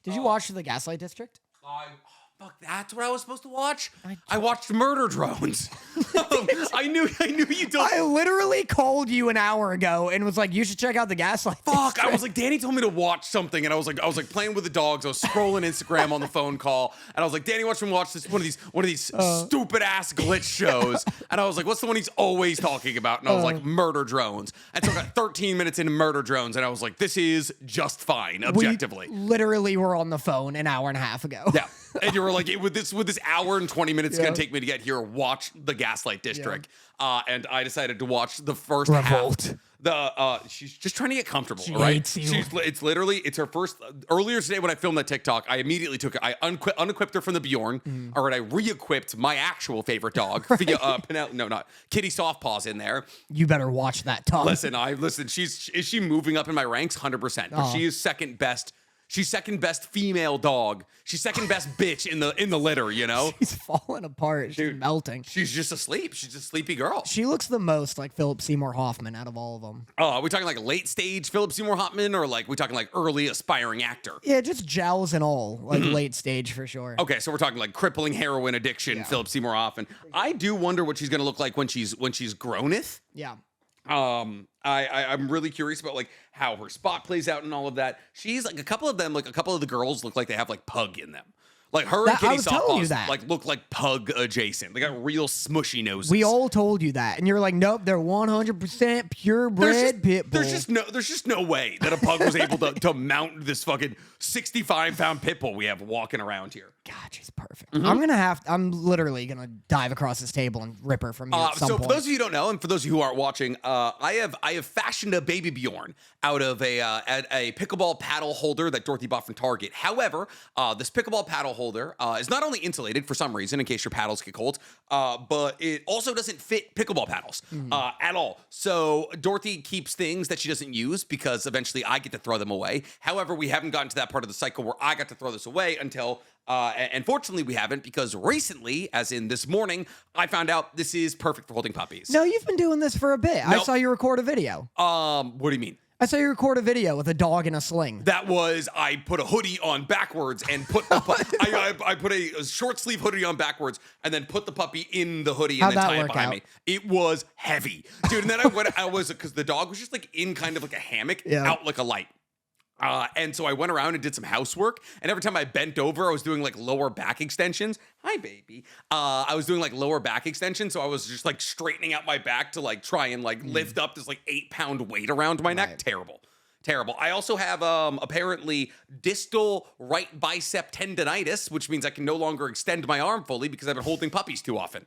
Did you watch The Gaslight District? Fuck, that's what I was supposed to watch? I watched Murder Drones. I knew you don't. I literally called you an hour ago and was like, you should check out The Gaslight District. I was like, Danny told me to watch something, and I was like playing with the dogs. I was scrolling Instagram on the phone call, and I was like, Danny, watch this one of these stupid ass glitch shows. And I was like, what's the one he's always talking about? And I was like, Murder Drones. And so I got 13 minutes into Murder Drones, and I was like, this is just fine, objectively. We literally were on the phone an hour and a half ago. Yeah. And you were like, with this hour and 20 minutes it's going to take me to get here, watch The Gaslight District. Yeah. And I decided to watch the first Revolt. half. She's just trying to get comfortable, she right? Hates you. It's her first. Earlier today when I filmed that TikTok, I immediately took it. I unequipped her from the Bjorn, or I re-equipped my actual favorite dog, Penelope. No, not Kitty Softpaws in there. You better watch that tongue. Listen. Is she moving up in my ranks? 100%. But she is second best. She's second best female dog. She's second best bitch in the litter, you know? She's falling apart. She's melting. She's just asleep. She's a sleepy girl. She looks the most like Philip Seymour Hoffman out of all of them. Oh, are we talking like late stage Philip Seymour Hoffman, or like we talking like early aspiring actor? Yeah, just jowls and all, like late stage for sure. Okay, so we're talking like crippling heroin addiction, Philip Seymour Hoffman. I do wonder what she's gonna look like when she's growneth. Yeah. I'm really curious about like how her spot plays out and all of that. She's like a couple of the girls look like they have like pug in them. Like her and Kitty Softpaws like look like pug adjacent. They got real smushy noses. We all told you that, and you're like, nope, they're 100% purebred pit bull. There's just no way that a pug was able to mount this fucking 65-pound pit bull we have walking around here. God, she's perfect. I'm literally gonna dive across this table and rip her from you at some point. For those of you who don't know, and for those of you who aren't watching, I have fashioned a baby Bjorn out of a pickleball paddle holder that Dorothy bought from Target. However, this pickleball paddle holder is not only insulated for some reason in case your paddles get cold, but it also doesn't fit pickleball paddles at all. So Dorothy keeps things that she doesn't use because eventually I get to throw them away. However, we haven't gotten to that part of the cycle where I got to throw this away until and fortunately we haven't, because recently, as in this morning, I found out this is perfect for holding puppies. No, you've been doing this for a bit. Nope. I saw you record a video. What do you mean? I saw you record a video with a dog in a sling. That was, I put a hoodie on backwards and put I put a short sleeve hoodie on backwards and then put the puppy in the hoodie and then tie it behind me. It was heavy, dude. And then because the dog was just like in kind of like a hammock out like a light. And so I went around and did some housework, and every time I bent over, I was doing like lower back extensions. Hi, baby. I was doing like lower back extensions, so I was just like straightening out my back to like try and like lift up this like 8-pound weight around my neck. Terrible. I also have apparently distal right bicep tendonitis, which means I can no longer extend my arm fully because I've been holding puppies too often.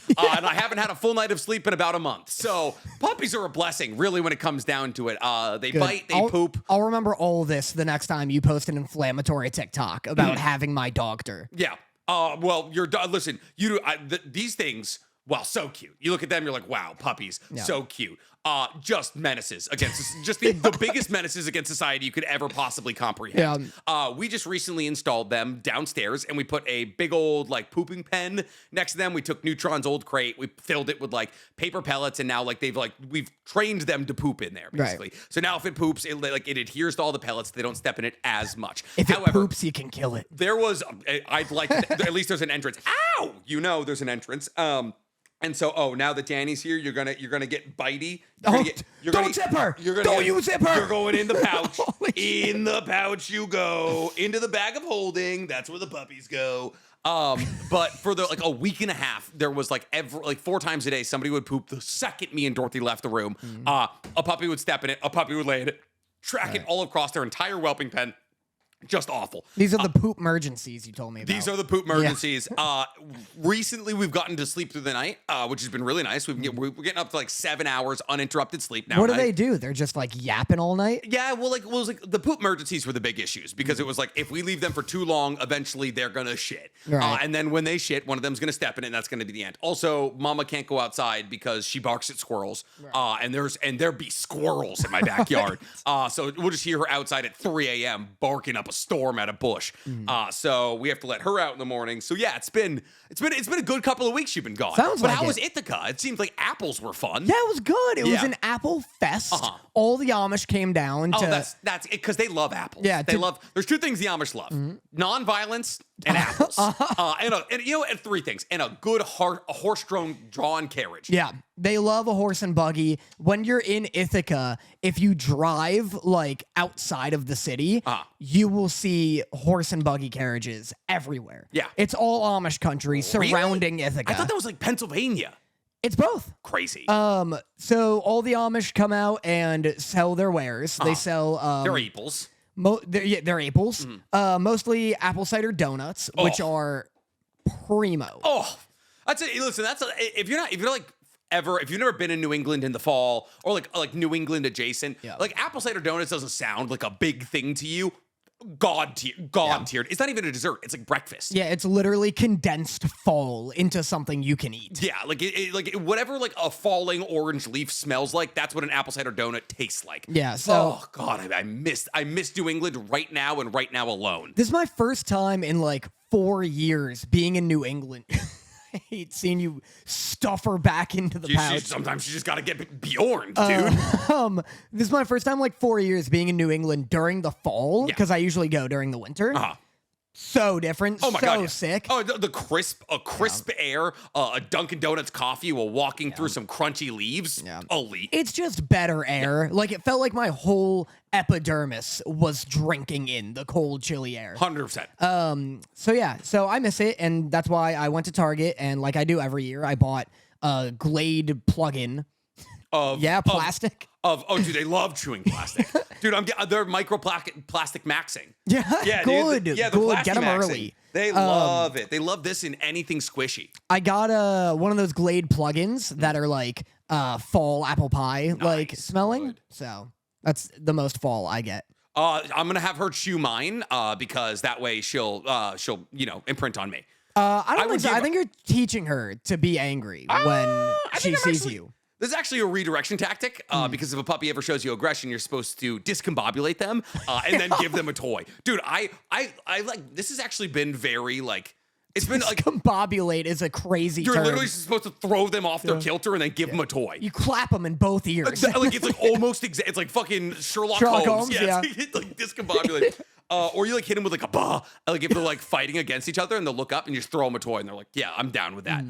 And I haven't had a full night of sleep in about a month. So puppies are a blessing, really, when it comes down to it. They bite, they poop. I'll remember all this the next time you post an inflammatory TikTok about having my doctor. Yeah. Well, your dog. Listen, these things. Wow, so cute. You look at them, you're like, wow, puppies, so cute. Just menaces against, just the biggest menaces against society you could ever possibly comprehend. We just recently installed them downstairs, and we put a big old like pooping pen next to them. We took Neutron's old crate, we filled it with like paper pellets, and now like we've trained them to poop in there basically. Right. So now if it poops, it adheres to all the pellets. They don't step in it as much. However, it poops, you can kill it. There was, I'd like at least there's an entrance. Ow! There's an entrance. And so, now that Danny's here, you're gonna get bitey. Don't zip her. Don't you zip her. You're going in the pouch. In the pouch you go. Into the bag of holding. That's where the puppies go. But for a week and a half, there was like 4 times a day, somebody would poop the second me and Dorothy left the room. A puppy would step in it. A puppy would lay in it. Track it all across their entire whelping pen. Just awful. These are the poop emergencies you told me about. These are the poop emergencies. Yeah. Recently, we've gotten to sleep through the night, which has been really nice. We're getting up to like 7 hours uninterrupted sleep now. What do they do? They're just like yapping all night? Yeah, well, it was like the poop emergencies were the big issues because it was like if we leave them for too long, eventually they're gonna shit. Right. And then when they shit, one of them's gonna step in it, and that's gonna be the end. Also, Mama can't go outside because she barks at squirrels. Right. And there be squirrels in my backyard. So we'll just hear her outside at 3 a.m. barking up a storm at a bush. So we have to let her out in the morning. So yeah, it's been a good couple of weeks you've been gone. Sounds but like how it. was Ithaca? It seems like apples were fun. Yeah, it was good. It was an apple fest. All the Amish came down to... Oh, that's it, because they love apples. Yeah, there's two things the Amish love. Non-violence and apples. And three things. And a good horse-drawn carriage. Yeah, they love a horse and buggy. When you're in Ithaca, if you drive like outside of the city, you will see horse and buggy carriages everywhere. Yeah. It's all Amish country surrounding Ithaca. I thought that was like Pennsylvania. It's both. Crazy. So all the Amish come out and sell their wares. They sell... they're apples. They're apples. Mostly apple cider donuts, which are primo. Oh, listen, if you've never been in New England in the fall or like New England adjacent, like apple cider donuts doesn't sound like a big thing to you. God tiered. It's not even a dessert. It's like breakfast. Yeah, it's literally condensed fall into something you can eat. Yeah, whatever like a falling orange leaf smells like, that's what an apple cider donut tastes like. Yeah, so oh God, I miss New England right now and right now alone. This is my first time in like 4 years being in New England. I hate seeing you stuff her back into the pouch. Sometimes you just gotta get Bjorn, dude. This is my first time like 4 years being in New England during the fall because I usually go during the winter. So different. Oh my God, sick. Oh, the crisp air, a Dunkin' Donuts coffee while walking through some crunchy leaves. Yeah. Elite. It's just better air. Like it felt like my whole epidermis was drinking in the cold, chilly air. 100%. So I miss it, and that's why I went to Target, and like I do every year, I bought a Glade plug-in. Plastic. Dude, they love chewing plastic. Dude, they're microplastic maxing. Yeah, good. Dude. Good. Get them early. They love it. They love this in anything squishy. I got one of those Glade plugins that are like fall apple pie like smelling. Good. So that's the most fall I get. I'm gonna have her chew mine because that way she'll imprint on me. I don't think so. I think you're teaching her to be angry when she sees you. This is actually a redirection tactic because if a puppy ever shows you aggression, you're supposed to discombobulate them and then give them a toy. Dude, I like this has actually been very like it's been like discombobulate is a crazy You're term. literally supposed to throw them off their kilter and then give them a toy. You clap them in both ears. Like it's like almost it's like fucking Sherlock Holmes. Yeah. It's like discombobulate. Or you like hit them with like a bah, like if they're like fighting against each other and they'll look up and you just throw them a toy and they're like, yeah, I'm down with that.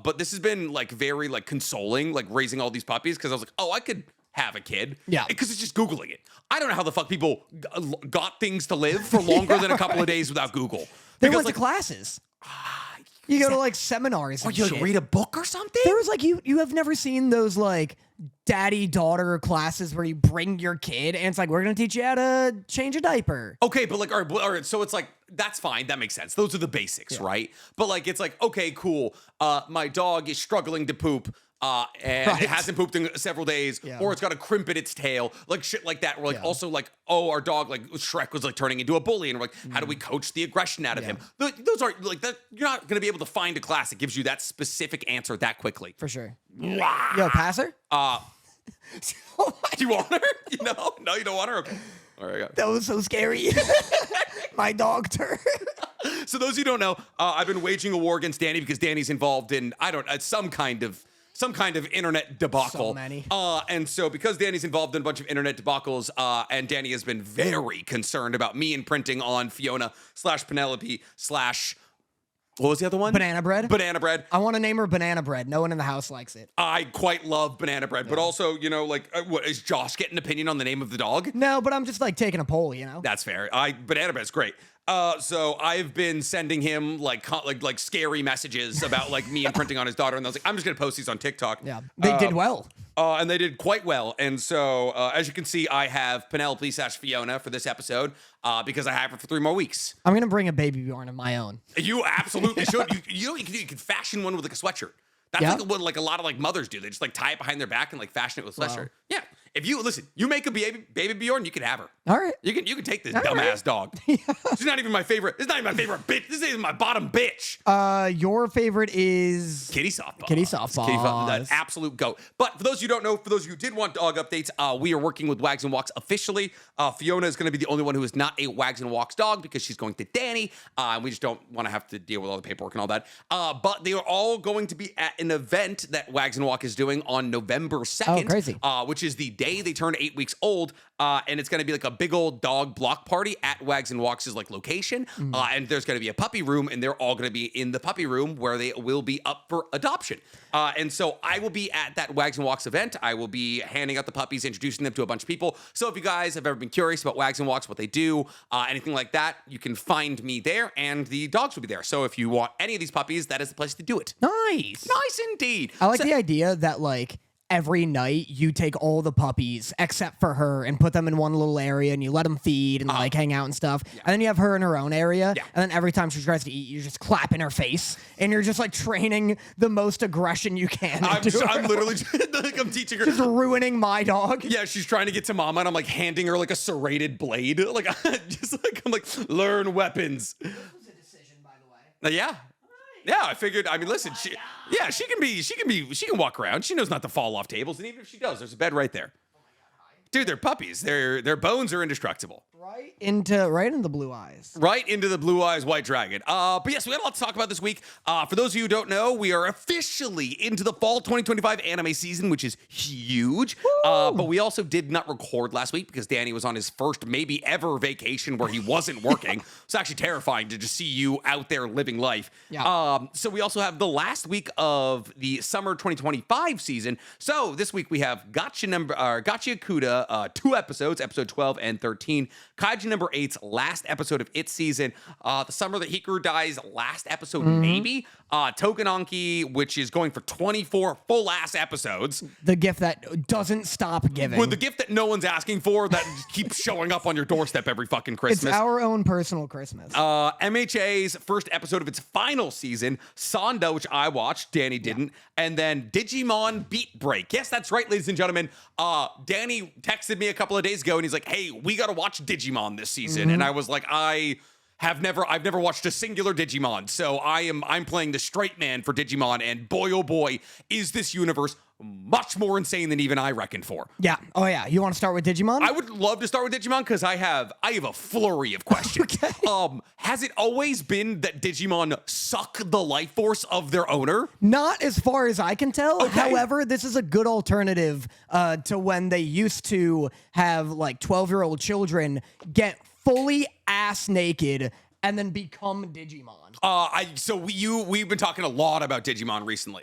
But this has been like very like consoling, like raising all these puppies because I was like, oh, I could have a kid. Yeah. Because it's just Googling it. I don't know how the fuck people got things to live for longer than a couple of days without Google. They went to classes. You go to like seminars. Or you like read a book or something? There was like you have never seen those like daddy-daughter classes where you bring your kid and it's like, we're gonna teach you how to change a diaper. Okay, but like all right, so it's like that's fine, that makes sense. Those are the basics, right? But like it's like, okay, cool. My dog is struggling to poop. And it hasn't pooped in several days, or it's got a crimp in its tail, like shit like that. We're like, also like, oh, our dog, like Shrek was like turning into a bully, and we're like, how do we coach the aggression out of him? Those are like that. You're not gonna be able to find a class that gives you that specific answer that quickly. For sure. Yo, pass her? Do you want her? No, you don't want her. Okay. All right. That was so scary. My dog turned. So those who don't know, I've been waging a war against Danny because Danny's involved in some kind of internet debacle. So many. And so because Danny's involved in a bunch of internet debacles, and Danny has been very concerned about me imprinting on Fiona/Penelope/ what was the other one? Banana bread. Banana bread. I want to name her Banana bread. No one in the house likes it. I quite love banana bread, but also, what is Josh getting an opinion on the name of the dog? No, but I'm just like taking a poll, That's fair. Banana bread's great. So I've been sending him like scary messages about like me imprinting on his daughter, and I was like, I'm just gonna post these on TikTok. Yeah, they did well. And they did quite well. And so, as you can see, I have Penelope/Fiona for this episode because I have her for 3 more weeks. I'm gonna bring a baby Bjorn of my own. You absolutely should. You can fashion one with like a sweatshirt. That's like what like a lot of like mothers do. They just like tie it behind their back and like fashion it with a sweatshirt. Yeah. if you listen, you make a baby Bjorn, you can have her. All right. You can take this dumbass dog. She's not even my favorite. This is not even my favorite bitch. This is my bottom bitch. Your favorite is Kitty Softball. Kitty Softball. That absolute goat. But for those of you who don't know, for those of you who did want dog updates, we are working with Wags and Walks officially. Fiona is going to be the only one who is not a Wags and Walks dog because she's going to Danny. And we just don't want to have to deal with all the paperwork and all that. But they are all going to be at an event that Wags and Walk is doing on November 2nd. Oh, crazy. Which is the day they turn 8 weeks old. And it's going to be like a big old dog block party at Wags and Walks' like location. And there's going to be a puppy room, and they're all going to be in the puppy room where they will be up for adoption. And so I will be at that Wags and Walks event. I will be handing out the puppies, introducing them to a bunch of people. So if you guys have ever been curious about Wags and Walks, what they do, anything like that, you can find me there, and the dogs will be there. So if you want any of these puppies, that is the place to do it. nice. Nice indeed. I like the idea that like every night you take all the puppies except for her and put them in one little area and you let them feed and like hang out and stuff. And then you have her in her own area. And then every time she tries to eat, you just clap in her face and you're just like training the most aggression you can. I'm literally like, I'm teaching her. Just ruining my dog. Yeah, she's trying to get to Mama, and I'm like handing her like a serrated blade. Like I'm like, learn weapons. This was a decision, by the way. Yeah. Yeah, I figured. I mean, listen, she can walk around. She knows not to fall off tables, and even if she does, there's a bed right there. Dude, they're puppies. Their bones are indestructible. Right into the blue eyes. Right into the blue eyes white dragon. But yes, we got a lot to talk about this week. For those of you who don't know, we are officially into the fall 2025 anime season, which is huge. But we also did not record last week because Danny was on his first maybe ever vacation where he wasn't working. It's actually terrifying to just see you out there living life. Yeah. So we also have the last week of the summer 2025 season. So this week we have Gatchiakuta, 2 episodes, episode 12 and 13. Kaiju number 8's last episode of its season. The summer that Hikaru dies, last episode maybe. Tougen Anki, which is going for 24 full-ass episodes. The gift that doesn't stop giving. With the gift that no one's asking for that just keeps showing up on your doorstep every fucking Christmas. It's our own personal Christmas. MHA's first episode of its final season. Sanda, which I watched, Danny didn't. And then Digimon Beat Break. Yes, that's right, ladies and gentlemen. Danny texted me a couple of days ago, and he's like, hey, we got to watch Digimon this season. And I was like, I've never watched a singular Digimon, so I'm playing the straight man for Digimon, and boy oh boy, is this universe much more insane than even I reckoned for. Yeah. Oh yeah. You want to start with Digimon? I would love to start with Digimon because I have a flurry of questions. Okay. Has it always been that Digimon suck the life force of their owner? Not as far as I can tell. Okay. However, this is a good alternative to when they used to have like 12-year-old children get fully ass naked and then become Digimon. We've been talking a lot about Digimon recently,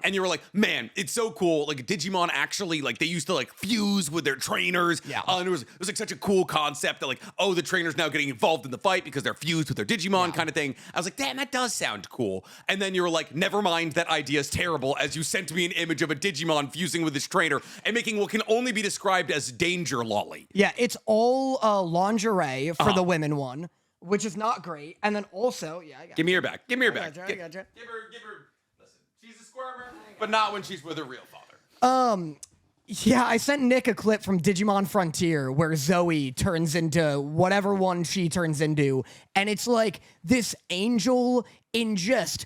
and you were like, man, it's so cool. Like Digimon actually, like they used to like fuse with their trainers. Yeah. And it was like such a cool concept that like, oh, the trainer's now getting involved in the fight because they're fused with their Digimon kind of thing. I was like, damn, that does sound cool. And then you were like, never mind, that idea is terrible, as you sent me an image of a Digimon fusing with his trainer and making what can only be described as danger lolly. Yeah, it's all lingerie for the women one, which is not great. And then also, give me her back. Give me her back. I gotcha. Give her. Listen, she's a squirmer, but not when she's with her real father. Yeah, I sent Nick a clip from Digimon Frontier where Zoe turns into whatever one she turns into, and it's like this angel in just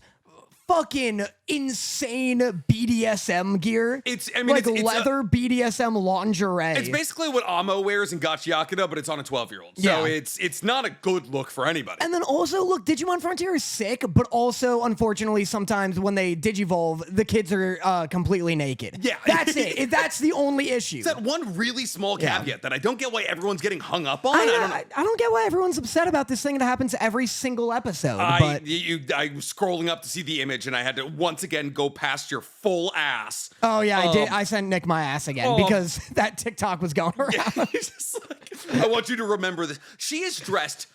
fucking insane BDSM gear. It's leather BDSM lingerie. It's basically what Amo wears in Gatchiakuta, but it's on a 12-year-old. So it's not a good look for anybody. And then also, look, Digimon Frontier is sick, but also, unfortunately, sometimes when they digivolve, the kids are completely naked. Yeah. That's it. That's the only issue. It's that one really small caveat that I don't get why everyone's getting hung up on. I don't get why everyone's upset about this thing that happens every single episode. I was scrolling up to see the image, and I had to once again go past your full ass. Oh yeah, I did. I sent Nick my ass again because that TikTok was going around. Yeah, just like, I want you to remember this. She is dressed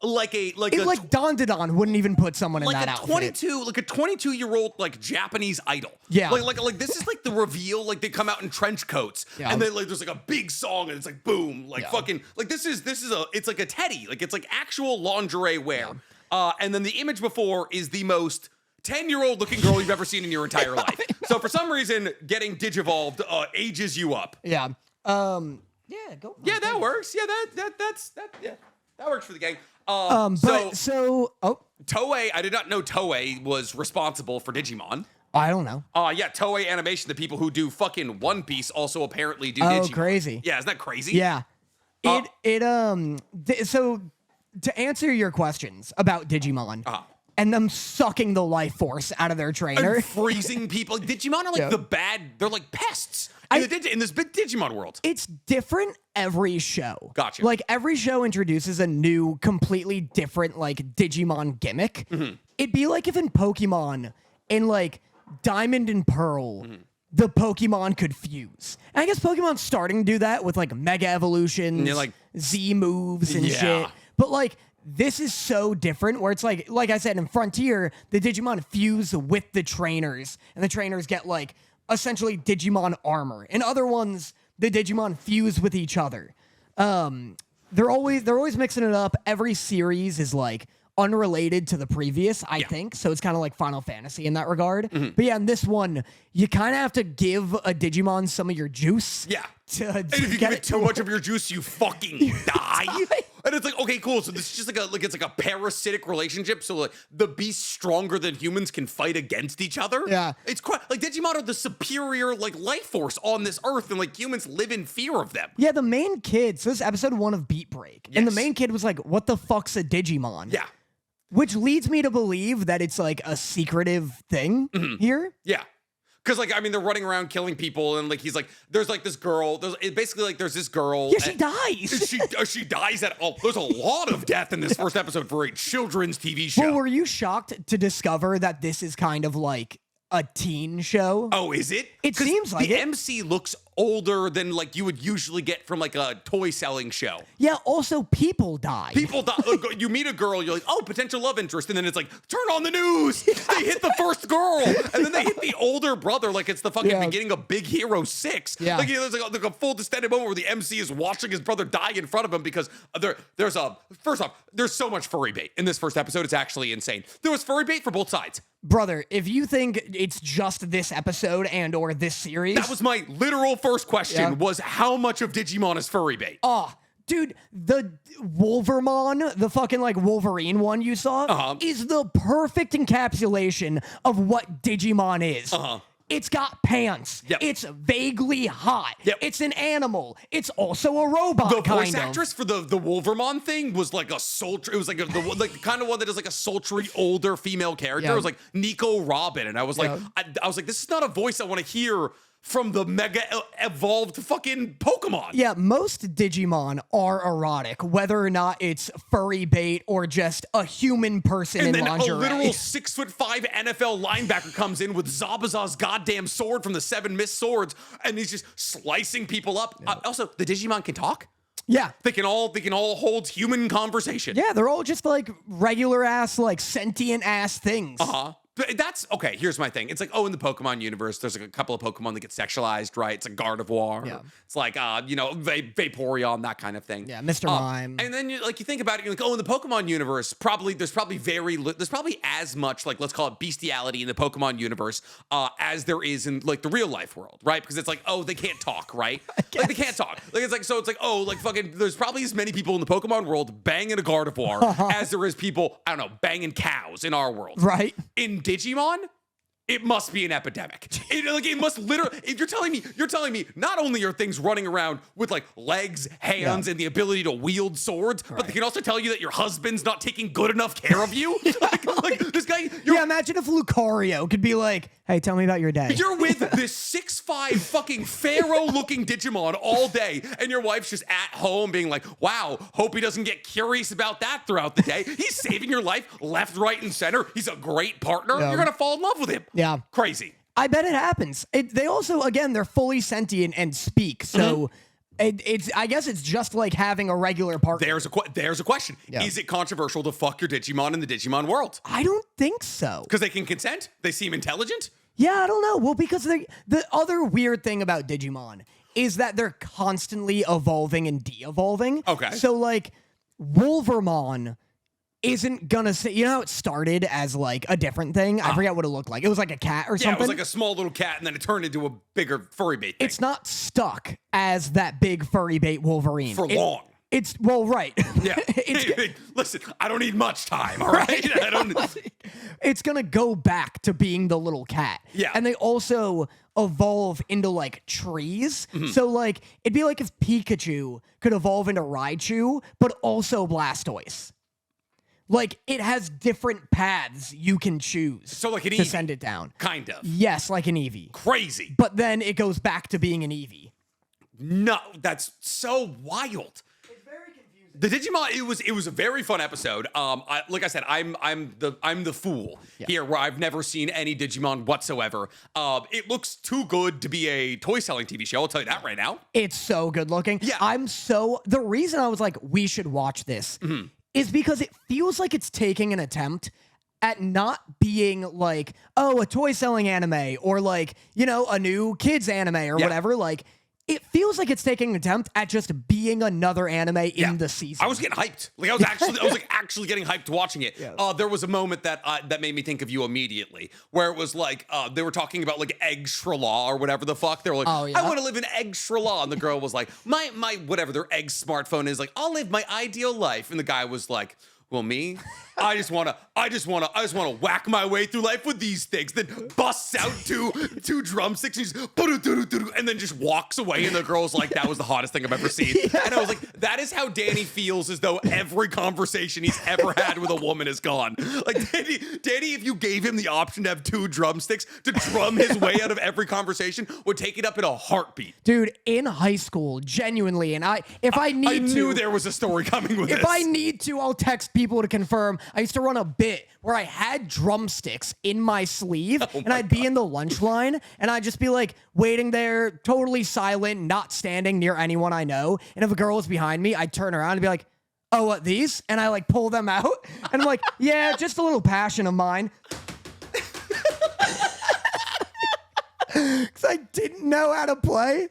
like Don Didon wouldn't even put someone in that outfit. Like a 22-year-old like Japanese idol. Yeah. Like this is like the reveal. Like they come out in trench coats, and then like there's like a big song, and it's like boom, like fucking like this is it's like a teddy, like it's like actual lingerie wear. And then the image before is the most 10-year-old looking girl you've ever seen in your entire life. So for some reason, getting digivolved ages you up. Yeah. Yeah, go. Yeah, that works. Yeah, that works for the gang. Toei, I did not know Toei was responsible for Digimon. I don't know. Yeah, Toei Animation, the people who do fucking One Piece, also apparently do Digimon. Oh, crazy. Yeah, isn't that crazy? Yeah. So to answer your questions about Digimon and them sucking the life force out of their trainer. And freezing people. Digimon are like the bad, they're like pests in this big Digimon world. It's different every show. Gotcha. Like every show introduces a new, completely different like Digimon gimmick. Mm-hmm. It'd be like if in Pokemon, in like Diamond and Pearl, the Pokemon could fuse. And I guess Pokemon's starting to do that with like Mega Evolutions, like Z moves and shit. But like this is so different where it's like I said, in Frontier, the Digimon fuse with the trainers and the trainers get like essentially Digimon armor. In other ones, the Digimon fuse with each other. They're always mixing it up. Every series is like unrelated to the previous, I think. So it's kind of like Final Fantasy in that regard. But yeah, in this one, you kind of have to give a Digimon some of your juice. Yeah. And if you give it too much of your juice, you fucking die. And it's like, okay, cool. So this is just it's like a parasitic relationship. So like the beasts stronger than humans can fight against each other. Yeah. It's quite like Digimon are the superior like life force on this earth, and like humans live in fear of them. Yeah, the main kid. So this is episode 1 of Beat Break. And the main kid was like, what the fuck's a Digimon? Yeah. Which leads me to believe that it's like a secretive thing here. Yeah. Because, like, I mean, they're running around killing people, and, like, he's like, there's, like, this girl. There's this girl. Yeah, she dies. She dies there's a lot of death in this first episode for a children's TV show. Well, were you shocked to discover that this is kind of like a teen show? Oh, is it? It seems like the it. MC looks older than, like, you would usually get from, like, a toy-selling show. Yeah, also people die. People die. You meet a girl, you're like, oh, potential love interest, and then it's like, turn on the news! They hit the first girl! And then they hit the older brother like it's the fucking beginning of Big Hero 6. Yeah. Like, there's like a full distended moment where the MC is watching his brother die in front of him because first off, there's so much furry bait in this first episode, it's actually insane. There was furry bait for both sides. Brother, if you think it's just this episode and or this series... That was my literal first question, was how much of Digimon is furry bait? Dude, the Wolvermon, the fucking like Wolverine one you saw, is the perfect encapsulation of what Digimon is. It's got pants. Yep. It's vaguely hot. Yep. It's an animal. It's also a robot. The voice actress for the Wolvermon thing was like a sultry. It was like the kind of one that is like a sultry older female character. It was like Nico Robin, and I was like, I was like, this is not a voice I want to hear from the mega evolved fucking Pokemon. Yeah, most Digimon are erotic, whether or not it's furry bait or just a human person in lingerie. And then a literal 6'5" NFL linebacker comes in with Zabuza's goddamn sword from the 7 Mist Swords, and he's just slicing people up. Also, the Digimon can talk. Yeah. They can all hold human conversation. Yeah, they're all just like regular ass, like sentient ass things. But that's okay. Here's my thing. It's like, in the Pokemon universe, there's like a couple of Pokemon that get sexualized, right? It's like Gardevoir. Yeah. It's like, Vaporeon, that kind of thing. Yeah, Mr. Mime. And then you think about it, you're like, in the Pokemon universe, there's probably as much like, let's call it bestiality in the Pokemon universe as there is in like the real life world, right? Because it's like, they can't talk, right? Like they can't talk. Like it's like, so it's like, fucking, there's probably as many people in the Pokemon world banging a Gardevoir as there is people, I don't know, banging cows in our world. Right. In Digimon, it must be an epidemic. It must literally. If you're telling me, not only are things running around with like legs, hands, and the ability to wield swords, but they can also tell you that your husband's not taking good enough care of you. like this guy. Imagine if Lucario could be like, "Hey, tell me about your day." You're with this 6'5" fucking pharaoh-looking Digimon all day, and your wife's just at home being like, "Wow, hope he doesn't get curious about that throughout the day." He's saving your life left, right, and center. He's a great partner. You're gonna fall in love with him. Yeah. Crazy. I bet it happens. They also, again, they're fully sentient and speak. So I guess it's just like having a regular partner. There's a question. Yeah. Is it controversial to fuck your Digimon in the Digimon world? I don't think so. Because they can consent? They seem intelligent? Yeah, I don't know. Well, because the other weird thing about Digimon is that they're constantly evolving and de-evolving. Okay. So, like, Wolvermon isn't gonna say, you know how it started as like a different thing? I forget what it looked like. It was like a cat or something. Yeah, it was like a small little cat, and then it turned into a bigger furry bait thing. It's not stuck as that big furry bait Wolverine. For long. It's, well, right. Yeah. Listen, I don't need much time, all right? I don't. It's going to go back to being the little cat. Yeah. And they also evolve into, like, trees. So, like, it'd be like if Pikachu could evolve into Raichu, but also Blastoise. Like, it has different paths you can choose So like an to Eevee. send it down. Kind of. Yes, like an Eevee. Crazy. But then it goes back to being an Eevee. No, that's so wild. The Digimon, it was a very fun episode. Like I said, I'm the fool here, where I've never seen any Digimon whatsoever. It looks too good to be a toy selling TV show. I'll tell you that right now. It's so good looking. Yeah. The reason I was like, we should watch this is because it feels like it's taking an attempt at not being like, oh, a toy selling anime or like, you know, a new kids anime or whatever. Like, it feels like it's taking an attempt at just being another anime in the season. I was getting hyped. Like I was actually getting hyped watching it. Yeah. There was a moment that made me think of you immediately, where it was like they were talking about like egg shrala or whatever the fuck. They were like, Oh, yeah? I want to live in egg shrala, and the girl was like, my whatever their egg smartphone is, like, I'll live my ideal life, and the guy was like, well, me, I just wanna whack my way through life with these things. Then busts out two drumsticks and and then just walks away. And the girl's like, "That was the hottest thing I've ever seen." And I was like, "That is how Danny feels, as though every conversation he's ever had with a woman is gone." Like Danny, if you gave him the option to have two drumsticks to drum his way out of every conversation, would take it up in a heartbeat. Dude, in high school, genuinely, and I knew there was a story coming with this. If I need to, I'll text people to confirm. I used to run a bit where I had drumsticks in my sleeve, and I'd be in the lunch line, and I'd just be like waiting there, totally silent, not standing near anyone I know. And if a girl was behind me, I'd turn around and be like, "Oh, what, these?" And I like pull them out, and I'm like, "Yeah, just a little passion of mine." Because I didn't know how to play,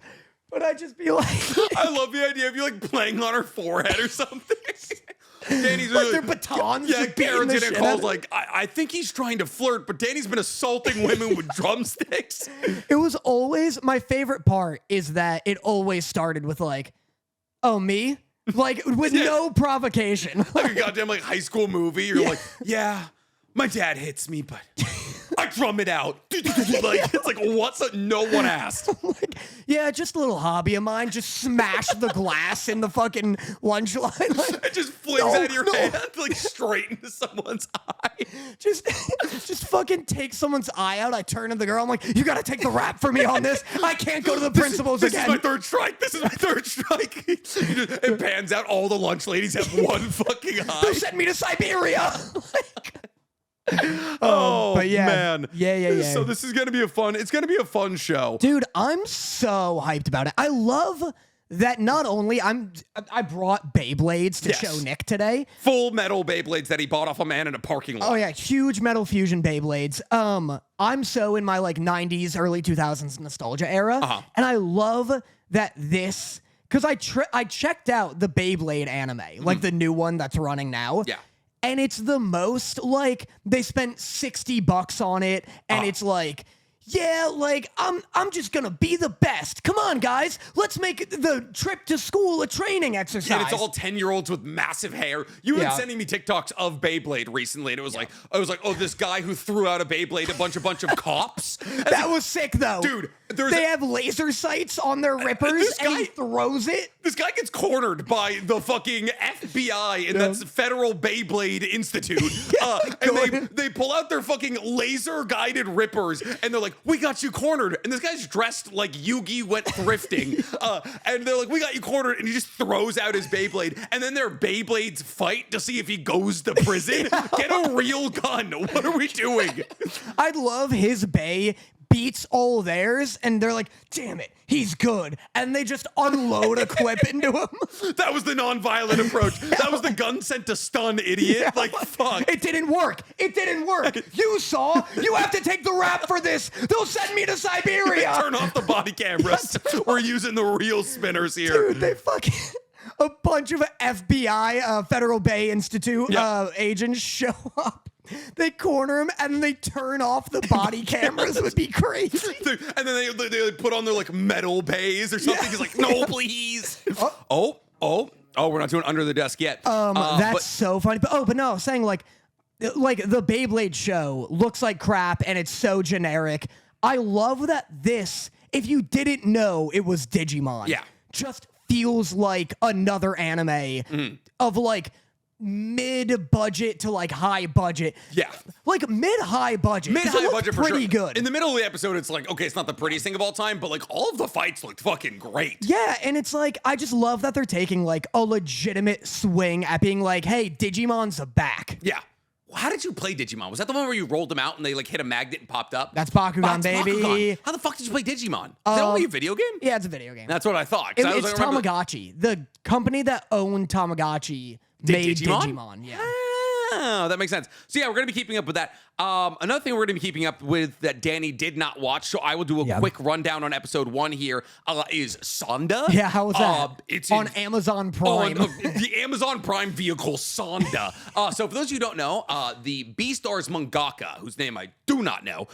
but I'd just be like, I love the idea of you like playing on her forehead or something. Danny's like their batons. Yeah, just beating Karen's the gonna shit call out of like, I think he's trying to flirt, but Danny's been assaulting women with drumsticks. It was always, my favorite part is that it always started with like, "Oh, me?" Like with no provocation. Like a goddamn like high school movie. You're like, yeah, my dad hits me, but I drum it out. Like it's like, what's up? No one asked. Like, yeah, just a little hobby of mine. Just smash the glass in the fucking lunch line. Like, it just flings out of your hand like straight into someone's eye. Just fucking take someone's eye out. I turn to the girl. I'm like, "You gotta take the rap for me on this. I can't go to the principal's this again." This is my third strike. This is my third strike. It pans out. All the lunch ladies have one fucking eye. They'll send me to Siberia. But yeah. man. Yeah. So this is gonna be it's gonna be a fun show. Dude, I'm so hyped about it. I love that not only I brought Beyblades to show Nick today. Full metal Beyblades that he bought off a man in a parking lot. Oh yeah, huge Metal Fusion Beyblades. I'm so in my like 90s, early 2000s nostalgia era. And I love that this, because I checked out the Beyblade anime, like the new one that's running now. Yeah. And it's the most, like, they spent $60 on it, and it's like, yeah, like, I'm just gonna be the best. Come on, guys, let's make the trip to school a training exercise. And it's all 10-year-olds with massive hair. You were sending me TikToks of Beyblade recently, and it was like, I was like, oh, this guy who threw out a Beyblade, a bunch of cops. That was sick, though. Dude, they have laser sights on their rippers, and he throws it. This guy gets cornered by the fucking FBI, and that's Federal Beyblade Institute. And they pull out their fucking laser-guided rippers, and they're like, "We got you cornered." And this guy's dressed like Yugi went thrifting. And they're like, "We got you cornered." And he just throws out his Beyblade. And then their Beyblades fight to see if he goes to prison. Get a real gun. What are we doing? I'd love his Bey beats all theirs, and they're like, "Damn it, he's good," and they just unload a clip into him. That was the non-violent approach. That was the gun sent to stun, idiot. Yeah. Like, fuck. It didn't work. You saw. You have to take the rap for this. They'll send me to Siberia. Turn off the body cameras. We're using the real spinners here. Dude, they fucking... a bunch of FBI, Federal Bay Institute agents show up. They corner him and then they turn off the body cameras. Would be crazy. And then they put on their like metal bays or something. He's like, no, please. Oh, we're not doing under the desk yet. That's so funny. But no, saying like the Beyblade show looks like crap and it's so generic. I love that this, if you didn't know it was Digimon, just feels like another anime of like mid-budget to like high budget. Yeah. Like mid-high budget. Mid-high budget for pretty sure. good. In the middle of the episode, it's like, okay, it's not the prettiest thing of all time, but like all of the fights looked fucking great. Yeah, and it's like, I just love that they're taking like a legitimate swing at being like, hey, Digimon's back. Yeah. How did you play Digimon? Was that the one where you rolled them out and they like hit a magnet and popped up? That's Bakugan, baby. Bakugan. How the fuck did you play Digimon? Is that only a video game? Yeah, it's a video game. That's what I thought. It's Tamagotchi. The company that owned Tamagotchi made Digimon. Yeah. Oh, that makes sense. So yeah, we're going to be keeping up with that. Another thing we're going to be keeping up with that Danny did not watch, so I will do a quick rundown on episode 1 here, is Sanda. Yeah, how was that? It's on Amazon Prime. On the Amazon Prime vehicle, Sanda. So for those of you who don't know, the Beastars mangaka, whose name I do not know,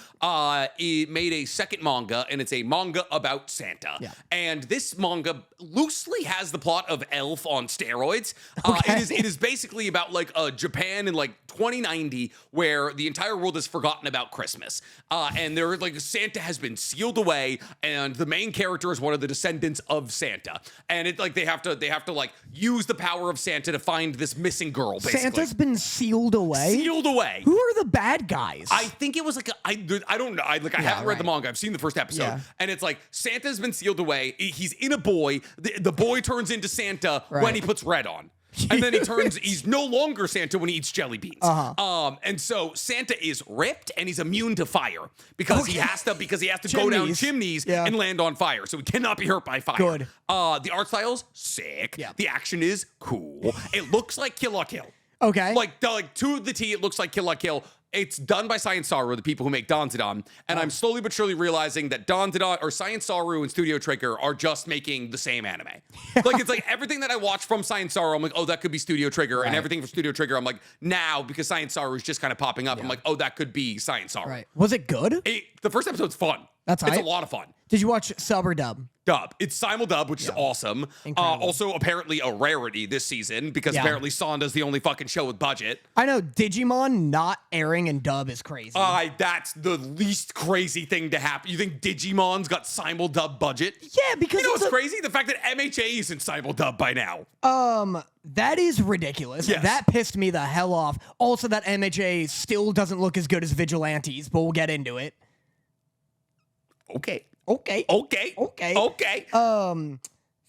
it made a second manga, and it's a manga about Santa. Yeah. And this manga loosely has the plot of Elf on steroids. Okay. It is basically about like Japan in like 2090, where the entire world has forgotten about Christmas, and they're like Santa has been sealed away, and the main character is one of the descendants of Santa, and it like they have to like use the power of Santa to find this missing girl. Basically, Santa's been sealed away. Sealed away. Who are the bad guys? I think it was like I don't know. I haven't read the manga. I've seen the first episode, and it's like Santa's been sealed away. He's in a boy. The boy turns into Santa when he puts red on. And then he's no longer Santa when he eats jelly beans. And so Santa is ripped and he's immune to fire because he has to go down chimneys and land on fire. So he cannot be hurt by fire. Good. The art style's sick. Yeah. The action is cool. It looks like Kill la Kill. Okay. Like to the T, it looks like Kill la Kill. It's done by Science Saru, the people who make Danzidan, and I'm slowly but surely realizing that Danzidan or Science Saru and Studio Trigger are just making the same anime. Like it's like everything that I watch from Science Saru, I'm like, oh, that could be Studio Trigger, and everything from Studio Trigger, I'm like, now because Science Saru is just kind of popping up, I'm like, oh, that could be Science Saru. Right. Was it good? The first episode's fun. It's a lot of fun. Did you watch sub or dub? Dub. It's simuldub, which is awesome. Also, apparently a rarity this season because apparently Sanda's the only fucking show with budget. I know Digimon not airing in dub is crazy. That's the least crazy thing to happen. You think Digimon's got simuldub budget? Yeah, because you know what's crazy? The fact that MHA isn't simuldub by now. That is ridiculous. Yes. That pissed me the hell off. Also, that MHA still doesn't look as good as Vigilantes, but we'll get into it. Okay.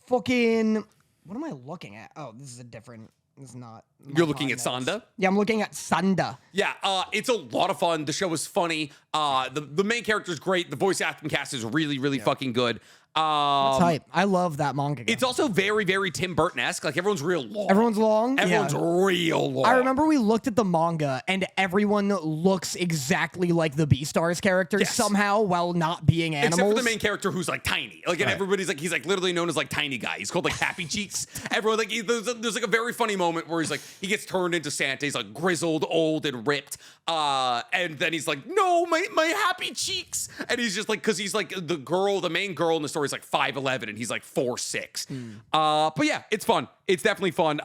Fucking, what am I looking at? Oh, this is a different, this is not. You're looking at Sanda? Yeah, I'm looking at Sanda. Yeah, it's a lot of fun. The show is funny. The main character is great. The voice acting cast is really, really fucking good. That's hype. I love that manga game. It's also very, very Tim Burton-esque. Like everyone's real long. Everyone's long? Everyone's real long. I remember we looked at the manga and everyone looks exactly like the Beastars characters somehow while not being animals. Except for the main character who's like tiny. Like and everybody's like, he's like literally known as like Tiny Guy. He's called like Happy Cheeks. Everyone like, there's like a very funny moment where he's like, he gets turned into Santa. He's like grizzled, old, and ripped. And then he's like, no, my Happy Cheeks. And he's just like, cause he's like the main girl in the story is like 5'11" and he's like 4'6". But yeah, it's fun. It's definitely fun.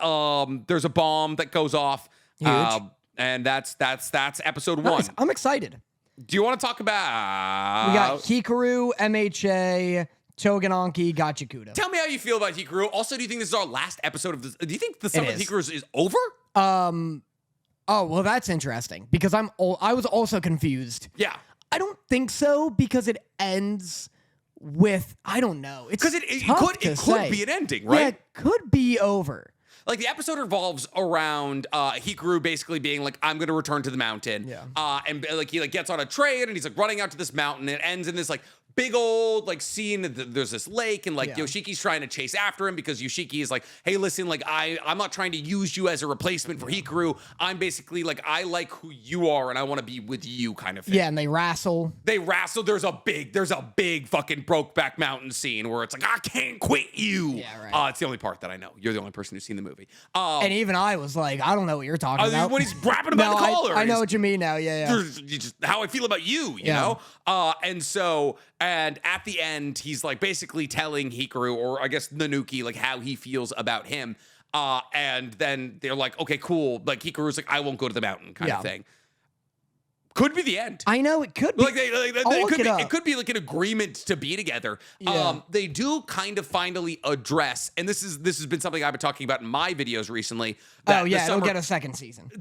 There's a bomb that goes off. Huge. And that's episode 1. I'm excited. Do you want to talk about? We got Hikaru, MHA, Tougen, Anki, Gatchiakuta. Tell me how you feel about Hikaru. Also, do you think this is our last episode of this? Do you think the summer of Hikaru is over? Oh, well, that's interesting because I was also confused. Yeah. I don't think so because it ends with, I don't know. It's because it could be an ending, right? Yeah, it could be over. Like the episode revolves around Hikaru basically being like, I'm going to return to the mountain. Yeah. And like he like gets on a train and he's like running out to this mountain. It ends in this like big old like scene. There's this lake, and like Yeah. Yoshiki's trying to chase after him because Yoshiki is like, hey, listen, like I'm not trying to use you as a replacement for Hikaru. I'm basically like, I like who you are and I want to be with you kind of thing. Yeah, and they wrestle. There's a big fucking Brokeback Mountain scene where it's like, I can't quit you. Yeah, right. It's the only part that I know. You're the only person who's seen the movie. And even I was like, I don't know what you're talking about. When he's rapping about the collar. I know what you mean now. Yeah. Just how I feel about you, you know? And at the end, he's like basically telling Hikaru, or I guess Nanuki, like how he feels about him. And then they're like, okay, cool. Like Hikaru's like, I won't go to the mountain kind of thing. Could be the end. I know it could be. It could be like an agreement to be together. Yeah. They do kind of finally address, and this has been something I've been talking about in my videos recently. It'll get a second season. It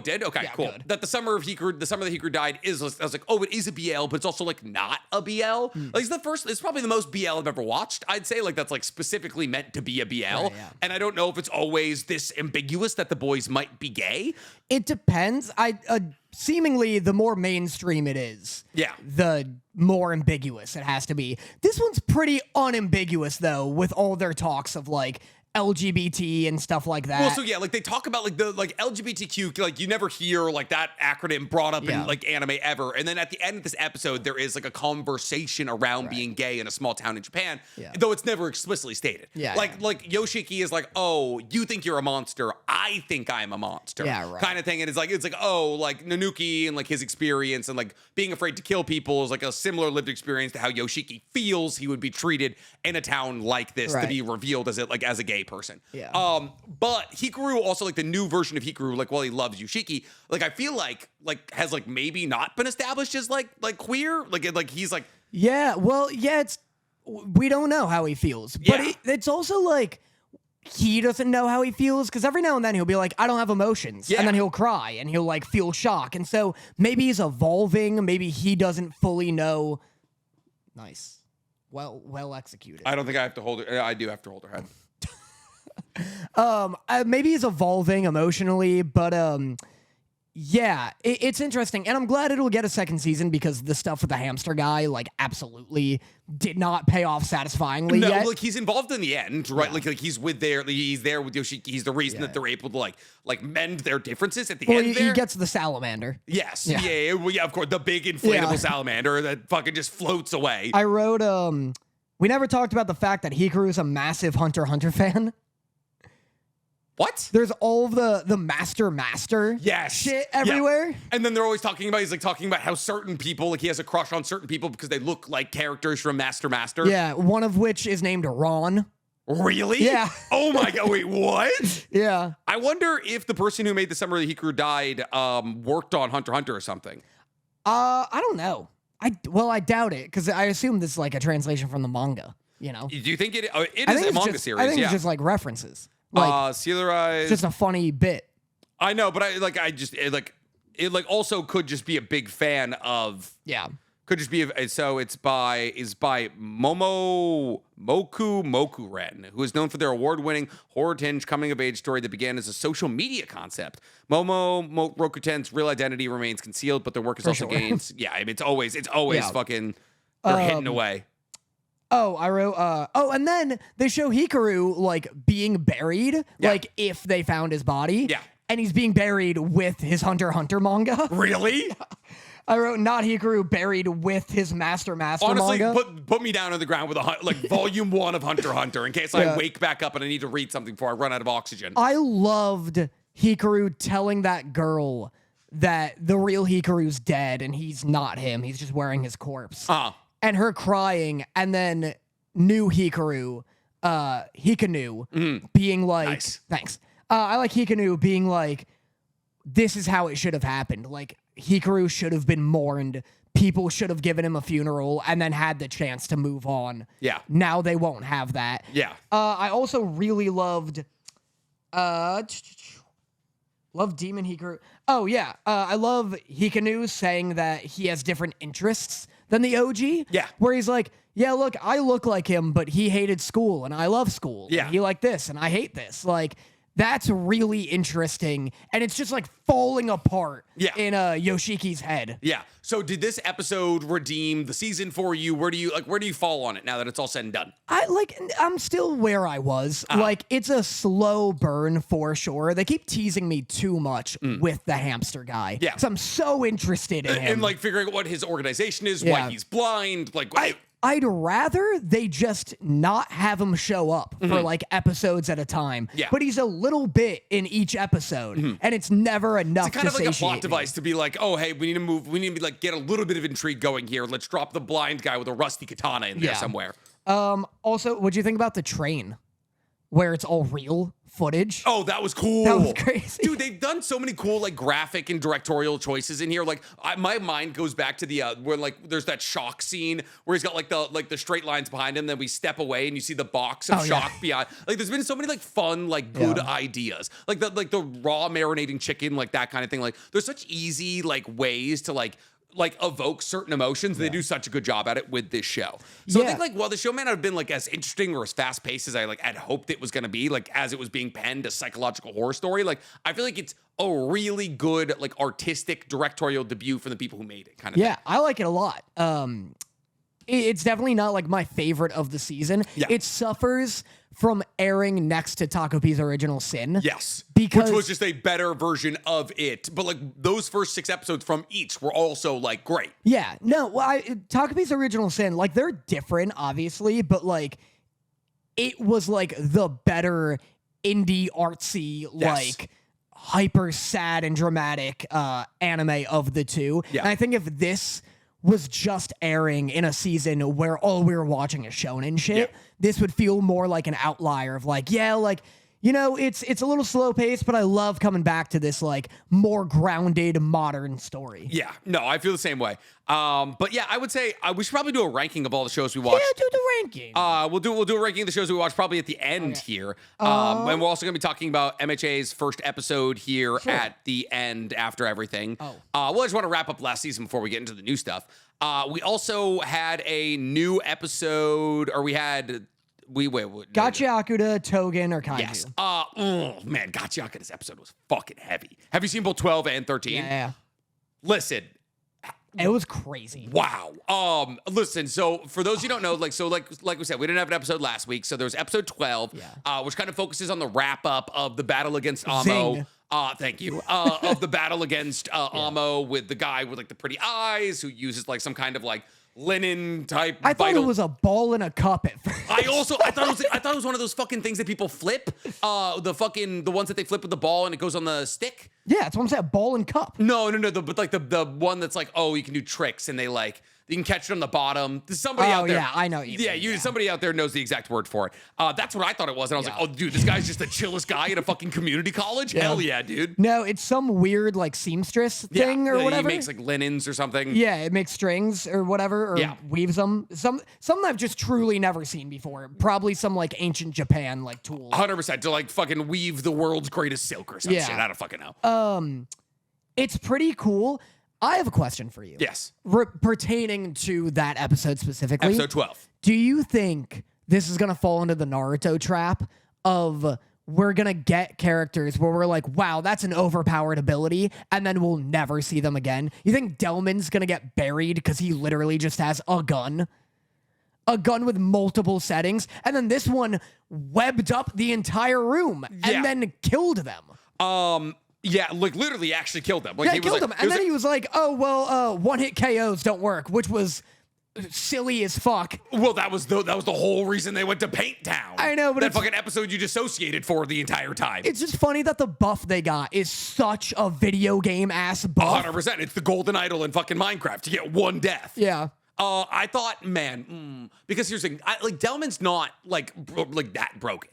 did? Okay, Yeah, cool. good. That the summer that Hikaru died I was like, oh, it is a BL, but it's also like not a BL. Like it's probably the most BL I've ever watched. I'd say like that's like specifically meant to be a BL. Right, yeah. And I don't know if it's always this ambiguous that the boys might be gay. It depends. Seemingly, the more mainstream it is, the more ambiguous it has to be. This one's pretty unambiguous, though, with all their talks of, like, LGBT and stuff like that. Well, so yeah, like they talk about like the like LGBTQ, like you never hear like that acronym brought up in like anime ever. And then at the end of this episode, there is like a conversation around being gay in a small town in Japan, though it's never explicitly stated. Like Yoshiki is like, oh, you think you're a monster, I think I'm a monster, kind of thing. And it's like oh, like Nanuki and like his experience and like being afraid to kill people is like a similar lived experience to how Yoshiki feels he would be treated in a town like this to be revealed as a gay person. But Hikaru also, like the new version of Hikaru, like while he loves Yoshiki, like I feel like has like maybe not been established as like queer, like he's like it's we don't know how he feels, but it's also like he doesn't know how he feels because every now and then he'll be like, I don't have emotions, and then he'll cry and he'll like feel shock, and so maybe he's evolving, maybe he doesn't fully know. Nice. Well executed. I don't think I have to hold her. I do have to hold her head. Maybe he's evolving emotionally, but it's interesting, and I'm glad it'll get a second season because the stuff with the hamster guy, like, absolutely did not pay off satisfyingly yet. Like he's involved in the end, right? Like he's he's there with Yoshiki. He's the reason that they're able to like mend their differences at the end. He gets the salamander. Yes, of course, the big inflatable salamander that fucking just floats away. I wrote we never talked about the fact that Hikaru's a massive Hunter x Hunter fan. What? There's all of the master shit everywhere. And then they're always talking about how certain people, like he has a crush on certain people because they look like characters from Master. Yeah, one of which is named Ron. Really? Yeah. Oh my god, wait, what? Yeah. I wonder if the person who made the summer that Hikaru died worked on Hunter x Hunter or something. I don't know. I doubt it, because I assume this is like a translation from the manga, you know? Do you think it is a manga series? I think it's just like references. Like, Sealerize. It's just a funny bit. I know, but it also could just be a big fan of. Yeah. Could just be it's by Moku Ren, who is known for their award-winning horror-tinged coming-of-age story that began as a social media concept. Rokuten's real identity remains concealed, but their work is also gained. Yeah, I mean, it's always fucking they're hidden away. Oh, I wrote, and then they show Hikaru, like, being buried, like, if they found his body. Yeah. And he's being buried with his Hunter x Hunter manga. Really? I wrote, not Hikaru buried with his Master Honestly, manga. put me down on the ground with volume 1 of Hunter x Hunter in case I wake back up and I need to read something before I run out of oxygen. I loved Hikaru telling that girl that the real Hikaru's dead and he's not him. He's just wearing his corpse. And her crying, and then new Hikaru, Hikanu, being like, nice. Thanks. I like Hikanu being like, this is how it should have happened. Like, Hikaru should have been mourned. People should have given him a funeral and then had the chance to move on. Yeah. Now they won't have that. Yeah. I also really loved Demon Hikaru. Oh, yeah. I love Hikanu saying that he has different interests than the OG. Yeah. Where he's like, yeah, look, I look like him, but he hated school and I love school. Yeah. And he liked this and I hate this. Like, That's really interesting, and it's just like falling apart in Yoshiki's head. Yeah. So did this episode redeem the season for you? Where do you fall on it now that it's all said and done? I'm still where I was. Like, it's a slow burn for sure. They keep teasing me too much with the hamster guy. Yeah. So I'm so interested in him. And like figuring out what his organization is, why he's blind, like I'd rather they just not have him show up for like episodes at a time. Yeah. But he's a little bit in each episode, and it's never enough. It's kind of like a plot device to be like, oh, hey, we need to move. We need to like get a little bit of intrigue going here. Let's drop the blind guy with a rusty katana in there somewhere. Also, what'd you think about the train, where it's all real footage? Oh, that was cool. That was crazy. Dude, they've done so many cool like graphic and directorial choices in here. Like my mind goes back to the where like there's that shock scene where he's got like the straight lines behind him, then we step away and you see the box of shock behind. Like there's been so many like fun, like good ideas. Like the raw marinating chicken, like that kind of thing. Like there's such easy like ways to like evoke certain emotions. They do such a good job at it with this show. So I think like while the show may not have been like as interesting or as fast paced as I like had hoped it was going to be, like as it was being penned, a psychological horror story, like I feel like it's a really good like artistic directorial debut from the people who made it kind of thing. I like it a lot. It's definitely not like my favorite of the season. It suffers from airing next to Taco P's Original Sin. Yes. Which was just a better version of it. But like those first 6 episodes from each were also like great. Yeah. No, well, Taco P's Original Sin, like they're different, obviously, but like it was like the better indie artsy, like hyper sad and dramatic anime of the two. Yeah. And I think if this was just airing in a season where all we were watching is shonen shit, this would feel more like an outlier of like, like, you know, it's a little slow paced, but I love coming back to this like more grounded modern story. Yeah, no, I feel the same way. But yeah, I would say we should probably do a ranking of all the shows we watched. Yeah, do the ranking. We'll do a ranking of the shows we watched probably at the end here. And we're also going to be talking about MHA's first episode here at the end after everything. I just want to wrap up last season before we get into the new stuff. We also had a new episode, or we had... Gatchiakuta, Tougen, or Kaiju. Yes. Man, Gatchiakuta's episode was fucking heavy. Have you seen both 12 and 13? Yeah. Listen. It was crazy. Wow. Listen, so for those who don't know, like we said, we didn't have an episode last week, so there's episode 12, which kind of focuses on the wrap-up of the battle against Amo. Zing. Thank you. Of the battle against Amo with the guy with like the pretty eyes who uses like some kind of like linen type. I thought it was a ball in a cup at first. I thought it was one of those fucking things that people flip. The ones that they flip with the ball and it goes on the stick. Yeah, that's what I'm saying. Ball and cup. No. But like the one that's like, oh, you can do tricks and they like you can catch it on the bottom. There's somebody out there. Yeah, I know. Somebody out there knows the exact word for it. That's what I thought it was. And I was like, oh, dude, this guy's just the chillest guy at a fucking community college. Yeah. Hell yeah, dude. No, it's some weird like seamstress thing or whatever. He makes like linens or something. Yeah, it makes strings or whatever, or weaves them. Some I've just truly never seen before. Probably some like ancient Japan like tool. 100% to like fucking weave the world's greatest silk or some shit. I don't fucking know. It's pretty cool. I have a question for you. Yes. Pertaining to that episode specifically. Episode 12. Do you think this is going to fall into the Naruto trap of we're going to get characters where we're like, wow, that's an overpowered ability, and then we'll never see them again? You think Delman's going to get buried because he literally just has a gun? A gun with multiple settings, and then this one webbed up the entire room and then killed them. Yeah, like literally actually killed them. Like, yeah, he killed them. And then he was like, oh, well, one-hit KOs don't work, which was silly as fuck. Well, that was the whole reason they went to Paint Town. I know, but that fucking episode you dissociated for the entire time. It's just funny that the buff they got is such a video game-ass buff. 100%. It's the golden idol in fucking Minecraft to get one death. Yeah. I thought, man, because here's the thing, like Delman's not like that broken.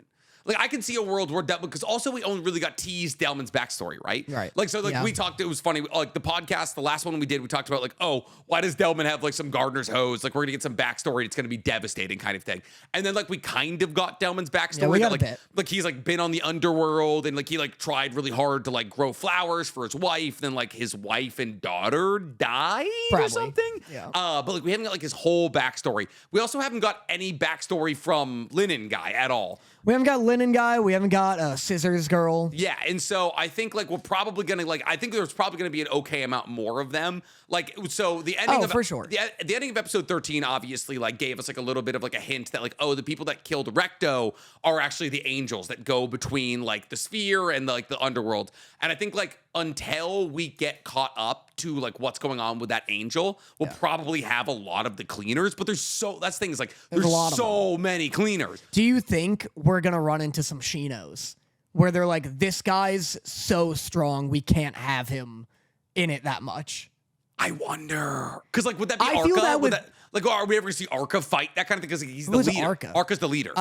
Like, I can see a world where Delman, because also we only really got teased Delman's backstory, right? Right. Like, so, like, we talked, it was funny, like, the podcast, the last one we did, we talked about, like, oh, why does Delman have, like, some gardener's hose? Like, we're going to get some backstory. It's going to be devastating kind of thing. And then, like, we kind of got Delman's backstory. Yeah, we got that, a bit. Like, he's, like, been on the underworld, and, like, he, like, tried really hard to, like, grow flowers for his wife. Then, like, his wife and daughter died or something. Yeah. But, like, we haven't got, like, his whole backstory. We also haven't got any backstory from Linen Guy at all. We haven't got Linen Guy. We haven't got Scissors Girl. Yeah, and so I think like we're probably gonna I think there's probably gonna be an okay amount more of them. Like so the ending of for sure. the ending of episode 13 obviously like gave us like a little bit of like a hint that like, oh, the people that killed Recto are actually the angels that go between like the sphere and like the underworld. And I think like until we get caught up to like what's going on with that angel, we'll probably have a lot of the cleaners. But that's the thing is like there's so many cleaners. Do you think we're gonna run into some Shinos where they're like, this guy's so strong we can't have him in it that much? I wonder, because like would that be I Arca? feel that would that, like are we ever see Arca fight that kind of thing? Because he's the leader. Arca? Arca's the leader.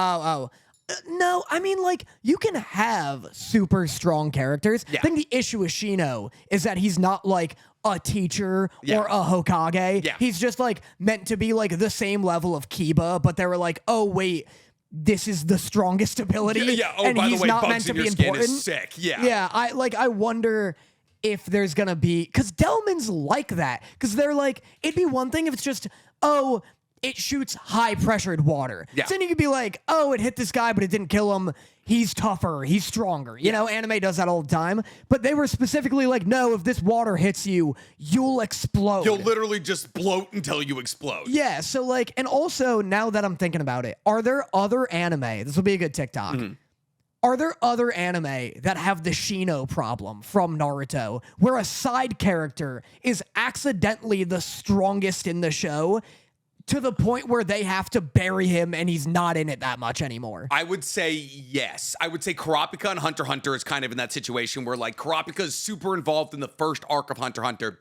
No, I mean, like, you can have super strong characters. Yeah. I think the issue with Shino is that he's not, like, a teacher or a Hokage. Yeah. He's just, like, meant to be, like, the same level of Kiba, but they were like, oh, wait, this is the strongest ability. Yeah. Oh, and by he's the way, not bugs meant to in your be skin important. is sick. Yeah. Yeah, I wonder if there's gonna be, because Delman's like that, because they're like, it'd be one thing if it's just, oh, it shoots high-pressured water. Yeah. So then you could be like, oh, it hit this guy, but it didn't kill him. He's tougher. He's stronger. You know, anime does that all the time. But they were specifically like, no, if this water hits you, you'll explode. You'll literally just bloat until you explode. Yeah, so like, and also, now that I'm thinking about it, are there other anime, this will be a good TikTok, are there other anime that have the Shino problem from Naruto, where a side character is accidentally the strongest in the show, to the point where they have to bury him and he's not in it that much anymore? I would say yes. I would say Kurapika and Hunter x Hunter is kind of in that situation where like Kurapika is super involved in the first arc of Hunter x Hunter.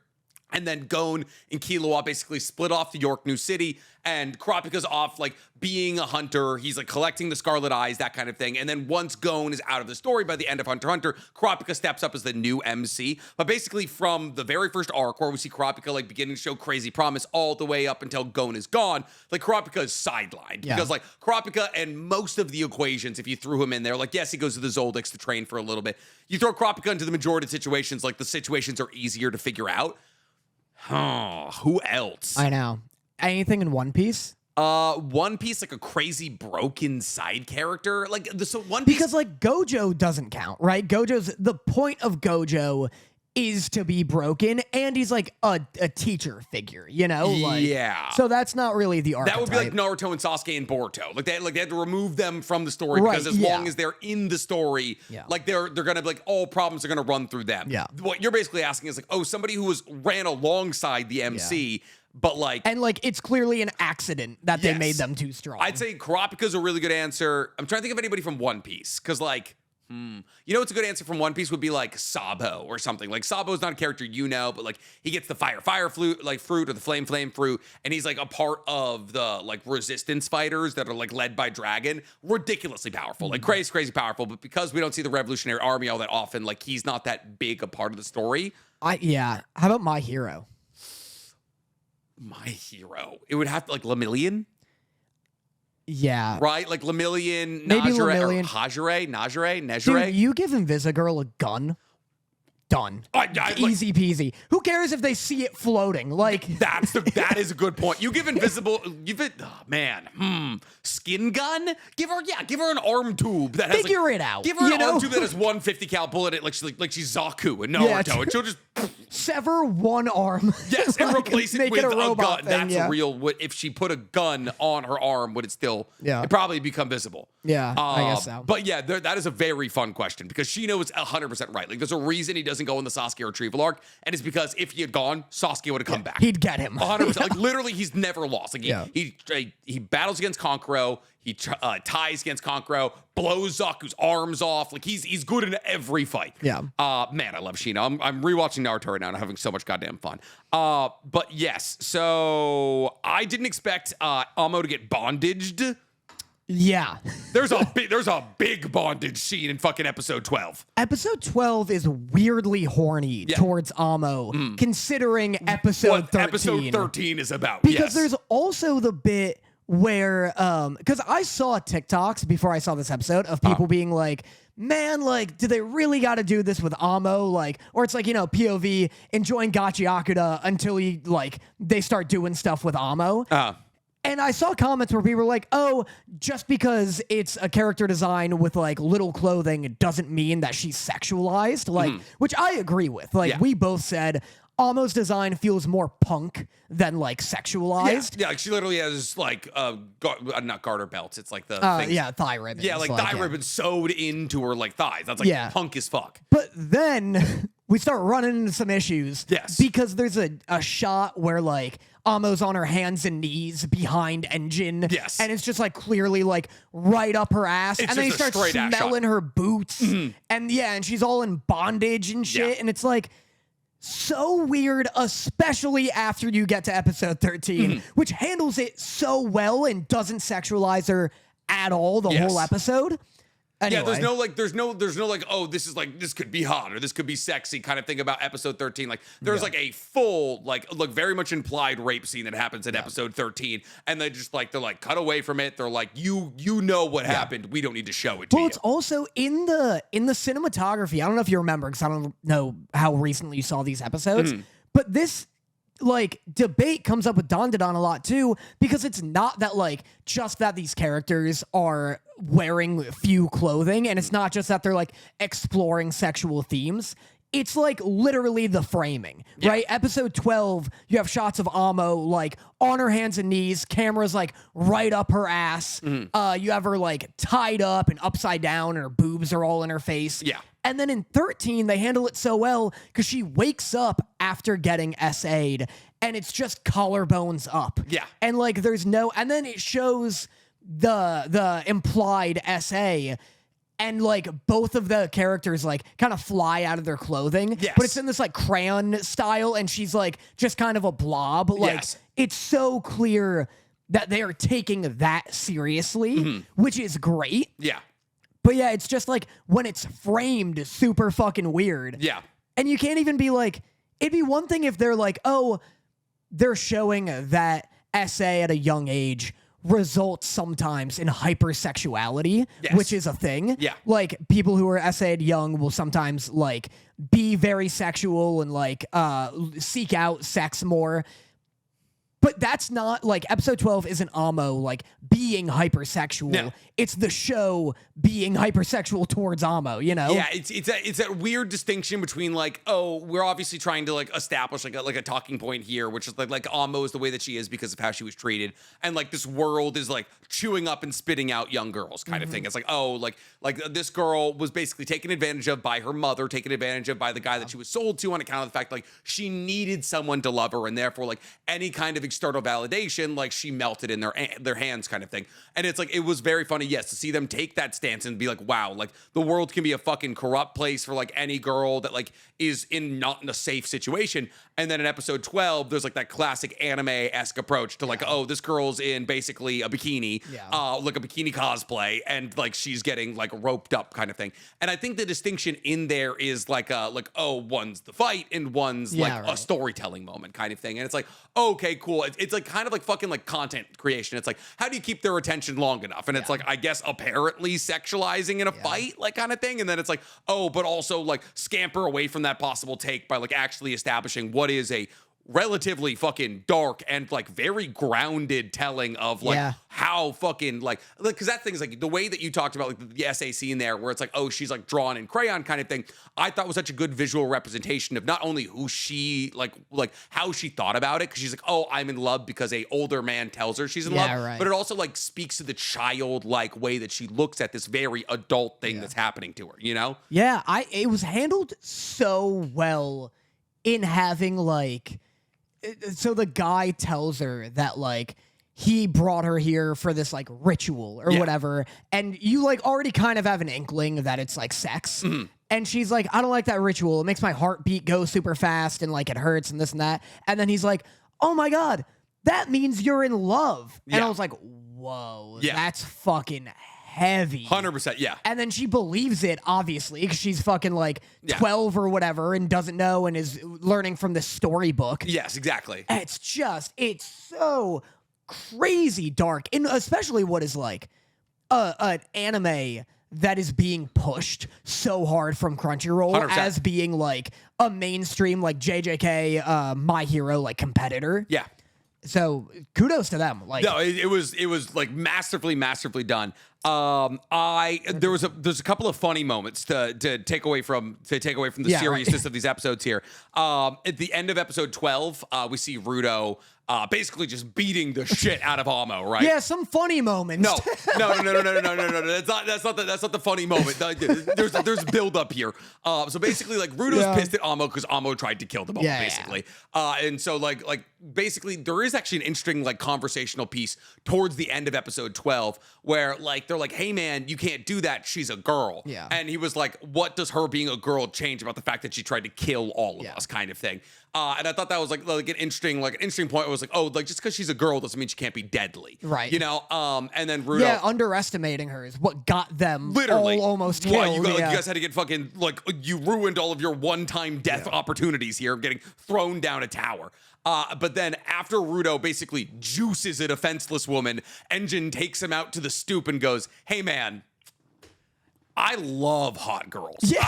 And then Gon and Killua basically split off to York New City, and Kurapika's off like being a hunter. He's like collecting the Scarlet Eyes, that kind of thing. And then once Gon is out of the story by the end of Hunter x Hunter, Kurapika steps up as the new MC. But basically from the very first arc where we see Kurapika like beginning to show crazy promise all the way up until Gon is gone, like Kurapika is sidelined. Because like Kurapika and most of the equations, if you threw him in there, like yes, he goes to the Zoldyx to train for a little bit. You throw Kurapika into the majority of situations, like the situations are easier to figure out. Oh, who else? I know. Anything in One Piece? One Piece, like a crazy broken side character. Like so One Piece, because like Gojo doesn't count, right? The point of Gojo is to be broken, and he's like a teacher figure, you know? Like, yeah. So that's not really the archetype. That would be like Naruto and Sasuke and Boruto. Like they had to remove them from the story because as long as they're in the story, like they're gonna be like all problems are gonna run through them. Yeah. What you're basically asking is like, oh, somebody who ran alongside the MC. But like, and like, it's clearly an accident that they made them too strong. I'd say Kurapika's a really good answer. I'm trying to think of anybody from One Piece because like, you know what's a good answer from One Piece would be like Sabo or something. Like Sabo's not a character you know, but like he gets the fire fruit or the flame fruit, and he's like a part of the like resistance fighters that are like led by Dragon. Ridiculously powerful, like crazy powerful. But because we don't see the Revolutionary Army all that often, like he's not that big a part of the story. How about My Hero? My Hero. It would have to like Lemillion. Yeah. Right? Like Lemillion, Maybe Najere, Lemillion. Nejire. Dude, you give Invisigirl a gun, done. Easy peasy. Who cares if they see it floating? Like that is a good point. You give invisible, skin gun. Give her an arm tube that has figure it out. Give her an arm tube that has 150 cal bullet in it, like she's Zaku in Naruto, and she'll just sever one arm. Yes, and like, replace it with a gun. Thing, that's a real. If she put a gun on her arm, would it still? Yeah, it'd probably become visible. Yeah, I guess so. But yeah, that is a very fun question because Shino is 100% right. Like, there's a reason he doesn't go in the Sasuke retrieval arc, and it's because if he had gone, Sasuke would have come back. He'd get him 100%. Like literally, he's never lost. Like he battles against Kankuro. He ties against Kankuro, blows Zaku's arms off. Like he's good in every fight. Yeah. Man, I love Shino. I'm rewatching Naruto right now and I'm having so much goddamn fun. But yes, so I didn't expect Amo to get bondaged. Yeah. There's a big bondage scene in fucking episode 12. Episode 12 is weirdly horny towards Amo, considering episode 13. Episode 13 is about. Because there's also the bit where because I saw TikToks before I saw this episode of people being like, man, like, do they really got to do this with Amo? Like, or it's like, you know, POV enjoying Gatchiakuta until they start doing stuff with Amo. And I saw comments where people were like, oh, just because it's a character design with like little clothing doesn't mean that she's sexualized. Like, which I agree with. Like, we both said Amo's design feels more punk than like sexualized. Yeah, like she literally has like not garter belts. It's like the thigh ribbons. Yeah, like thigh ribbons sewed into her like thighs. That's like punk as fuck. But then we start running into some issues. Yes. Because there's a shot where like Amo's on her hands and knees behind Engine. Yes. And it's just like clearly like right up her ass. It's and then he just a starts straight ass smelling shot. her boots. And she's all in bondage and shit. And it's like so weird, especially after you get to episode 13, which handles it so well and doesn't sexualize her at all the whole episode. Anyway. Yeah, there's no like, oh, this is like, this could be hot or this could be sexy kind of thing about episode 13. Like there's like a full, like very much implied rape scene that happens in episode 13. And they just like, they're like cut away from it. They're like, you know what happened. We don't need to show it to you. Well, it's also in the cinematography. I don't know if you remember, because I don't know how recently you saw these episodes, but this like debate comes up with Don a lot too, because it's not that like just that these characters are wearing few clothing, and it's not just that they're like exploring sexual themes. It's like literally the framing, right? Episode 12, you have shots of Amo like on her hands and knees, cameras like right up her ass. You have her like tied up and upside down, and her boobs are all in her face. Yeah. And then in 13, they handle it so well because she wakes up after getting SA'd, and it's just collarbones up. Yeah. And like there's no, and then it shows the implied SA, and like both of the characters like kind of fly out of their clothing. Yes. But it's in this like crayon style, and she's like just kind of a blob. Like it's so clear that they are taking that seriously, which is great. Yeah. But yeah, it's just like when it's framed super fucking weird. Yeah. And you can't even be like, it'd be one thing if they're like, oh, they're showing that SA at a young age results sometimes in hypersexuality, which is a thing. Yeah. Like people who are SA'd young will sometimes like be very sexual and like seek out sex more. But that's not like episode 12 isn't Amo like being hypersexual. No. It's the show being hypersexual towards Amo, you know? Yeah, it's that weird distinction between like, oh, we're obviously trying to like establish like a talking point here, which is like Amo is the way that she is because of how she was treated, and like this world is like chewing up and spitting out young girls kind of thing. It's like, oh, like this girl was basically taken advantage of by her mother, taken advantage of by the guy that she was sold to on account of the fact like she needed someone to love her, and therefore like any kind of external validation, like she melted in their hands kind of thing. And it's like, it was very funny, yes, to see them take that stance and be like, wow, like the world can be a fucking corrupt place for like any girl that like is not in a safe situation. And then in episode 12, there's like that classic anime-esque approach to like, oh, this girl's in basically a bikini, like a bikini cosplay, and like she's getting like roped up kind of thing. And I think the distinction in there is like oh, one's the fight and one's a storytelling moment kind of thing. And it's like, okay, cool. It's like kind of like fucking like content creation. It's like, how do you keep their attention long enough? And it's like, I guess apparently sexualizing in a fight, like kind of thing. And then it's like, oh, but also like scamper away from that possible take by like actually establishing what is a relatively fucking dark and like very grounded telling of like how fucking like because that thing is like the way that you talked about like the SA scene there where it's like, oh, she's like drawn in crayon kind of thing, I thought was such a good visual representation of not only who she like how she thought about it, because she's like, oh, I'm in love because a older man tells her she's in love, but it also like speaks to the childlike way that she looks at this very adult thing that's happening to her, you know? It was handled so well in having like, so the guy tells her that like he brought her here for this like ritual or whatever, and you like already kind of have an inkling that it's like sex, and she's like, I don't like that ritual, it makes my heartbeat go super fast and like it hurts and this and that, and then he's like, oh my god, that means you're in love, and I was like, whoa, that's fucking heavy. 100%, yeah. And then she believes it, obviously, because she's fucking like 12 or whatever and doesn't know and is learning from this storybook. Yes, exactly. And it's so crazy dark. And especially what is like an anime that is being pushed so hard from Crunchyroll 100%. As being like a mainstream like JJK My Hero like competitor. Yeah. So kudos to them. Like, no, it was like masterfully done. There's a couple of funny moments to take away from the seriousness of these episodes here. At the end of episode 12, we see Rudo basically just beating the shit out of Amo, right? Yeah, some funny moments. No. That's not the funny moment. There's build up here. So basically, like Rudo's pissed at Amo because Amo tried to kill them all, basically. And so like basically, there is actually an interesting like conversational piece towards the end of episode 12 where like they're like, "Hey man, you can't do that. She's a girl." Yeah. And he was like, "What does her being a girl change about the fact that she tried to kill all of us?" kind of thing. And I thought that was like an interesting point. It was like, oh, like just because she's a girl doesn't mean she can't be deadly, right? You know. And then Rudo, underestimating her is what got them literally all almost killed. Well, you guys had to get fucking like you ruined all of your one-time death opportunities here, getting thrown down a tower. But then after Rudo basically juices a defenseless woman, Engine takes him out to the stoop and goes, "Hey man, I love hot girls." Yeah,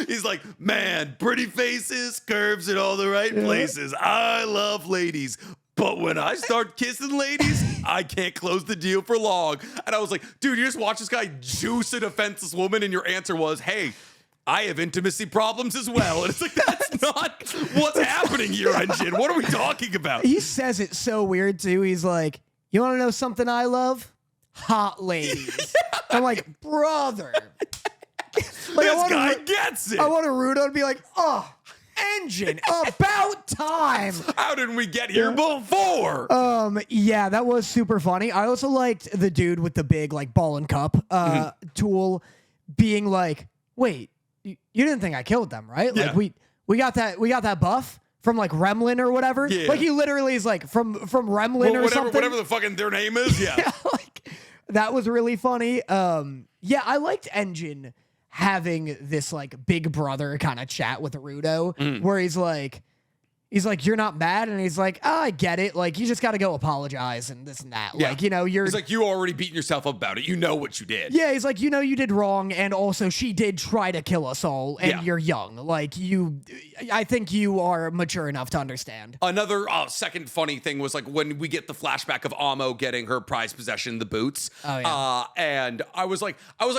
He's like, "Man, pretty faces, curves in all the right places. I love ladies. But when I start kissing ladies, I can't close the deal for long." And I was like, dude, you just watch this guy juice a defenseless woman, and your answer was, "Hey, I have intimacy problems as well." And it's like, that's not what's happening here, Engine. What are we talking about? He says it so weird, too. He's like, "You want to know something I love? Hot ladies." I'm like, brother. Like, this guy gets it. I want a Rudo to be like, "Oh, Engine, about time." How did we get here before? Yeah, that was super funny. I also liked the dude with the big like ball and cup tool being like, "Wait, you didn't think I killed them, right? Yeah. Like we got that buff from like Remlin or whatever." Yeah. Like he literally is like from Remlin or something. Whatever the fucking their name is. Yeah. Like that was really funny. Yeah, I liked Engine having this like big brother kind of chat with Rudo where he's like, "You're not mad?" And he's like, "Oh, I get it. Like, you just got to go apologize and this and that." Yeah. Like, you know, He's like, "You already beaten yourself up about it. You know what you did." Yeah, he's like, "You know, you did wrong. And also she did try to kill us all. And you're young. Like I think you are mature enough to understand." Another second funny thing was like when we get the flashback of Amo getting her prized possession, the boots. Oh, yeah. And I was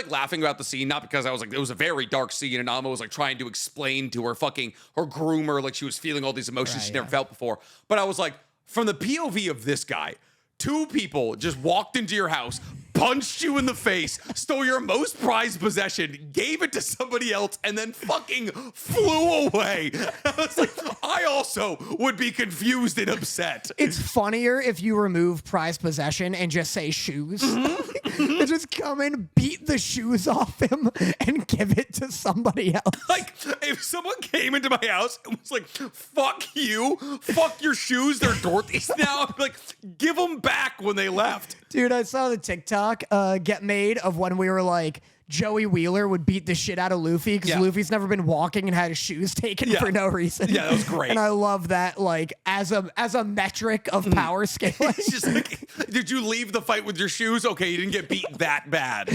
laughing about the scene, not because I was like, it was a very dark scene and Amo was like trying to explain to her groomer, like she was feeling all these emotions she never felt before. But I was like, from the POV of this guy, two people just walked into your house, punched you in the face, stole your most prized possession, gave it to somebody else, and then fucking flew away. I was like, I also would be confused and upset. It's funnier if you remove prized possession and just say shoes. And just come in, beat the shoes off him, and give it to somebody else. Like, if someone came into my house and was like, "Fuck you, fuck your shoes, they're Dorothy's now," I'm like, give them back when they left. Dude, I saw the TikTok get made of when we were like, Joey Wheeler would beat the shit out of Luffy because Luffy's never been walking and had his shoes taken for no reason. Yeah, that was great. And I love that, like, as a metric of power scaling. It's just like, did you leave the fight with your shoes? Okay, you didn't get beat that bad.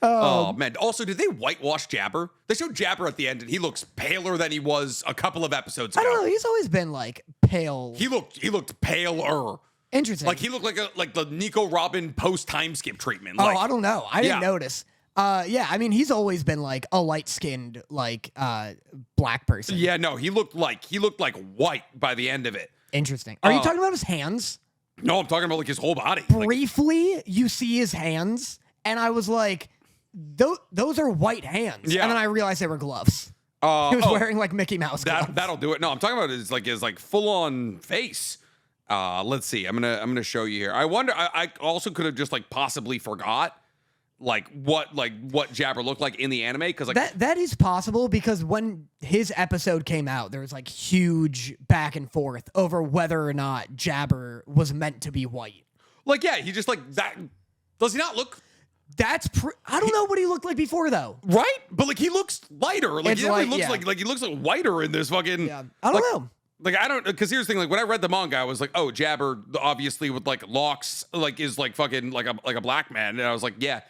Oh, man. Also, did they whitewash Jabber? They showed Jabber at the end, and he looks paler than he was a couple of episodes ago. I don't know. He's always been, like, pale. He looked paler. Interesting. Like, he looked like the Nico Robin post-time skip treatment. Oh, Like, I don't know. I didn't notice. Yeah, I mean, he's always been like a light-skinned, like black person. Yeah, no, he looked like white by the end of it. Interesting. Are you talking about his hands? No, I'm talking about like his whole body. Briefly, you see his hands, and I was like, those are white hands. Yeah. And then I realized they were gloves. He was wearing like Mickey Mouse gloves. That'll do it. No, I'm talking about his like full-on face. Let's see. I'm gonna show you here. I wonder. I also could have just like possibly forgot what Jabber looked like in the anime, because like that is possible, because when his episode came out, there was like huge back and forth over whether or not Jabber was meant to be white. Like, yeah, he just like that. Does he not look? I don't know what he looked like before though. Right, but like he looks lighter. Like It's he like- looks yeah. like he looks like whiter in this fucking. Yeah, I don't know. Like, I don't, because here's the thing, like, when I read the manga, I was like, oh, Jabber, obviously, with, like, locks, like, is, like, fucking, like a black man. And I was like, yeah.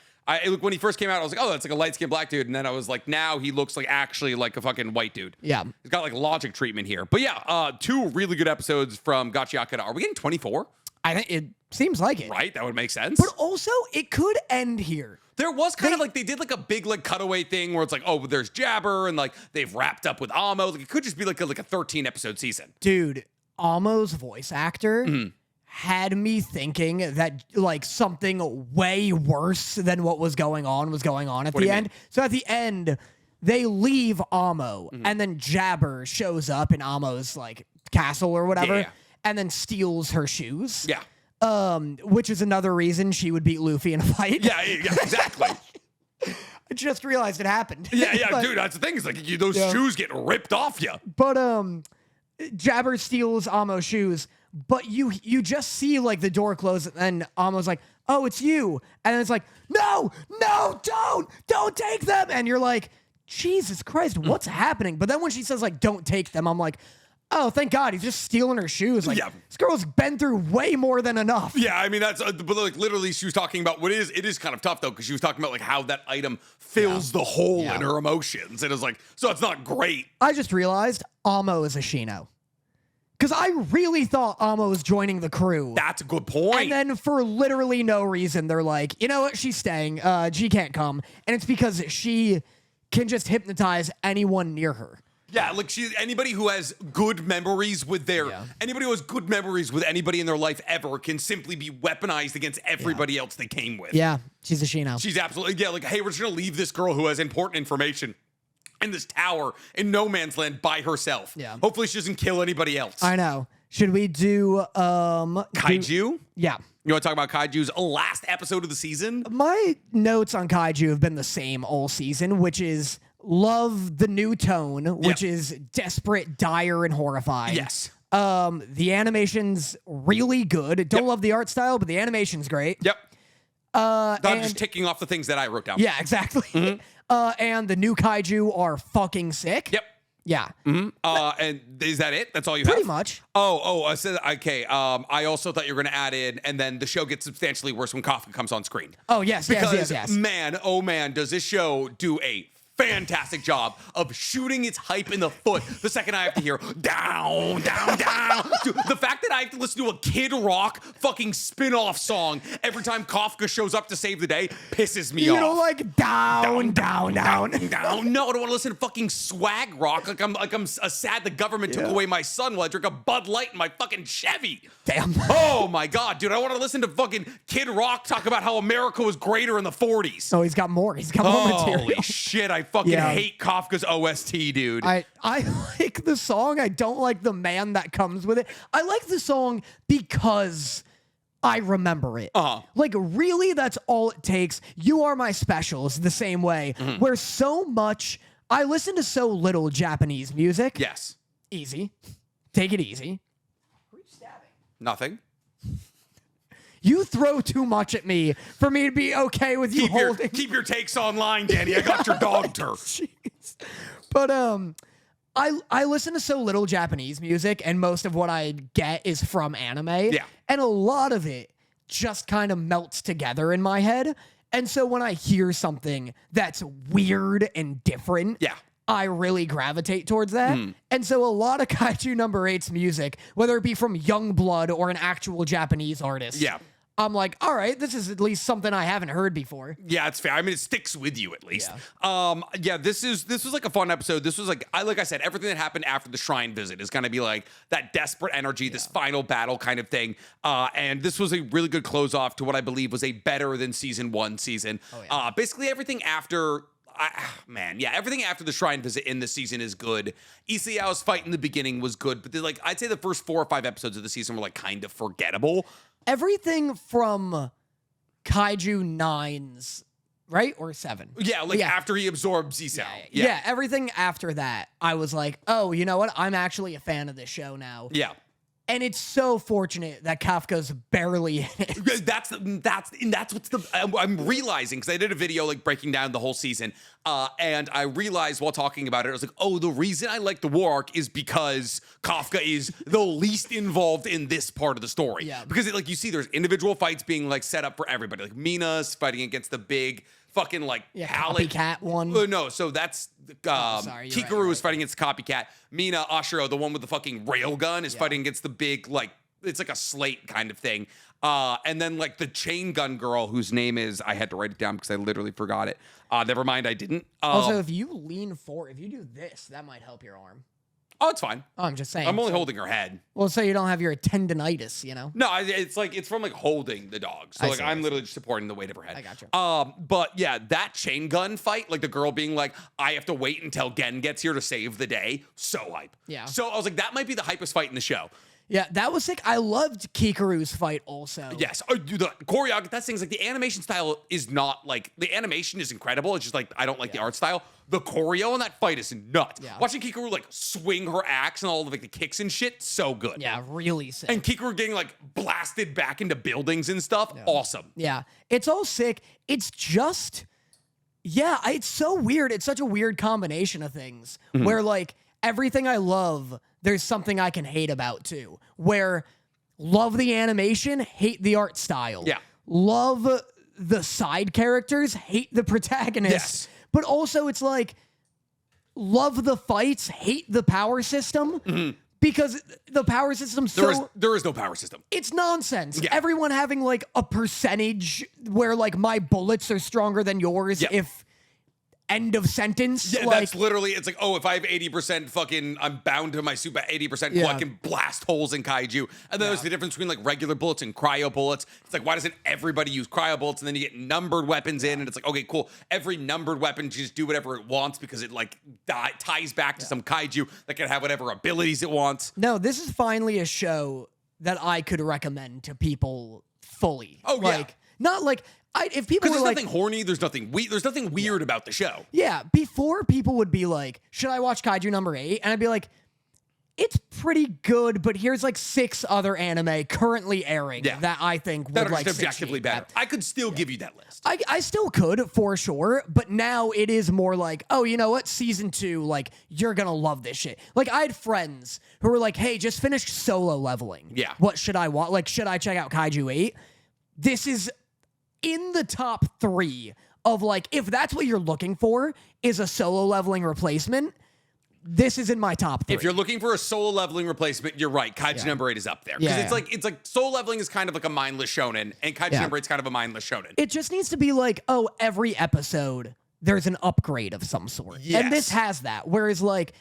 When he first came out, I was like, oh, that's like a light-skinned black dude. And then I was like, now he looks like actually like a fucking white dude. Yeah. He's got like logic treatment here. But yeah, 2 really good episodes from Gatchiakuta. Are we getting 24? I think it seems like it. Right? That would make sense. But also, it could end here. There was kind of like, they did like a big like cutaway thing where it's like, oh, there's Jabber and like they've wrapped up with Amo. Like it could just be like a 13 episode season. Dude, Amo's voice actor had me thinking that like something way worse than what was going on at the end. So at the end, they leave Amo and then Jabber shows up in Amo's like castle or whatever and then steals her shoes. Yeah. Which is another reason she would beat Luffy in a fight. Yeah, exactly. I just realized it happened. Yeah, But, dude, that's the thing. Is like those shoes get ripped off you. But Jabber steals Amo's shoes, but you just see like the door close and Amo's like, "Oh, it's you," and it's like, "No, don't take them," and you're like, "Jesus Christ, what's happening?" But then when she says like, "Don't take them," I'm like, oh, thank God, he's just stealing her shoes. Like, this girl's been through way more than enough. Yeah, I mean, that's, but like literally she was talking about it is kind of tough though, because she was talking about like how that item fills the hole in her emotions. And it's like, so it's not great. I just realized Amo is a Shino. Because I really thought Amo was joining the crew. That's a good point. And then for literally no reason, they're like, you know what, she's staying. She can't come. And it's because she can just hypnotize anyone near her. Yeah, like anybody who has good memories with anybody who has good memories with anybody in their life ever can simply be weaponized against everybody else they came with. Yeah, she's a Shino. She's absolutely, like, hey, we're just gonna leave this girl who has important information in this tower in no man's land by herself. Yeah. Hopefully she doesn't kill anybody else. I know. Should we do Kaiju? Yeah. You want to talk about Kaiju's last episode of the season? My notes on Kaiju have been the same all season, which is love the new tone, which is desperate, dire, and horrifying. Yes. The animation's really good. Don't love the art style, but the animation's great. Yep. I'm and just ticking off the things that I wrote down. Yeah, exactly. And the new Kaiju are fucking sick. Yep. Yeah. And is that it? That's all you Pretty have? much. I said, okay. I also thought you were going to add in, and then the show gets substantially worse when Kafka comes on screen. Oh, yes, yes. Man, oh man, does this show do a fantastic job of shooting its hype in the foot the second I have to hear down. Dude, the fact that I have to listen to a Kid Rock fucking spin-off song every time Kafka shows up to save the day pisses me off. You don't like down. No, I don't want to listen to fucking swag rock like I'm sad the government took away my son while I drink a Bud Light in my fucking Chevy. Damn. Oh my God, dude, I want to listen to fucking Kid Rock talk about how America was greater in the 40s. Oh, he's got more. He's got more material. Holy shit, I fucking hate Kafka's OST, dude. I like the song. I don't like the man that comes with it. I like the song because I remember it. Like, really, that's all it takes. You Are My Special is the same way, where so much... I listen to so little Japanese music. Yes. Easy. Take it easy. Who are you stabbing? Nothing. You throw too much at me for me to be okay with you holding. Keep your takes online, Danny. I got your dog turf. Jeez. But I listen to so little Japanese music, and most of what I get is from anime. Yeah. And a lot of it just kind of melts together in my head. And so when I hear something that's weird and different, I really gravitate towards that. And so a lot of Kaiju number 8's music, whether it be from Youngblood or an actual Japanese artist, I'm like, all right, this is at least something I haven't heard before. Yeah, it's fair. I mean, it sticks with you at least. This was like a fun episode. This was like I said, everything that happened after the shrine visit is gonna be like that desperate energy, this final battle kind of thing. And this was a really good close off to what I believe was a better than season 1 season. Basically everything after everything after the shrine visit in this season is good. Isao's fight in the beginning was good, but like I'd say the first 4 or 5 episodes of the season were like kind of forgettable. Everything from Kaiju 9's, right? Or 7? Yeah, after he absorbs Isao. Yeah, everything after that, I was like, oh, you know what? I'm actually a fan of this show now. Yeah. And it's so fortunate that Kafka's barely in it. That's what's I'm realizing, because I did a video like breaking down the whole season, and I realized while talking about it, I was like, oh, the reason I like the war arc is because Kafka is the least involved in this part of the story. Yeah. Because like you see, there's individual fights being like set up for everybody. Like Mina's fighting against the big fucking like copycat one. No, so that's sorry, Hikaru right. is fighting against copycat. Mina Ashiro, the one with the fucking railgun, is fighting against the big like it's like a slate kind of thing. And then like the chain gun girl, whose name is, I had to write it down because I literally forgot it. Never mind, I didn't. Also, if you lean forward, if you do this, that might help your arm. Oh, it's fine. Oh, I'm just saying. I'm only holding her head. Well, so you don't have your tendonitis, you know? No, it's like it's from like holding the dog. So like I'm literally just supporting the weight of her head. I gotcha. But yeah, that chain gun fight, like the girl being like, I have to wait until Gen gets here to save the day. So hype. Yeah. So I was like, that might be the hypest fight in the show. Yeah, that was sick. I loved Kikaru's fight also. Yes. Oh, dude, the choreography, that thing's like the animation style is not like, the animation is incredible. It's just like, I don't like the art style. The choreo on that fight is nuts. Yeah. Watching Hikaru like swing her axe and all of like the kicks and shit, so good. Yeah, really sick. And Hikaru getting like blasted back into buildings and stuff, awesome. Yeah, it's all sick. It's just, it's so weird. It's such a weird combination of things where like everything I love, there's something I can hate about too. Where love the animation, hate the art style. Yeah. Love the side characters, hate the protagonists. Yes. But also it's like, love the fights, hate the power system. Because the power system there is no power system. It's nonsense. Yeah. Everyone having like a percentage where like my bullets are stronger than yours if end of sentence. Yeah, like, that's literally, it's like, oh, if I have 80% fucking, I'm bound to my super 80% Yeah. I can blast holes in Kaiju. And then there's the difference between like regular bullets and cryo bullets. It's like, why doesn't everybody use cryo bullets? And then you get numbered weapons in, and it's like, okay, cool. Every numbered weapon just do whatever it wants because it like ties back to some Kaiju that can have whatever abilities it wants. no, this is finally a show that I could recommend to people fully. Oh, yeah. Like, not like, if people Because were there's like, nothing horny, there's nothing weird about the show. yeah, before people would be like, should I watch Kaiju number 8? And I'd be like, it's pretty good, but here's like 6 other anime currently airing that I think would That are like just objectively better. I could still give you that list. I still could for sure, but now it is more like, oh, you know what? Season 2, like, you're gonna love this shit. Like, I had friends who were like, hey, just finished Solo Leveling. Yeah. What should I watch? Like, should I check out Kaiju 8? This is in the top 3 of like, if that's what you're looking for, is a Solo Leveling replacement. This is in my top 3. If you're looking for a Solo Leveling replacement, you're right. Kaiju number 8 is up there. Because it's like Solo Leveling is kind of like a mindless shonen, and Kaiju number 8 is kind of a mindless shonen. It just needs to be like, oh, every episode there's an upgrade of some sort. Yes. And this has that. Whereas like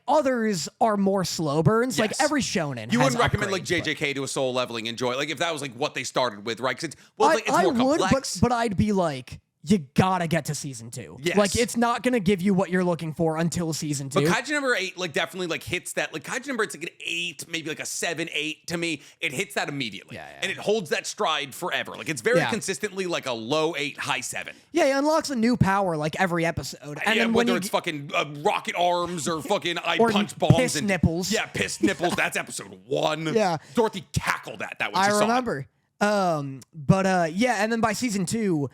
others are more slow burns. Like every shonen You has wouldn't recommend like upgrades, JJK to a Solo Leveling enjoy. Like if that was like what they started with, right? Because it's I more would, complex. but I'd be like, you gotta get to season 2. Yes. Like, it's not gonna give you what you're looking for until season 2. But Kaiju number 8 like definitely like hits that. Like Kaiju number 8's like an 8, maybe like a 7, 8 to me. It hits that immediately. And it holds that stride forever. Like it's very consistently like a low 8, high 7. Yeah, it unlocks a new power like every episode. And then whether it's fucking rocket arms or fucking or punch bombs piss and nipples. Yeah, piss nipples. That's episode 1. Yeah. Dorothy cackled at that when I she saw it. remember. And then by season 2,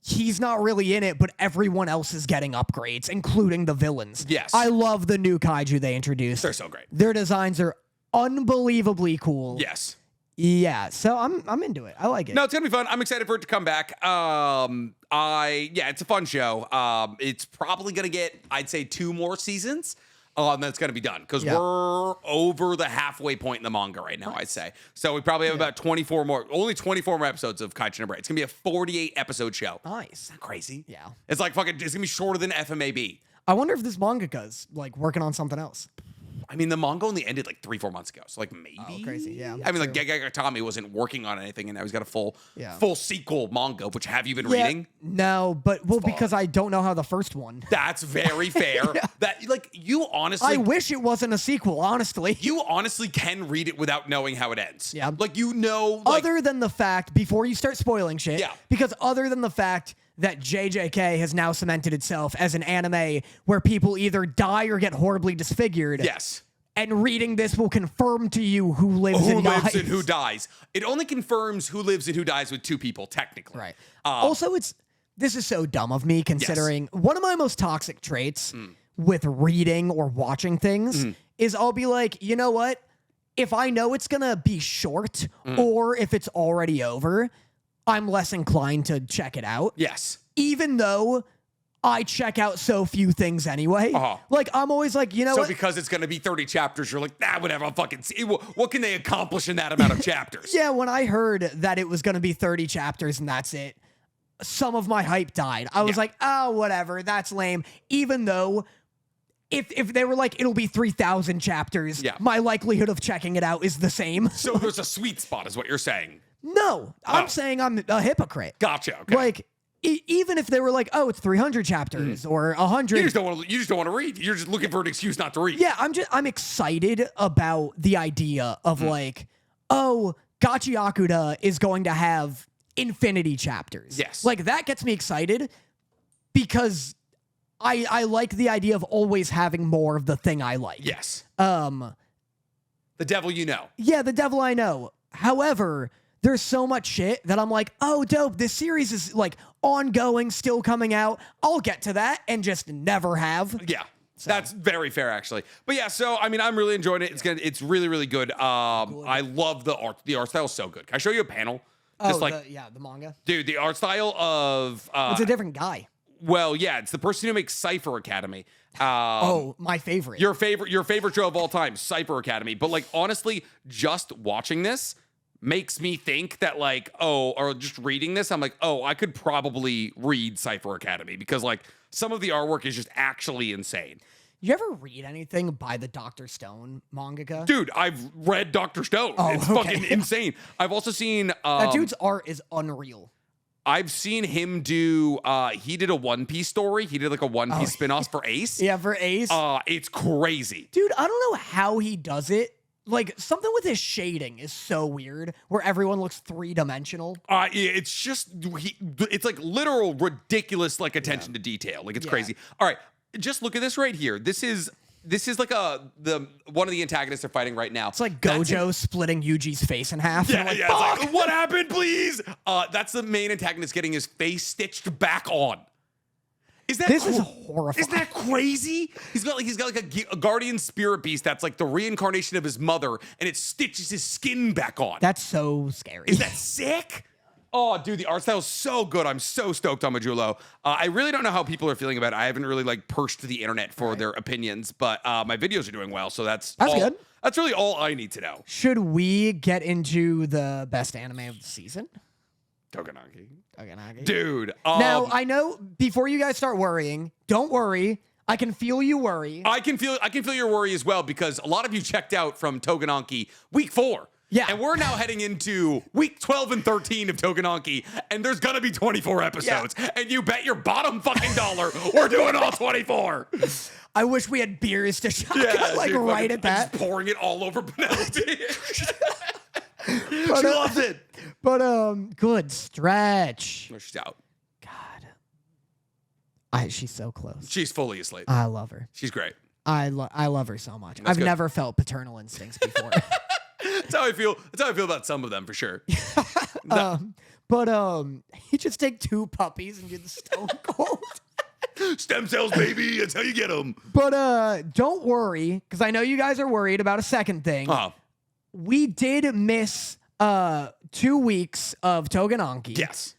he's not really in it, but everyone else is getting upgrades, including the villains. Yes. I love the new Kaiju they introduced. They're so great. Their designs are unbelievably cool. Yes. Yeah, so I'm into it. I like it. No, it's gonna be fun. I'm excited for it to come back. It's a fun show. It's probably gonna get, I'd say, 2 more seasons. And that's gonna be done because we're over the halfway point in the manga right now. I'd say so. We probably have about 24 more episodes of Kaiju number 8. It's gonna be a 48 episode show. Nice. Isn't that crazy? Yeah. It's like fucking. It's gonna be shorter than FMAB. I wonder if this mangaka's like working on something else. I mean, the manga only ended like 3-4 months ago, so like maybe. Oh, crazy, yeah. I mean, like Gatchiakuta wasn't working on anything, and now he's got a full sequel manga. Which have you been reading? No, but because I don't know how the first one. That's very fair. That like you honestly. I wish it wasn't a sequel. Honestly, you honestly can read it without knowing how it ends. Yeah, like you know. Like, other than the fact, before you start spoiling shit. Yeah. Because other than the fact that JJK has now cemented itself as an anime where people either die or get horribly disfigured. Yes. and reading this will confirm to you who lives Who and lives dies. and who dies. It only confirms who lives and who dies with 2 people, technically. Right. Also, this is so dumb of me, considering one of my most toxic traits with reading or watching things is I'll be like, you know what? If I know it's going to be short or if it's already over, I'm less inclined to check it out. Yes. Even though I check out so few things anyway. Like, I'm always like, you know what? So because it's going to be 30 chapters, you're like, whatever, I'll fucking see. What can they accomplish in that amount of chapters? Yeah, when I heard that it was going to be 30 chapters and that's it, some of my hype died. I was like, oh, whatever, that's lame. Even though if they were like, it'll be 3,000 chapters, my likelihood of checking it out is the same. So there's a sweet spot is what you're saying. No, I'm saying I'm a hypocrite. Gotcha, okay. Like, even if they were like, oh, it's 300 chapters or 100. You just don't want to read. You're just looking for an excuse not to read. Yeah, I'm excited about the idea of like, oh, Gatchiakuta is going to have infinity chapters. Yes. Like, that gets me excited because I like the idea of always having more of the thing I like. Yes. The devil you know. Yeah, the devil I know. However, there's so much shit that I'm like, oh, dope, this series is like ongoing, still coming out. I'll get to that and just never have. Yeah. So. That's very fair, actually. But yeah, so I mean, I'm really enjoying it. It's really, really good. I love the art. The art style is so good. Can I show you a panel? Just the manga. Dude, the art style of it's a different guy. Well, yeah, it's the person who makes Cypher Academy. My favorite. Your favorite show of all time, Cypher Academy. But like, honestly, just watching this makes me think that like, or just reading this, I'm like, I could probably read Cypher Academy because like some of the artwork is just actually insane. You ever read anything by the Dr. Stone mangaka? Dude, I've read Dr. Stone. It's fucking insane. I've also seen that dude's art is unreal. I've seen him do he did a One Piece story. He did like a One Piece spin-off for Ace. Yeah, for Ace. It's crazy. Dude, I don't know how he does it. Like, something with his shading is so weird, where everyone looks 3-dimensional. It's just, it's like literal ridiculous, like attention to detail. Like, it's crazy. All right, just look at this right here. This is like one of the antagonists are fighting right now. It's like Gojo splitting Yuji's face in half. Yeah, like, yeah. It's like, what happened, please? That's the main antagonist getting his face stitched back on. This is horrifying. Isn't that crazy? He's got like a guardian spirit beast that's like the reincarnation of his mother, and it stitches his skin back on. That's so scary. Is that sick? Oh, dude, the art style is so good. I'm so stoked on Majulo. I really don't know how people are feeling about it. I haven't really like pursed the internet for their opinions, but my videos are doing well, so that's good. That's really all I need to know. Should we get into the best anime of the season? Togenaki. Togenaki. Dude. Now, I know, before you guys start worrying, don't worry. I can feel you worry. I can feel your worry as well, because a lot of you checked out from Togenaki week 4. Yeah. And we're now heading into week 12 and 13 of Togenaki, and there's gonna be 24 episodes. Yeah. And you bet your bottom fucking dollar we're doing all 24. I wish we had beers to shot right at that. Just pouring it all over Penelope. She loves it. But good stretch. No, she's out. God. She's so close. She's fully asleep. I love her. She's great. I love her so much. I've never felt paternal instincts before. That's how I feel. That's how I feel about some of them, for sure. You just take 2 puppies and do the stone cold. Stem cells, baby. That's how you get them. But don't worry, because I know you guys are worried about a second thing. We did miss 2 weeks of Togenaki. Yes.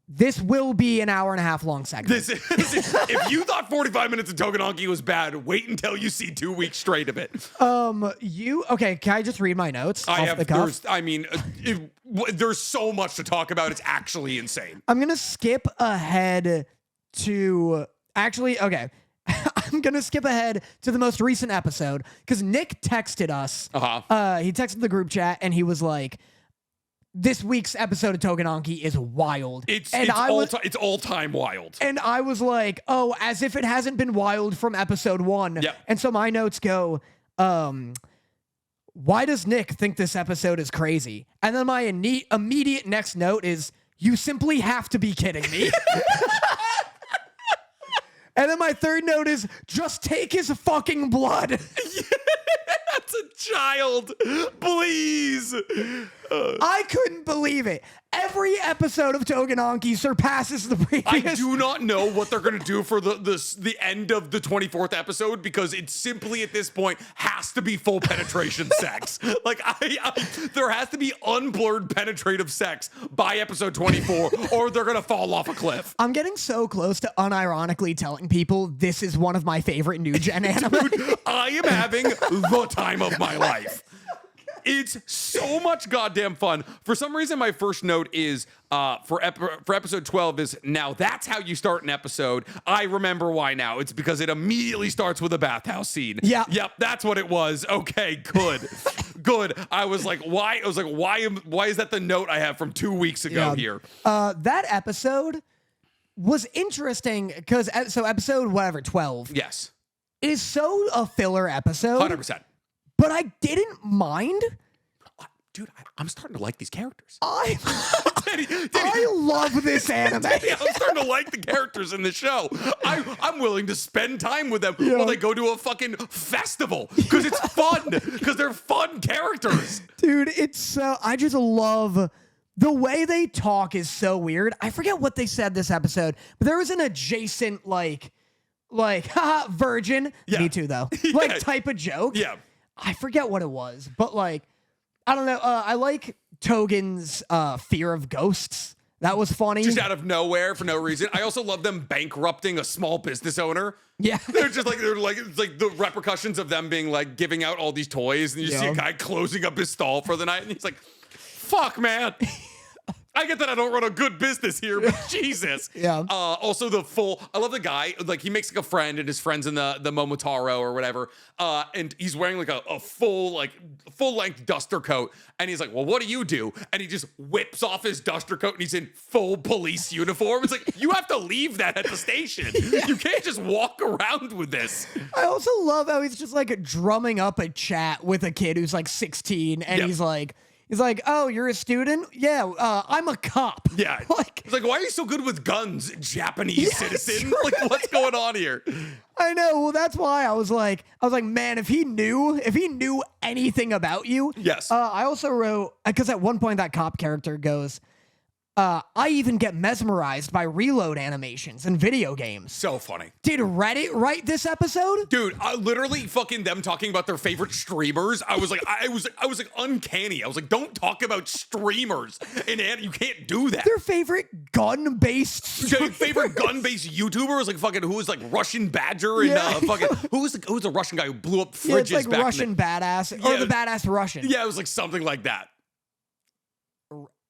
This will be an 1.5 hour long segment. If you thought 45 minutes of Togenaki was bad, wait until you see 2 weeks straight of it. Okay, can I just read my notes off the cuff? There's so much to talk about. It's actually insane. I'm going to skip ahead to... Actually, okay. I'm going to skip ahead to the most recent episode, because Nick texted us. He texted the group chat, and he was like... This week's episode of Togenaki is wild. It's all-time wild. And I was like, oh, as if it hasn't been wild from episode 1. Yep. And so my notes go, why does Nick think this episode is crazy? And then my immediate next note is, you simply have to be kidding me. And then my third note is, just take his fucking blood. child. Please. I couldn't believe it. Every episode of Tougen Anki surpasses the previous. I do not know what they're going to do for the end of the 24th episode, because it simply at this point has to be full penetration sex. Like there has to be unblurred penetrative sex by episode 24 or they're going to fall off a cliff. I'm getting so close to unironically telling people this is one of my favorite new gen anime. Dude, I am having the time of my life. It's so much goddamn fun. For some reason, my first note is for episode 12 is, now that's how you start an episode. I remember why now. It's because it immediately starts with a bathhouse scene. Yeah. Yep, that's what it was. Okay, good. Good. I was like, why? I was like, why is that the note I have from 2 weeks ago here? That episode was interesting because episode 12. Yes. Is so a filler episode. 100%. But I didn't mind. Dude, I'm starting to like these characters. I Danny, love this anime. Danny, I'm starting to like the characters in the show. I'm willing to spend time with them while they go to a fucking festival because it's fun. Because they're fun characters. Dude, it's so... I just love... The way they talk is so weird. I forget what they said this episode, but there was an adjacent, like, haha, virgin. Yeah. Me too, though. Yeah. Like, type of joke. Yeah. I forget what it was, but like, I don't know. I like Tougen's fear of ghosts. That was funny. Just out of nowhere for no reason. I also love them bankrupting a small business owner. Yeah. They're like it's like the repercussions of them being like giving out all these toys, and you see a guy closing up his stall for the night, and he's like, fuck, man. I get that I don't run a good business here, but Jesus. Yeah. Also I love the guy, like he makes like a friend and his friend's in the Momotaro or whatever. And he's wearing like a full length duster coat. And he's like, well, what do you do? And he just whips off his duster coat and he's in full police uniform. It's like, you have to leave that at the station. Yeah. You can't just walk around with this. I also love how he's just like drumming up a chat with a kid who's like 16 and he's like, oh, you're a student? Yeah, I'm a cop. Yeah. It's like, why are you so good with guns, Japanese citizen? Like, what's going on here? I know. Well, that's why I was like, man, if he knew anything about you. Yes. I also wrote, because at one point that cop character goes, I even get mesmerized by reload animations in video games. So funny. Did Reddit write this episode? Dude, literally fucking them talking about their favorite streamers. I was like uncanny. I was like, don't talk about streamers. And you can't do that. Their favorite gun-based favorite gun-based YouTuber was like fucking, who was like Russian Badger and fucking, who was the Russian guy who blew up fridges it's like back Russian badass, or the badass Russian. Yeah, it was like something like that.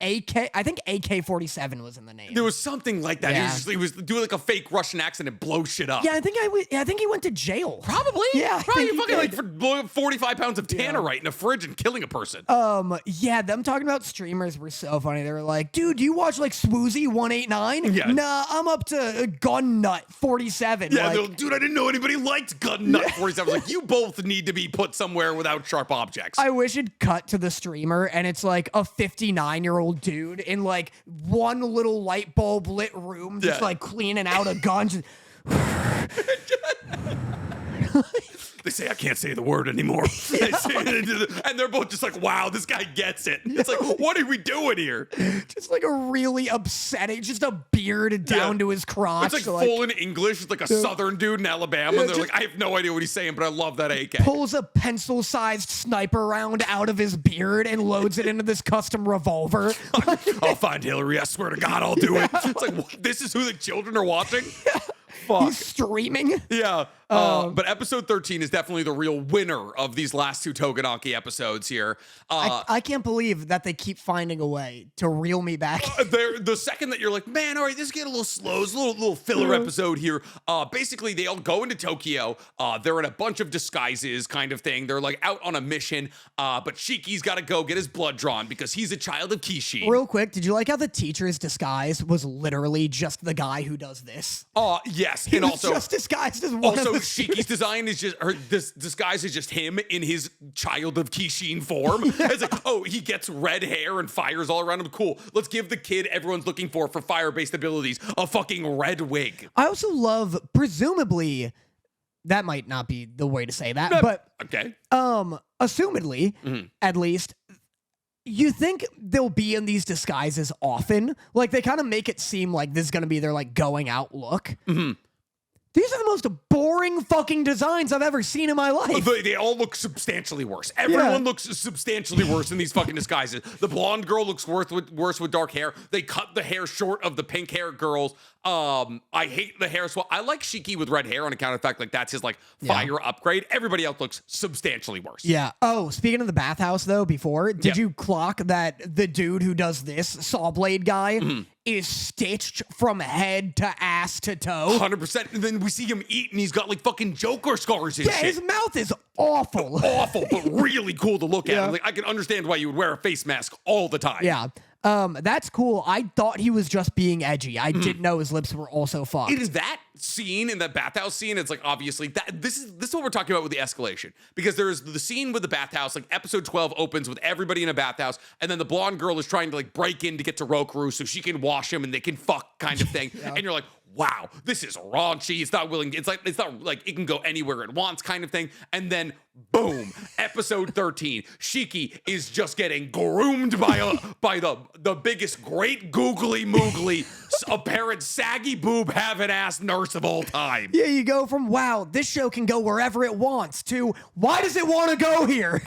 I think AK-47 was in the name. There was something like that. Yeah. He was doing like a fake Russian accent and blow shit up. Yeah, I think he went to jail. Probably. Yeah, probably fucking like for blowing 45 pounds of tannerite in a fridge and killing a person. Yeah, them talking about streamers were so funny. They were like, dude, do you watch like Swoozy 189? Yeah. Nah, I'm up to Gun Nut 47. Yeah, like, dude, I didn't know anybody liked Gun Nut 47. I was like, you both need to be put somewhere without sharp objects. I wish it'd cut to the streamer and it's like a 59-year-old dude in like one little light bulb lit room, just like cleaning out a gun. They say I can't say the word anymore. And they're both just like, wow, this guy gets it. It's like, what are we doing here? Just like a really upsetting, just a beard down to his crotch. It's like full in English. It's like a southern dude in Alabama. And they're like, I have no idea what he's saying, but I love that AK. Pulls a pencil-sized sniper round out of his beard and loads it into this custom revolver. I'll find Hillary. I swear to God, I'll do it. It's like, what? This is who the children are watching? Fuck. He's streaming. Yeah. But episode 13 is definitely the real winner of these last two Tougen Anki episodes here. I can't believe that they keep finding a way to reel me back. The second that you're like, man, all right, this is getting a little slow. It's a little filler episode here. Basically, they all go into Tokyo. They're in a bunch of disguises kind of thing. They're like out on a mission. But Shiki's got to go get his blood drawn because he's a child of Kishin. Real quick, did you like how the teacher's disguise was literally just the guy who does this? Yes. He And was also just disguised as one of the Shiki's design is just this disguise is just him in his child of Kishin form. It's like, oh, he gets red hair and fires all around him. Cool. Let's give the kid everyone's looking for fire-based abilities a fucking red wig. I also love, presumably, that might not be the way to say that, but okay. Assumedly, at least, you think they'll be in these disguises often? Like, they kind of make it seem like this is going to be their, like, going out look. These are the most boring fucking designs I've ever seen in my life. They all look substantially worse. Everyone looks substantially worse in these fucking disguises. The blonde girl looks worse with dark hair. They cut the hair short of the pink hair girls. I hate the hair swap. I like Shiki with red hair on account of the fact like that's his like fire upgrade. Everybody else looks substantially worse. Yeah. Oh, speaking of the bathhouse though, before, did you clock that the dude who does this Sawblade guy is stitched from head to ass to toe? 100%. And then we see him eat and he's got like fucking Joker scars and shit. His mouth is awful. Awful, but really cool to look at. Like, I can understand why you would wear a face mask all the time. Yeah. That's cool. I thought he was just being edgy. I didn't know his lips were also fucked. It is that scene in that bathhouse scene. It's like obviously that this is what we're talking about with the escalation, because there's the scene with the bathhouse. Like episode 12 opens with everybody in a bathhouse, and then the blonde girl is trying to like break in to get to Rokaru so she can wash him and they can fuck kind of thing. And you're like, wow, this is raunchy. It's not like it can go anywhere it wants kind of thing. And then boom, episode 13, Shiki is just getting groomed by the biggest great googly moogly apparent saggy boob having ass nurse of all time. Yeah, you go from wow, this show can go wherever it wants to why does it want to go here?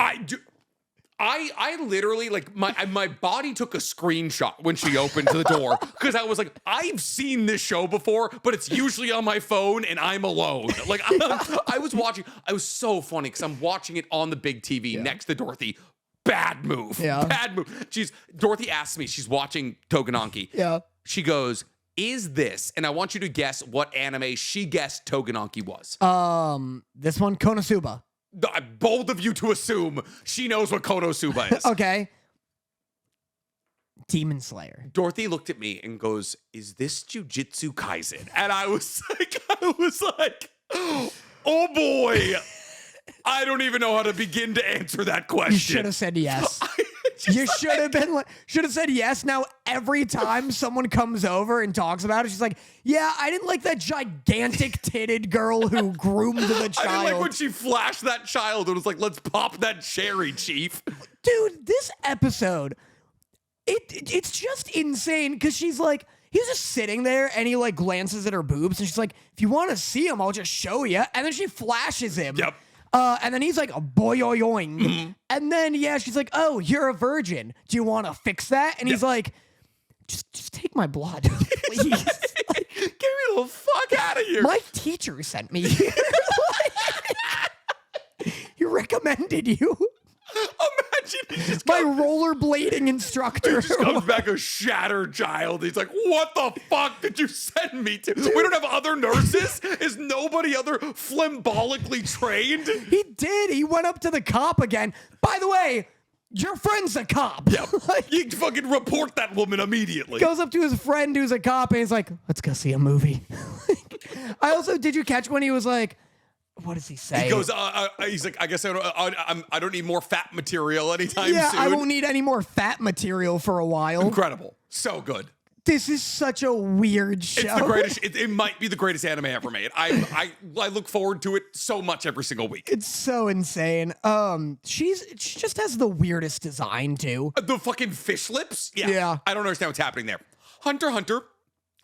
I literally, like, my body took a screenshot when she opened the door because I was like, I've seen this show before, but it's usually on my phone and I'm alone. Like, I was watching, I was so funny because I'm watching it on the big TV next to Dorothy. Bad move. Yeah. Bad move. Dorothy asks me, she's watching Tougen Anki. Yeah. She goes, is this, and I want you to guess what anime she guessed Tougen Anki was. This one, Konosuba. Bold of you to assume she knows what Konosuba is. Okay. Demon Slayer. Dorothy looked at me and goes, is this Jujutsu Kaisen? And I was like, oh boy. I don't even know how to begin to answer that question. You should have said yes. You should have said yes. Now, every time someone comes over and talks about it, she's like, yeah, I didn't like that gigantic titted girl who groomed the child. I didn't like when she flashed that child and was like, let's pop that cherry, Chief. Dude, this episode, it's just insane because she's like, he's just sitting there and he like glances at her boobs and she's like, if you want to see him, I'll just show you. And then she flashes him. Yep. And then he's like, boyoyoing. And then, she's like, oh, you're a virgin. Do you want to fix that? And he's like, just take my blood, please. Like, get me the fuck out of here. My teacher sent me here. He recommended you. Imagine my rollerblading instructor. He just comes back a shattered child. He's like, what the fuck did you send me to? Dude. We don't have other nurses? Is nobody other flambolically trained? He did. He went up to the cop again. By the way, your friend's a cop. Yep. You fucking report that woman immediately. Goes up to his friend who's a cop and he's like, let's go see a movie. Did you catch when he was like, what does he say? He goes, he's like, I guess I don't need more fat material anytime soon. Yeah, I won't need any more fat material for a while. Incredible. So good. This is such a weird show. It's the greatest. It might be the greatest anime ever made. I look forward to it so much every single week. It's so insane. She just has the weirdest design too. The fucking fish lips. Yeah. I don't understand what's happening there. Hunter x Hunter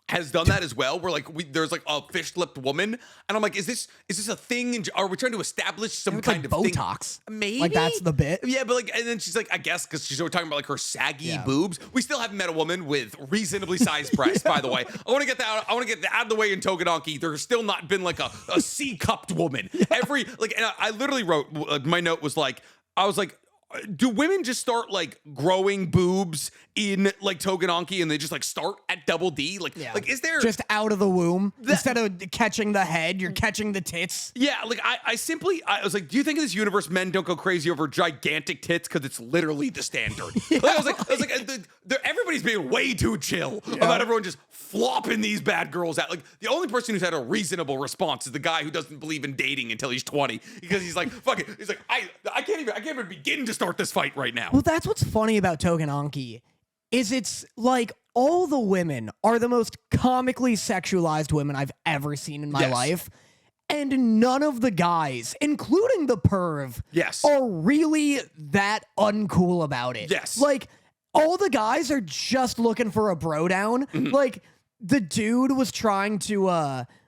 has done that as well, where like there's like a fish-lipped woman, and I'm like, is this a thing? Are we trying to establish some kind of Botox? Thing? Maybe, like that's the bit. Yeah, but like, and then she's like, I guess because she's talking about like her saggy boobs. We still haven't met a woman with reasonably sized breasts. By the way, I want to get that. I want to get out of the way in Tougen Anki. There's still not been like a C-cupped woman. Yeah. And I literally wrote my note was like, I was like, do women just start like growing boobs in like Tougen Anki and they just like start at double D? Like is there just out of the womb instead of catching the head, you're catching the tits? Yeah, like I was like, do you think in this universe men don't go crazy over gigantic tits because it's literally the standard? Like, I was like, everybody's being way too chill about everyone just flopping these bad girls out. Like the only person who's had a reasonable response is the guy who doesn't believe in dating until he's 20 because he's like, fuck it. He's like, I can't even begin to start this fight right now. Well, that's what's funny about Tougen Anki is it's like all the women are the most comically sexualized women I've ever seen in my life. And none of the guys, including the perv, Yes. are really that uncool about it. Yes. Like, all the guys are just looking for a bro down. Like, the dude was trying to,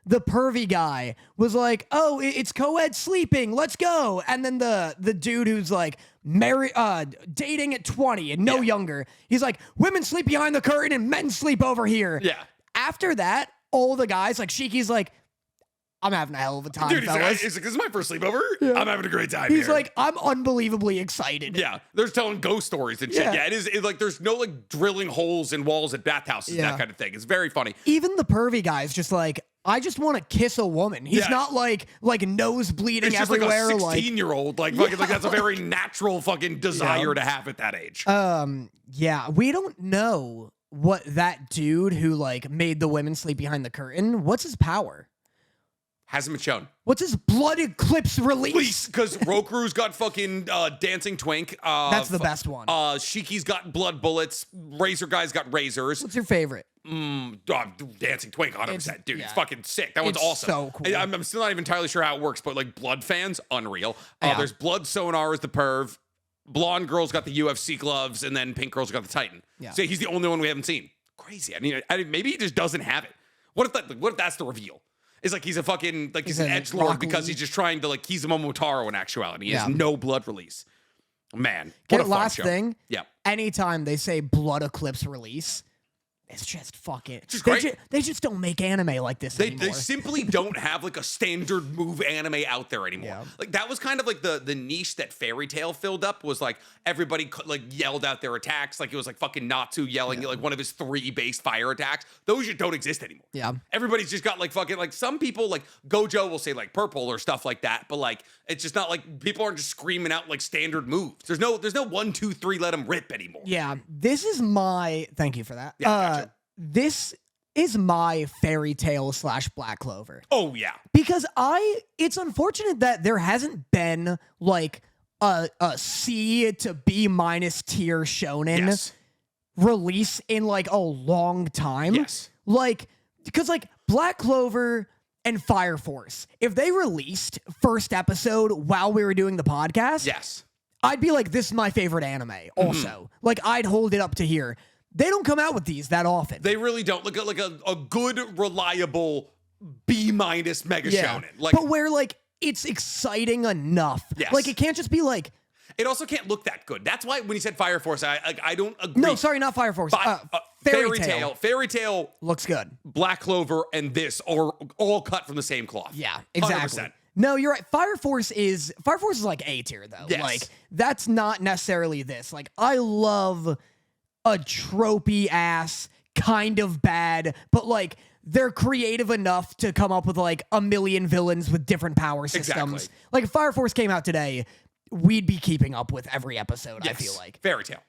the pervy guy was like, oh, it's co-ed sleeping, let's go. And then the dude who's like dating at 20 and no younger, he's like, women sleep behind the curtain and men sleep over here. Yeah. After that, all the guys, like Shiki's like, I'm having a hell of a time, Dude, fellas. he's like, this is my first sleepover. Yeah. I'm having a great time He's here. like, I'm unbelievably excited. Yeah, they're telling ghost stories and shit. Yeah. Yeah, it's like there's no like drilling holes in walls at bathhouses, that kind of thing. It's very funny. Even the pervy guy's just like, I just want to kiss a woman. He's not like nose bleeding It's just everywhere. like a 16-year-old. Like that's a very natural fucking desire to have at that age. Yeah, we don't know what that dude who like made the women sleep behind the curtain, what's his power? Hasn't been shown. What's his blood eclipse release? Because Rokuru's got fucking dancing twink. That's the best one. Shiki's got blood bullets. Razor Guy's got razors. What's your favorite? Dancing twink, 100%. Dude, it's fucking sick. That one's It's awesome. so cool. I'm still not even entirely sure how it works, but like blood fans, unreal. Yeah. There's blood sonar is the perv. Blonde girl's got the UFC gloves, and then pink girl's got the Titan. Yeah. So he's the only one we haven't seen. Crazy. I mean, maybe he just doesn't have it. What if that's the reveal? It's like he's a fucking he's an edgelord because he's just trying to he's a Momotaro in actuality. He has no blood release. Man, what a fun last show. thing. Yeah. Anytime they say blood eclipse release, it's just fucking. Just great. They just don't make anime like this anymore. They simply don't have like a standard move anime out there anymore. Yeah. Like that was kind of like the niche that Fairy Tail filled up, was like everybody like yelled out their attacks. Like it was like fucking Natsu yelling like one of his 3 base fire attacks. Those just don't exist anymore. Yeah. Everybody's just got like fucking like some people like Gojo will say like purple or stuff like that, but like it's just not like people aren't just screaming out like standard moves. There's no 1, 2, 3 let them rip anymore. Yeah, this is my. Thank you for that. Yeah, gotcha. This is my Fairy Tail / Black Clover. Oh yeah. Because it's unfortunate that there hasn't been like a C to B- tier shonen release in like a long time. Yes. Like, because like Black Clover and Fire Force, if they released first episode while we were doing the podcast, Yes. I'd be like, this is my favorite anime also. Like, I'd hold it up to here. They don't come out with these that often. They really don't. Like a good, reliable B- mega shonen. Like, but where like it's exciting enough. Yes. Like it can't just be like. it also can't look that good. That's why when you said Fire Force, I don't agree. No, sorry, not Fire Force. Fairy Tail. Fairy Tail Looks good. Black Clover, and this are all cut from the same cloth. Yeah, exactly. 100%. No, you're right. Fire Force is like A tier though. Yes. Like that's not necessarily this. Like I love a tropey ass kind of bad, but like they're creative enough to come up with like a million villains with different power systems. Exactly. Like if Fire Force came out today, we'd be keeping up with every episode. Yes. I feel like Fairy Tail.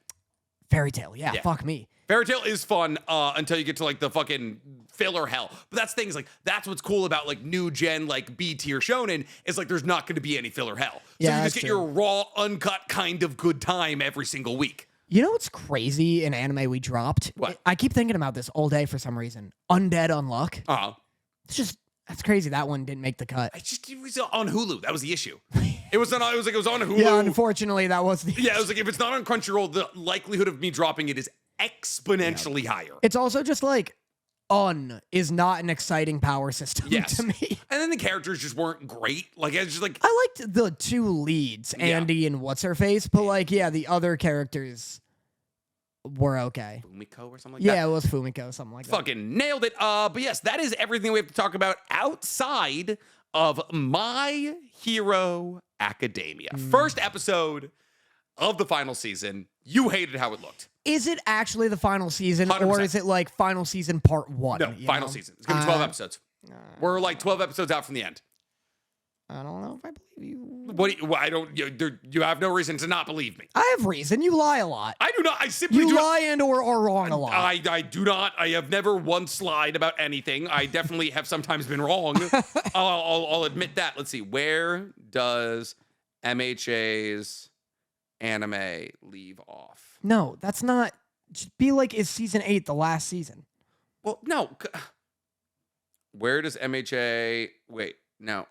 Fairy Tail. Yeah, fuck me. Fairy Tail is fun until you get to like the fucking filler hell. But that's things like that's what's cool about like new gen like B tier shonen is like there's not going to be any filler hell. So Yeah, you just that's get true. your raw, uncut kind of good time every single week. You know what's crazy in anime we dropped? What? I keep thinking about this all day for some reason. Undead Unluck. It's just that's crazy. That one didn't make the cut. It was on Hulu. That was the issue. It was on Hulu. Yeah, unfortunately, that was the. Yeah, it was like if it's not on Crunchyroll, the likelihood of me dropping it is exponentially higher. It's also just like is not an exciting power system to me. And then the characters just weren't great. Like it's just like I liked the 2 leads, Andy and what's her face, but like the other characters were okay. Fumiko or something like that. Yeah, it was Fumiko, something like that. Fucking nailed it. But yes, that is everything we have to talk about outside of My Hero Academia. First episode of the final season. You hated how it looked. Is it actually the final season, 100%. or is it like final season part 1? No, final season. It's gonna be 12 episodes. We're like 12 episodes out from the end. I don't know if I believe you. What? I don't. You have no reason to not believe me. I have reason. You lie a lot. I do not. I simply do You not. lie and or are wrong a lot. I do not. I have never once lied about anything. I definitely have sometimes been wrong. I'll admit that. Let's see. Where does MHA's anime leave off? No, that's not. Just be like, is season 8 the last season? Well, no. Where does MHA... Wait. No.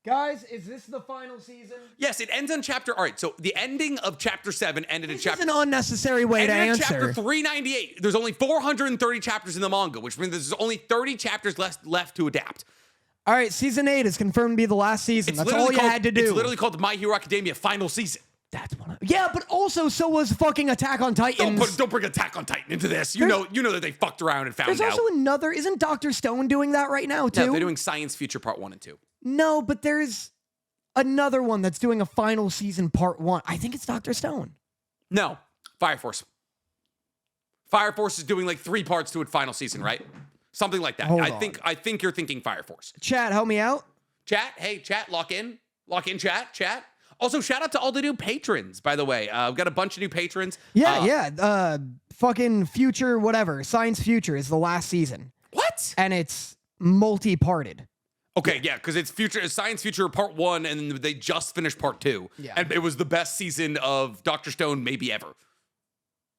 Guys, is this the final season? Yes, it ends on chapter. All right, so the ending of chapter 7 ended in chapter. This is an unnecessary way to answer. Chapter 398. There's only 430 chapters in the manga, which means there's only 30 chapters left to adapt. All right, season 8 is confirmed to be the last season. That's all you had to do. It's literally called My Hero Academia final season. That's one. Yeah, but also so was fucking Attack on Titan. Don't bring Attack on Titan into this. You know that they fucked around and found out. There's also another. Isn't Dr. Stone doing that right now too? No, they're doing Science Future Part 1 and 2. No, but there's another one that's doing a final season Part 1. I think it's Dr. Stone. No, Fire Force. Fire Force is doing like 3 parts to its final season, right? Something like that. I think you're thinking Fire Force. Chat, help me out. Chat, hey, chat, lock in, chat. Also, shout out to all the new patrons, by the way. We've got a bunch of new patrons. Yeah. Fucking Future, whatever. Science Future is the last season. What? And it's multi-parted. Okay, yeah, because it's Science Future Part 1, and they just finished Part 2. Yeah. And it was the best season of Dr. Stone maybe ever.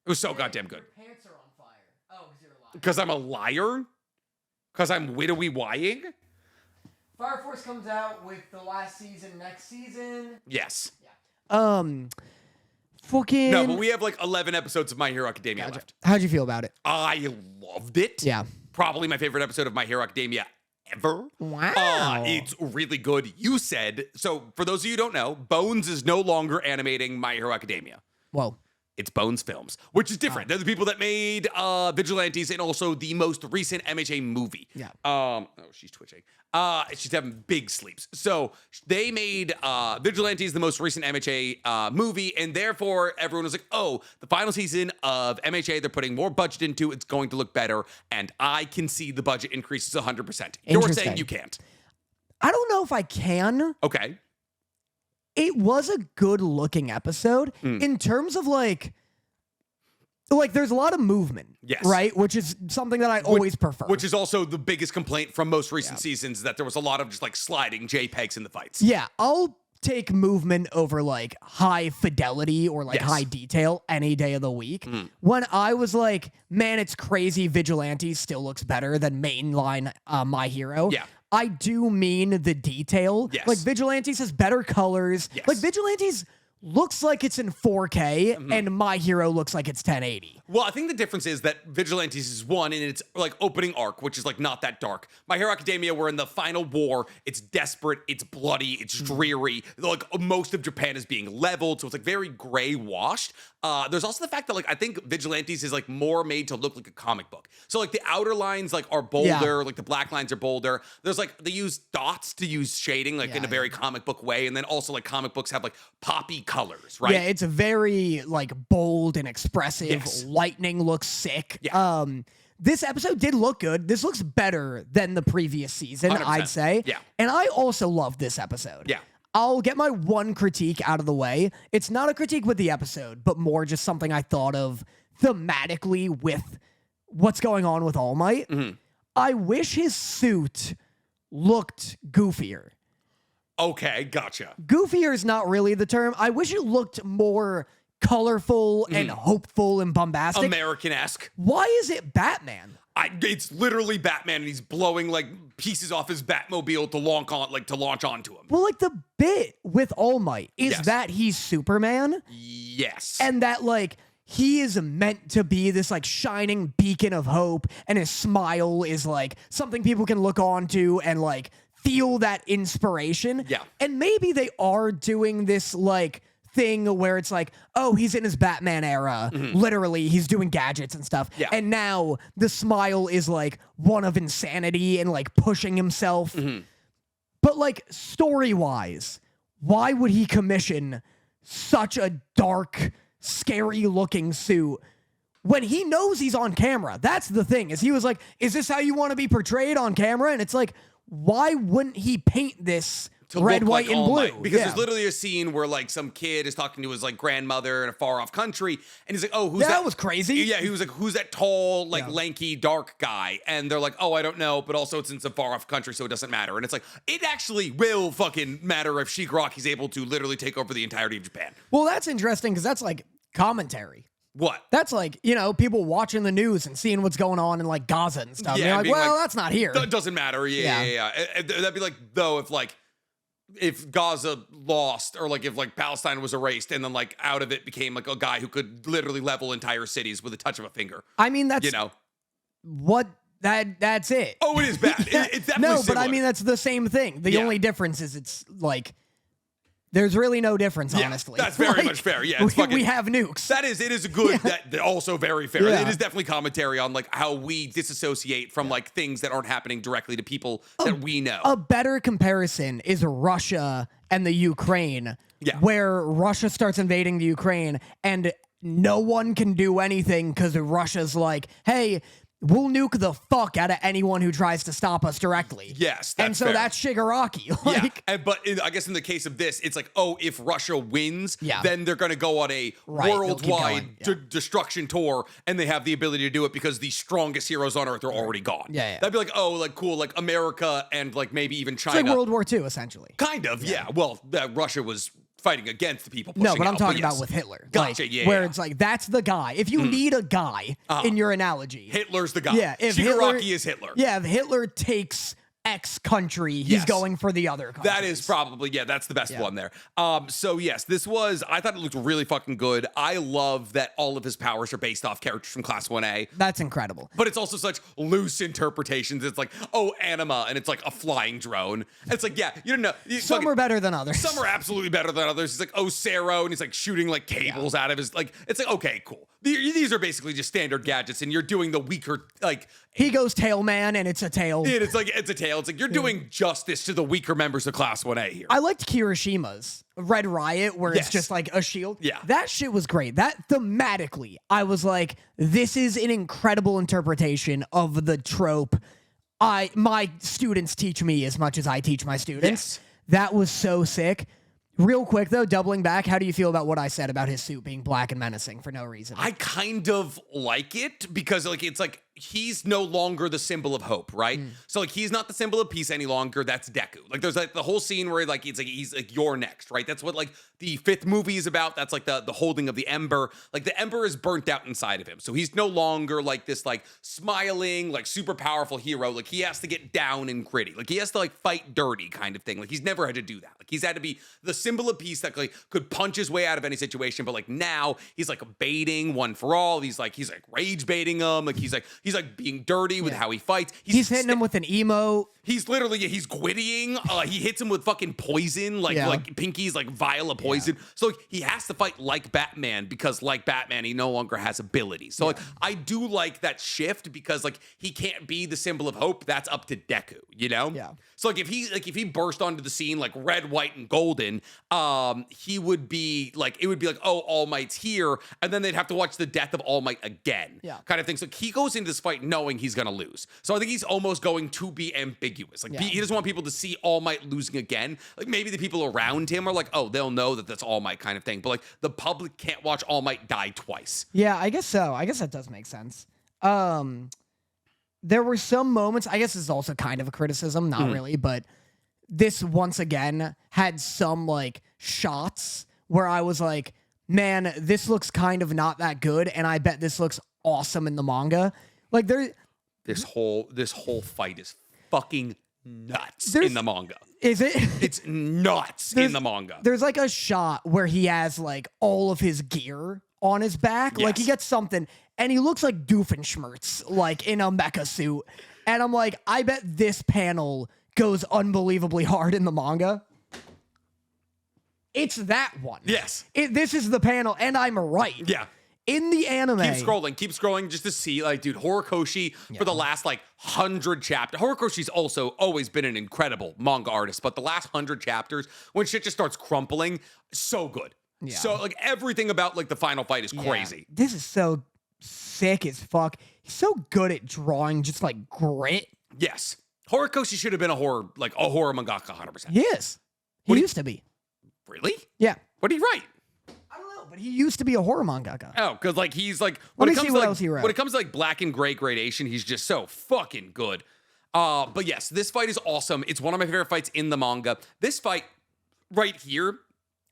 It was so goddamn good. Your pants are on fire. Oh, because you're a liar. Because I'm a liar? Because I'm widowy-wying? Fire Force comes out with the last season next season. Yes. Yeah. Fucking. No, but we have like 11 episodes of My Hero Academia left. How'd you feel about it? I loved it. Yeah. Probably my favorite episode of My Hero Academia ever. Wow. It's really good. You said, so for those of you who don't know, Bones is no longer animating My Hero Academia. Whoa. It's Bones Films, which is different. They're the people that made Vigilantes and also the most recent MHA movie. Yeah. Oh, she's twitching. She's having big sleeps. So they made Vigilantes, the most recent MHA movie, and therefore everyone was like, oh, the final season of MHA, they're putting more budget into it. It's going to look better. And I can see the budget increases 100%. You're saying you can't. I don't know if I can. Okay. It was a good looking episode in terms of like there's a lot of movement, yes, right? Which is something that I always prefer. Which is also the biggest complaint from most recent seasons, that there was a lot of just like sliding JPEGs in the fights. Yeah, I'll take movement over like high fidelity or like high detail any day of the week. When I was like, man, it's crazy, Vigilante still looks better than mainline My Hero. Yeah. I do mean the detail. Yes. Like Vigilantes has better colors. Yes. Like Vigilantes looks like it's in 4K and My Hero looks like it's 1080. Well, I think the difference is that Vigilantes is one in its like opening arc, which is like not that dark. My Hero Academia, we're in the final war. It's desperate. It's bloody. It's dreary. Like most of Japan is being leveled, so it's like very gray washed. There's also the fact that like I think Vigilantes is like more made to look like a comic book. So like the outer lines like are bolder, like the black lines are bolder. There's like they use dots to use shading like in a very comic book way, and then also like comic books have like poppy colors, right? Yeah, it's a very like bold and expressive. Yes. Lightning looks sick. Yeah. This episode did look good. This looks better than the previous season, 100%. I'd say. Yeah. And I also love this episode. Yeah. I'll get my one critique out of the way. It's not a critique with the episode, but more just something I thought of thematically with what's going on with All Might. I wish his suit looked goofier. Okay, gotcha. Goofier is not really the term. I wish it looked more colorful and hopeful and bombastic. American-esque. Why is it Batman? It's literally Batman, and he's blowing like pieces off his Batmobile to launch onto him. Well, like the bit with All Might is that he's Superman. Yes. And that like he is meant to be this like shining beacon of hope, and his smile is like something people can look on to and like feel that inspiration. Yeah. And maybe they are doing this like thing where it's like, oh, he's in his Batman era. Literally, he's doing gadgets and stuff. Yeah. And now the smile is like one of insanity and like pushing himself. But like story-wise, why would he commission such a dark, scary looking suit when he knows he's on camera? That's the thing, is he was like, is this how you want to be portrayed on camera? And it's like, why wouldn't he paint this red, white, and blue? Because there's literally a scene where like some kid is talking to his like grandmother in a far off country, and he's like, "Oh, who's that?" That was crazy. Yeah, he was like, "Who's that tall, like lanky, dark guy?" And they're like, "Oh, I don't know," but also it's in some far off country, so it doesn't matter. And it's like, it actually will fucking matter if Shigaraki is able to literally take over the entirety of Japan. Well, that's interesting because that's like commentary. What? That's like, people watching the news and seeing what's going on in like Gaza and stuff. Yeah, They're like, being well, like, that's not here. That doesn't matter. Yeah. That'd be like, though, if Gaza lost, or like if like Palestine was erased, and then like out of it became like a guy who could literally level entire cities with a touch of a finger. I mean, that's what that's it. Oh, it is bad. It's definitely no, similar. but I mean that's the same thing. The only difference is it's like there's really no difference, honestly. That's very much fair. Yeah, we have nukes. It is a good, that also very fair. Yeah. It is definitely commentary on like how we disassociate from like things that aren't happening directly to people that we know. A better comparison is Russia and the Ukraine, where Russia starts invading the Ukraine and no one can do anything because Russia's like, hey, we'll nuke the fuck out of anyone who tries to stop us directly. Yes, and so fair. that's Shigaraki. But I guess in the case of this, it's like, if Russia wins, then they're going to go on a worldwide destruction tour, and they have the ability to do it because the strongest heroes on Earth are already gone. That'd be like, cool, like America and like maybe even China. It's like World War II, essentially. Kind of, yeah. Well, Russia was fighting against the people pushing No, but I'm out, talking about with Hitler. Gotcha, Where it's like, that's the guy. If you need a guy in your analogy. Hitler's the guy. Yeah. If Shigaraki is Hitler. Yeah, if Hitler takes X country, he's going for the other country. That is probably, that's the best one there. So yes, I thought it looked really fucking good. I love that all of his powers are based off characters from Class 1A. That's incredible. But it's also such loose interpretations. It's like, anima, and it's like a flying drone. And it's like, you don't know. Some are better than others. Some are absolutely better than others. He's like, Cero, and he's like shooting like cables out of his, like, it's like, okay, cool. These are basically just standard gadgets, and you're doing the weaker, like... He goes tail man, and it's a tail. It's a tail. It's like you're doing justice to the weaker members of Class 1A here. I liked Kirishima's Red Riot, where it's just like a shield. Yeah. That shit was great. That thematically, I was like, this is an incredible interpretation of the trope. My students teach me as much as I teach my students. Yes. That was so sick. Real quick, though, doubling back, how do you feel about what I said about his suit being black and menacing for no reason? I kind of like it because, like, it's like he's no longer the symbol of hope, right? So, like, he's not the symbol of peace any longer. That's Deku. Like, there's like the whole scene where like it's like he's like, you're next, right? That's what like the 5th movie is about. That's like the holding of the ember. Like, the ember is burnt out inside of him, so he's no longer like this like smiling like super powerful hero. Like, he has to get down and gritty. Like, he has to like fight dirty kind of thing. Like, he's never had to do that. Like, he's had to be the symbol of peace that like could punch his way out of any situation. But like now he's like baiting One for All. He's like rage baiting him. Like he's like being dirty with how he fights. He's hitting him with an emo. He's literally he's gwittying. He hits him with fucking poison, like Pinky's like vial of poison. So like, he has to fight like Batman because like Batman, he no longer has abilities. So like I do like that shift because like he can't be the symbol of hope. That's up to Deku, you know? Yeah. So like if he burst onto the scene like red, white, and golden, he would be like, it would be like, All Might's here, and then they'd have to watch the death of All Might again, kind of thing. So he goes into this fight knowing he's gonna lose. So I think he's almost going to be ambiguous. Like he doesn't want people to see All Might losing again. Like maybe the people around him are like, they'll know that that's All Might kind of thing. But like the public can't watch All Might die twice. Yeah, I guess so. I guess that does make sense. There were some moments, I guess this is also kind of a criticism, not really, but this once again had some like shots where I was like, man, this looks kind of not that good, and I bet this looks awesome in the manga. Like this whole fight is fucking nuts in the manga. Is it? It's nuts in the manga. There's like a shot where he has like all of his gear on his back. Like he gets something, and he looks like Doofenshmirtz, like in a mecha suit. And I'm like, I bet this panel goes unbelievably hard in the manga. It's that one. Yes. This is the panel, and I'm right. Yeah. In the anime. Keep scrolling just to see, like, dude, Horikoshi for the last, like, 100 chapters. Horikoshi's also always been an incredible manga artist, but the last 100 chapters, when shit just starts crumpling, so good. Yeah. So, like, everything about, like, the final fight is crazy. This is so sick as fuck. He's so good at drawing just, like, grit. Yes. Horikoshi should have been a horror mangaka 100%. He is. He used to be. Really? Yeah. What did he write? I don't know, but he used to be a horror mangaka. Oh, because like he's like when it comes to like black and gray gradation, he's just so fucking good. But yes, this fight is awesome. It's one of my favorite fights in the manga. This fight right here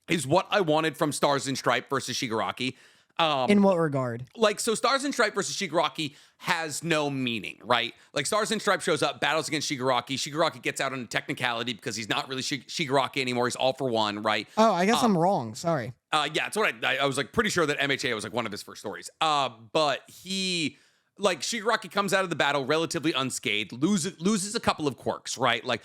is what I wanted from Stars and Stripe versus Shigaraki. In what regard? Like, so Stars and Stripe versus Shigaraki has no meaning, right? Like, Stars and Stripe shows up, battles against Shigaraki. Shigaraki gets out on a technicality because he's not really Shigaraki anymore. He's all for one, right? Oh, I guess I'm wrong. Sorry. Yeah, it's what I was like pretty sure that MHA was like one of his first stories. But he, like, Shigaraki comes out of the battle relatively unscathed, loses a couple of quirks, right? Like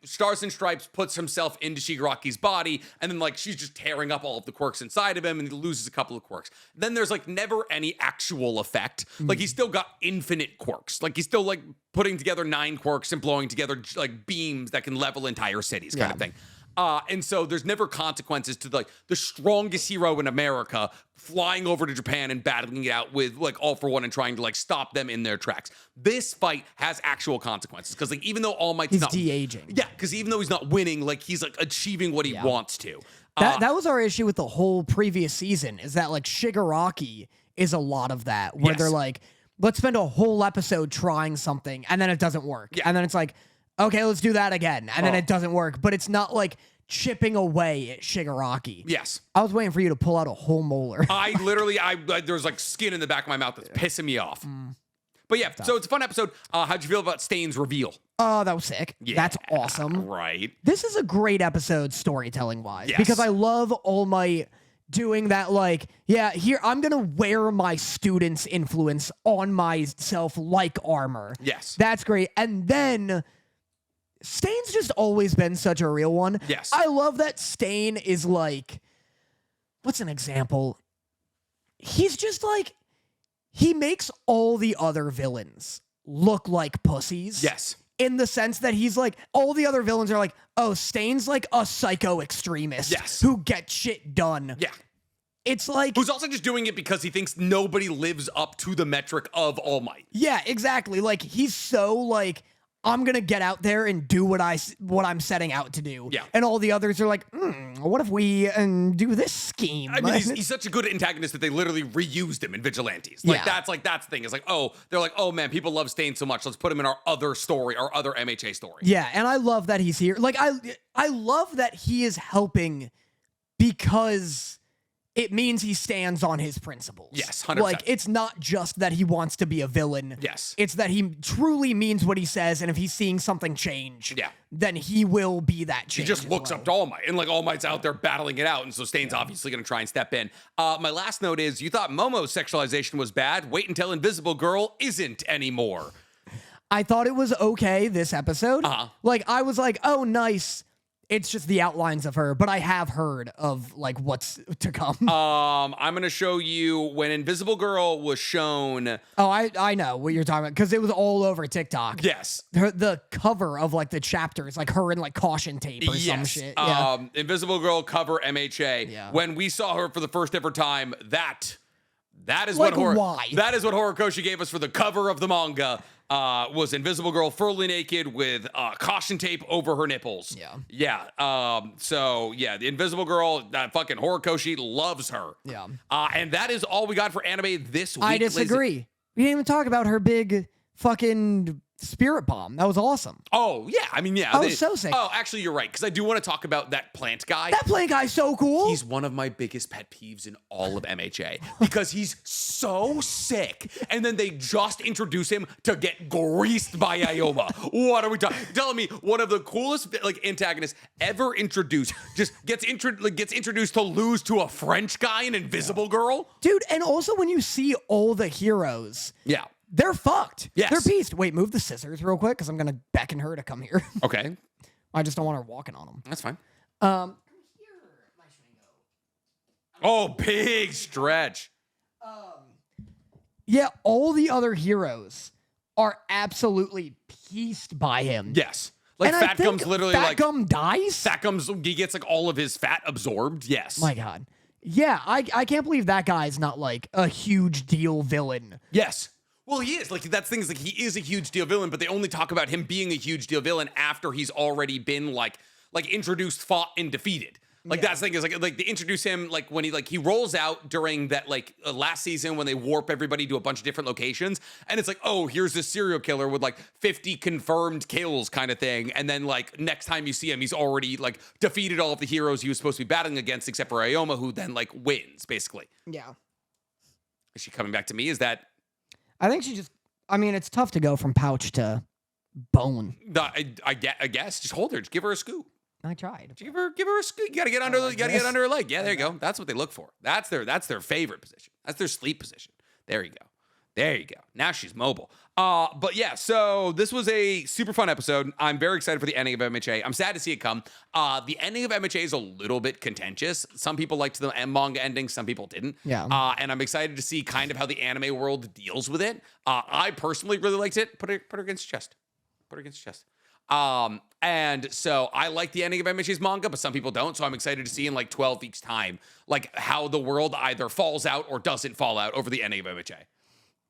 Stars and Stripes puts himself into Shigaraki's body, and then like she's just tearing up all of the quirks inside of him, and he loses a couple of quirks. Then there's like never any actual effect. Like he's still got infinite quirks. Like he's still like putting together 9 quirks and blowing together like beams that can level entire cities, kind of thing. And so there's never consequences to like the strongest hero in America flying over to Japan and battling it out with like All For One and trying to like stop them in their tracks. This fight has actual consequences because like even though All Might's He's not de-aging. Yeah, because even though he's not winning, like he's like achieving what he wants to. That was our issue with the whole previous season, is that like Shigaraki is a lot of that, where they're like, let's spend a whole episode trying something and then it doesn't work. Yeah. And then it's like, okay, let's do that again. And then it doesn't work. But it's not like chipping away at Shigaraki. Yes. I was waiting for you to pull out a whole molar. I literally, there's like skin in the back of my mouth that's pissing me off. But yeah, so it's a fun episode. How'd you feel about Stain's reveal? Oh, that was sick. Yeah, that's awesome. Right. This is a great episode storytelling-wise. Yes. Because I love All Might doing that, like, yeah, here, I'm going to wear my student's influence on myself like armor. Yes. That's great. And then Stain's just always been such a real one. Yes. I love that Stain is like, what's an example? He's just like, he makes all the other villains look like pussies. Yes. In the sense that he's like, all the other villains are like, oh, Stain's like a psycho extremist. Yes. Who gets shit done. Yeah. It's like, Who's also just doing it because he thinks nobody lives up to the metric of All Might. yeah, exactly. Like, he's so like, I'm gonna get out there and do what I'm setting out to do. Yeah. And all the others are like, what if we do this scheme? I mean, he's such a good antagonist that they literally reused him in Vigilantes. Like, Yeah. that's the thing. It's like, oh, they're like, oh man, people love Stain so much. Let's put him in our other story, our other MHA story. Yeah, and I love that he's here. Like, I love that he is helping because it means he stands on his principles. Yes, 100%. Like, it's not just that he wants to be a villain. Yes. It's that he truly means what he says, and if he's seeing something change, Yeah. then he will be that change. He just as looks well. up to All Might, and like All Might's out there battling it out, and so Stain's obviously going to try and step in. My last note is, you thought Momo's sexualization was bad. Wait until Invisible Girl isn't anymore. I thought it was okay this episode. Like, I was like, oh, nice. It's just the outlines of her, but I have heard of like what's to come. I'm gonna show you when Invisible Girl was shown. Oh, I know what you're talking about because it was all over TikTok. Yes. The cover of like the chapters, like her in like caution tape or some shit. Yeah. Invisible Girl cover MHA. Yeah. When we saw her for the first ever time, that is Like, what why? That is what Horikoshi gave us for the cover of the manga. Was Invisible Girl fully naked with caution tape over her nipples. Yeah. So yeah, the Invisible Girl, that fucking Horikoshi loves her. Yeah. And that is all we got for anime this week. I disagree. We didn't even talk about her big fucking spirit bomb. That was awesome. Oh yeah, I mean yeah. That was so sick. Oh, actually, you're right because I do want to talk about that plant guy. That plant guy's so cool. He's one of my biggest pet peeves in all of MHA because he's so sick. And then they just introduce him to get greased by Ioma. What are we talking? Telling me one of the coolest like antagonists ever introduced just gets introduced to lose to a French guy, an Invisible Girl. Dude, and also when you see all the heroes, Yeah. they're fucked. Yes. They're pieced. Wait, move the scissors real quick because I'm going to beckon her to come here. Okay. I just don't want her walking on them. That's fine. Here, my Schmingo. Oh, big stretch. Yeah, all the other heroes are absolutely pieced by him. Yes. Like And I Fat think Gum's literally Fat like Gum dies? Fat Gum's he gets like all of his fat absorbed. Yes. My God. Yeah, I can't believe that guy's not like a huge deal villain. Yes. Well, he is. Like, that's things like he is a huge deal villain, but they only talk about him being a huge deal villain after he's already been like introduced, fought, and defeated. Like that's the thing is like they introduce him like when he rolls out during that like last season when they warp everybody to a bunch of different locations, and it's like, oh, here's this serial killer with like 50 confirmed kills kind of thing, and then like next time you see him, he's already like defeated all of the heroes he was supposed to be battling against except for Ioma, who then like wins basically. Yeah. Is she coming back to me? Is that? I think she just. I mean, it's tough to go from pouch to bone. I guess. Just hold her. Just give her a scoop. I tried. Give her a scoop. You gotta get under. You gotta get under her leg. Yeah, there you go. That's what they look for. That's their favorite position. That's their sleep position. There you go. There you go. Now she's mobile. But yeah, so this was a super fun episode. I'm very excited for the ending of MHA. I'm sad to see it come. The ending of MHA is a little bit contentious. Some people liked the manga ending, some people didn't. Yeah. And I'm excited to see kind of how the anime world deals with it. I personally really liked it. Put her against chest. Put her against chest. And so I like the ending of MHA's manga, but some people don't. So I'm excited to see in like 12 weeks time, like how the world either falls out or doesn't fall out over the ending of MHA.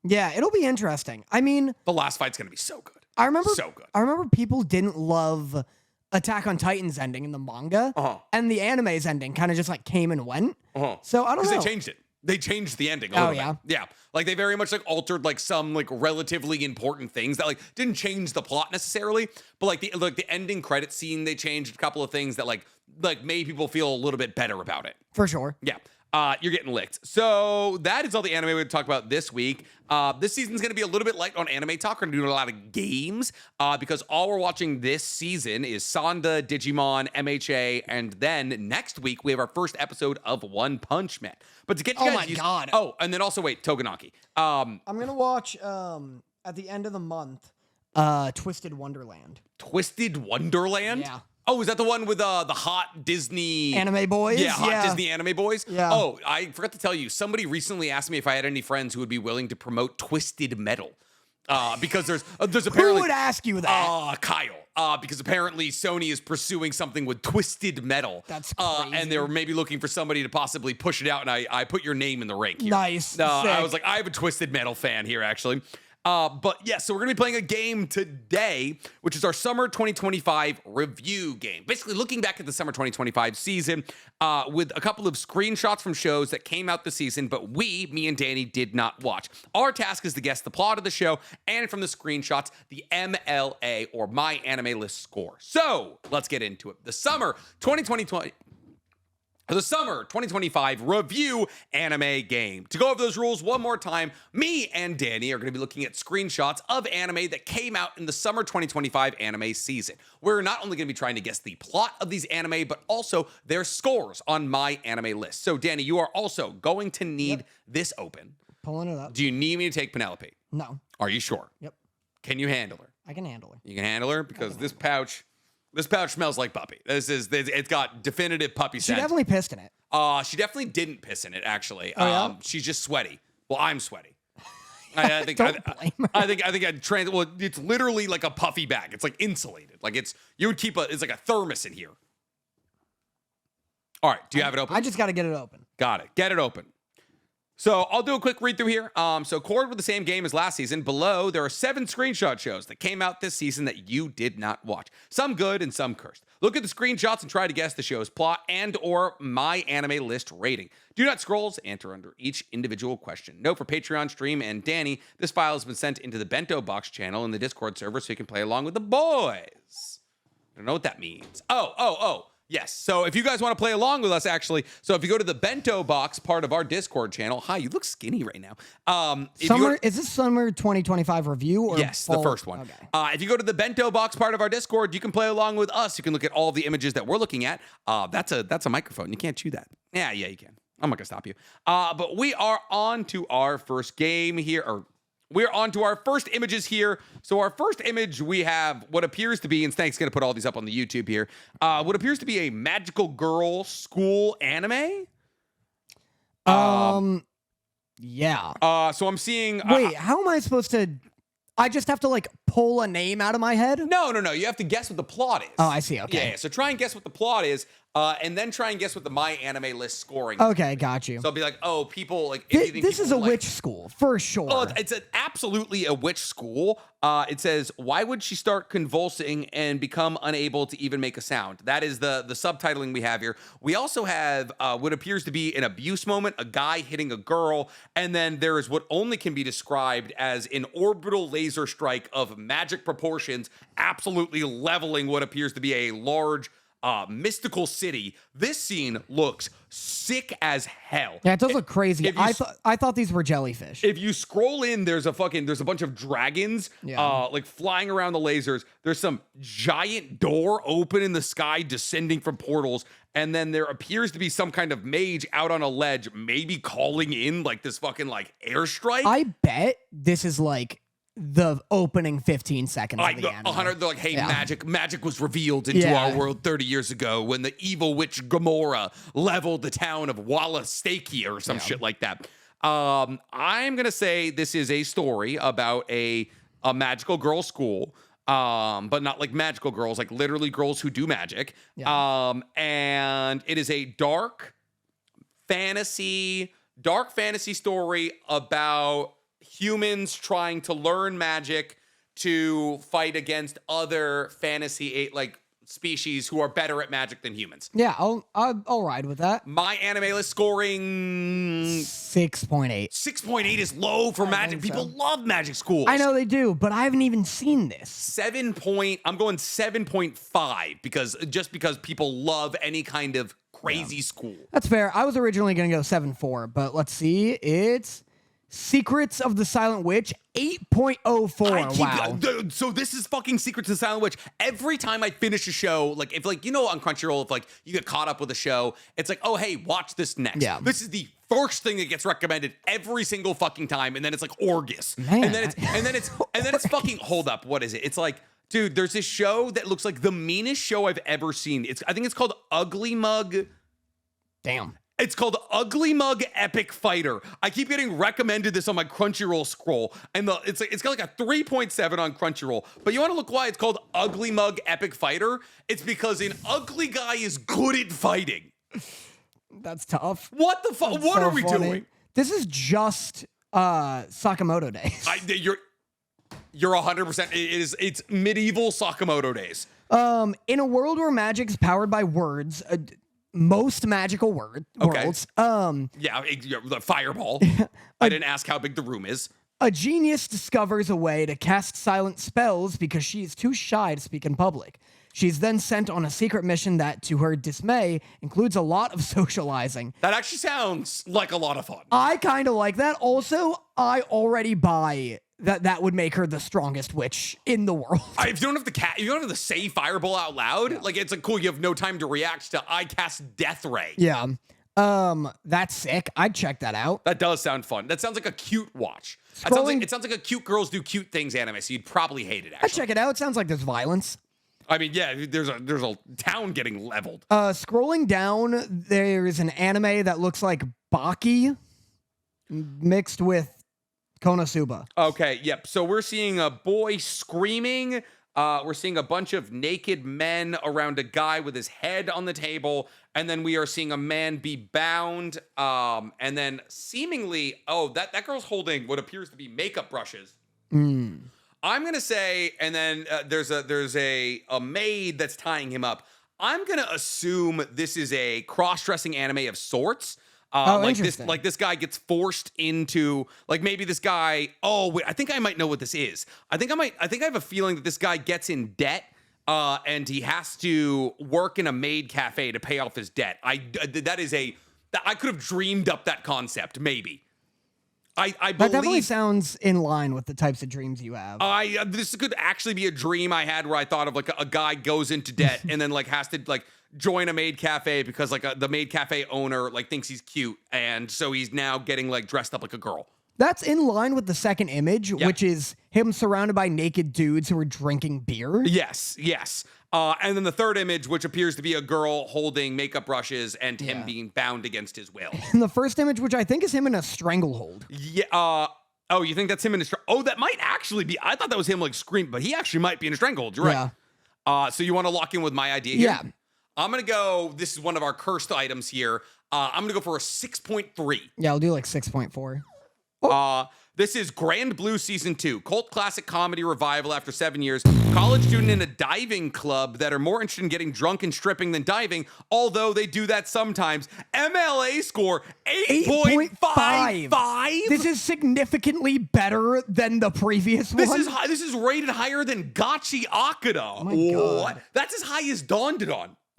Yeah, it'll be interesting. I mean, the last fight's gonna be so good. I remember so good. I remember people didn't love Attack on Titan's ending in the manga, and the anime's ending kind of just like came and went. So I don't know. Because they changed it. They changed the ending. A little bit. Yeah. Like they very much like altered like some like relatively important things that like didn't change the plot necessarily, but like the ending credit scene, they changed a couple of things that like made people feel a little bit better about it. For sure. Yeah. You're getting licked. So that is all the anime we're going to talk about this week. This season's going to be a little bit light on anime talk. We're going to do a lot of games because all we're watching this season is Sanda, Digimon, MHA, and then next week we have our first episode of One Punch Man. But to get you guys used, God. Oh, and then also wait, Tougen Anki. I'm going to watch at the end of the month Twisted Wonderland. Twisted Wonderland? Yeah. Oh, is that the one with the hot Disney anime boys? Yeah, hot Disney anime boys. Yeah. Oh, I forgot to tell you. Somebody recently asked me if I had any friends who would be willing to promote Twisted Metal, because there's apparently who would ask you that? Kyle. Because apparently Sony is pursuing something with Twisted Metal. That's crazy. And they were maybe looking for somebody to possibly push it out, and I put your name in the ring here. Nice. I was like, I have a Twisted Metal fan here, actually. But yeah, so we're going to be playing a game today, which is our summer 2025 review game. Basically looking back at the summer 2025 season with a couple of screenshots from shows that came out this season, but me and Danny, did not watch. Our task is to guess the plot of the show and from the screenshots, the MLA or My Anime List score. So let's get into it. The summer 2025 review anime game. To go over those rules one more time, me and Danny are going to be looking at screenshots of anime that came out in the summer 2025 anime season. We're not only going to be trying to guess the plot of these anime, but also their scores on My Anime List. So, Danny, you are also going to need this open. Pulling it up. Do you need me to take Penelope? No. Are you sure? Yep. Can you handle her? I can handle her. You can handle her? Because this pouch smells like puppy. It's got definitive puppy scent. She definitely pissed in it. She definitely didn't piss in it, actually. Oh, yeah? She's just sweaty. Well, I'm sweaty. I think Don't blame her. I think well, it's literally like a puffy bag. It's like insulated. Like you would keep it's like a thermos in here. All right, do you have it open? I just got to get it open. Got it. Get it open. So I'll do a quick read through here. So cord with the same game as last season. Below, there are 7 screenshot shows that came out this season that you did not watch. Some good and some cursed. Look at the screenshots and try to guess the show's plot and or My Anime List rating. Do not scrolls, enter under each individual question. Note for Patreon stream and Danny, this file has been sent into the Bento Box channel in the Discord server so you can play along with the boys. I don't know what that means. Oh. Yes. So if you guys want to play along with us, actually, so if you go to the Bento Box part of our Discord channel, hi, you look skinny right now. Is this summer 2025 review or yes, fall? the first one. Okay. If you go to the Bento Box part of our Discord, you can play along with us. You can look at all of the images that we're looking at. That's a microphone. You can't chew that. Yeah, you can. I'm not gonna stop you. But we are on to our first game here, or we're on to our first images here. So our first image, we have what appears to be, and Stank's going to put all these up on the YouTube here, what appears to be a magical girl school anime. Yeah. So I'm seeing... Wait, how am I supposed to... I just have to, like, pull a name out of my head? No. You have to guess what the plot is. Oh, I see. Okay. Yeah, so try and guess what the plot is, and then try and guess what the My Anime List scoring Okay, got you. So I'll be like, oh, people... like. If you think this is a like, witch school, for sure. Oh, it's absolutely a witch school. It says, why would she start convulsing and become unable to even make a sound? That is the subtitling we have here. We also have what appears to be an abuse moment, a guy hitting a girl, and then there is what only can be described as an orbital laser strike of magic proportions, absolutely leveling what appears to be a large mystical city. This scene looks sick as hell. Yeah, it does look crazy. I thought these were jellyfish. If you scroll in, there's a bunch of dragons like flying around the lasers. There's some giant door open in the sky descending from portals. And then there appears to be some kind of mage out on a ledge, maybe calling in like this fucking like airstrike. I bet this is like the opening 15 seconds of the anime. They're like, hey, magic was revealed into our world 30 years ago when the evil witch Gamora leveled the town of Wallachia or some shit like that. I'm gonna say this is a story about a magical girl school. But not like magical girls, like literally girls who do magic. Yeah. And it is a dark fantasy story about humans trying to learn magic to fight against other fantasy like species who are better at magic than humans. Yeah, I'll ride with that. My anime list scoring 6.8. 6.8 is low for magic. People love magic schools. I know they do, but I haven't even seen this. I'm going 7.5 because people love any kind of crazy school. That's fair. I was originally going to go 7.4, but let's see. It's Secrets of the Silent Witch, 8.04. Wow. So this is fucking Secrets of the Silent Witch. Every time I finish a show, like if like, you know, on Crunchyroll, if like you get caught up with a show, it's like, oh, hey, watch this next. Yeah. This is the first thing that gets recommended every single fucking time. And then it's like Orgus. Man. And then it's fucking, hold up. What is it? It's like, dude, there's this show that looks like the meanest show I've ever seen. I think it's called Ugly Mug. Damn. It's called Ugly Mug Epic Fighter. I keep getting recommended this on my Crunchyroll scroll, and it's got like a 3.7 on Crunchyroll. But you want to look why it's called Ugly Mug Epic Fighter? It's because an ugly guy is good at fighting. That's tough. What the fuck? What are we doing? This is just Sakamoto days. You're 100%. It's medieval Sakamoto days. In a world where magic's powered by words. Most magical worlds. The fireball. I didn't ask how big the room is. A genius discovers a way to cast silent spells because she is too shy to speak in public. She's then sent on a secret mission that, to her dismay, includes a lot of socializing. That actually sounds like a lot of fun. I kind of like that. Also, I already buy that would make her the strongest witch in the world. If you don't have to say fireball out loud, like it's like cool. You have no time to react to I cast Death Ray. Yeah. That's sick. I'd check that out. That does sound fun. That sounds like a cute watch. It sounds like a cute girls do cute things anime. So you'd probably hate it. Actually, I'd check it out. It sounds like there's violence. I mean, yeah, there's a town getting leveled. Scrolling down, there's an anime that looks like Baki mixed with Konosuba. Okay, yep. So we're seeing a boy screaming. We're seeing a bunch of naked men around a guy with his head on the table. And then we are seeing a man be bound. And then seemingly, that girl's holding what appears to be makeup brushes. I'm going to say, and then there's a maid that's tying him up. I'm going to assume this is a cross-dressing anime of sorts. This guy gets forced into maybe this guy. Oh wait, I think I might know what this is. I think I have a feeling that this guy gets in debt, and he has to work in a maid cafe to pay off his debt. I could have dreamed up that concept. Maybe. I believe that definitely sounds in line with the types of dreams you have. This could actually be a dream I had where I thought of a guy goes into debt and then has to join a maid cafe because the maid cafe owner thinks he's cute, and so he's now getting dressed up like a girl. That's in line with the second image, which is him surrounded by naked dudes who are drinking beer. Yes. And then the third image, which appears to be a girl holding makeup brushes and him being bound against his will. And the first image, which I think is him in a stranglehold. Yeah. You think that's him in a that might actually be. I thought that was him screaming, but he actually might be in a stranglehold. You're right. Yeah. So you want to lock in with my idea here? Yeah. I'm going to go, this is one of our cursed items here. I'm going to go for a 6.3. Yeah, I'll do 6.4. This is Grand Blue Season 2, cult classic comedy revival after 7 years. College student in a diving club that are more interested in getting drunk and stripping than diving, although they do that sometimes. MLA score 8.55. This is significantly better than the previous one. This is rated higher than Gatchiakuta. Oh my God. That's as high as Dawn.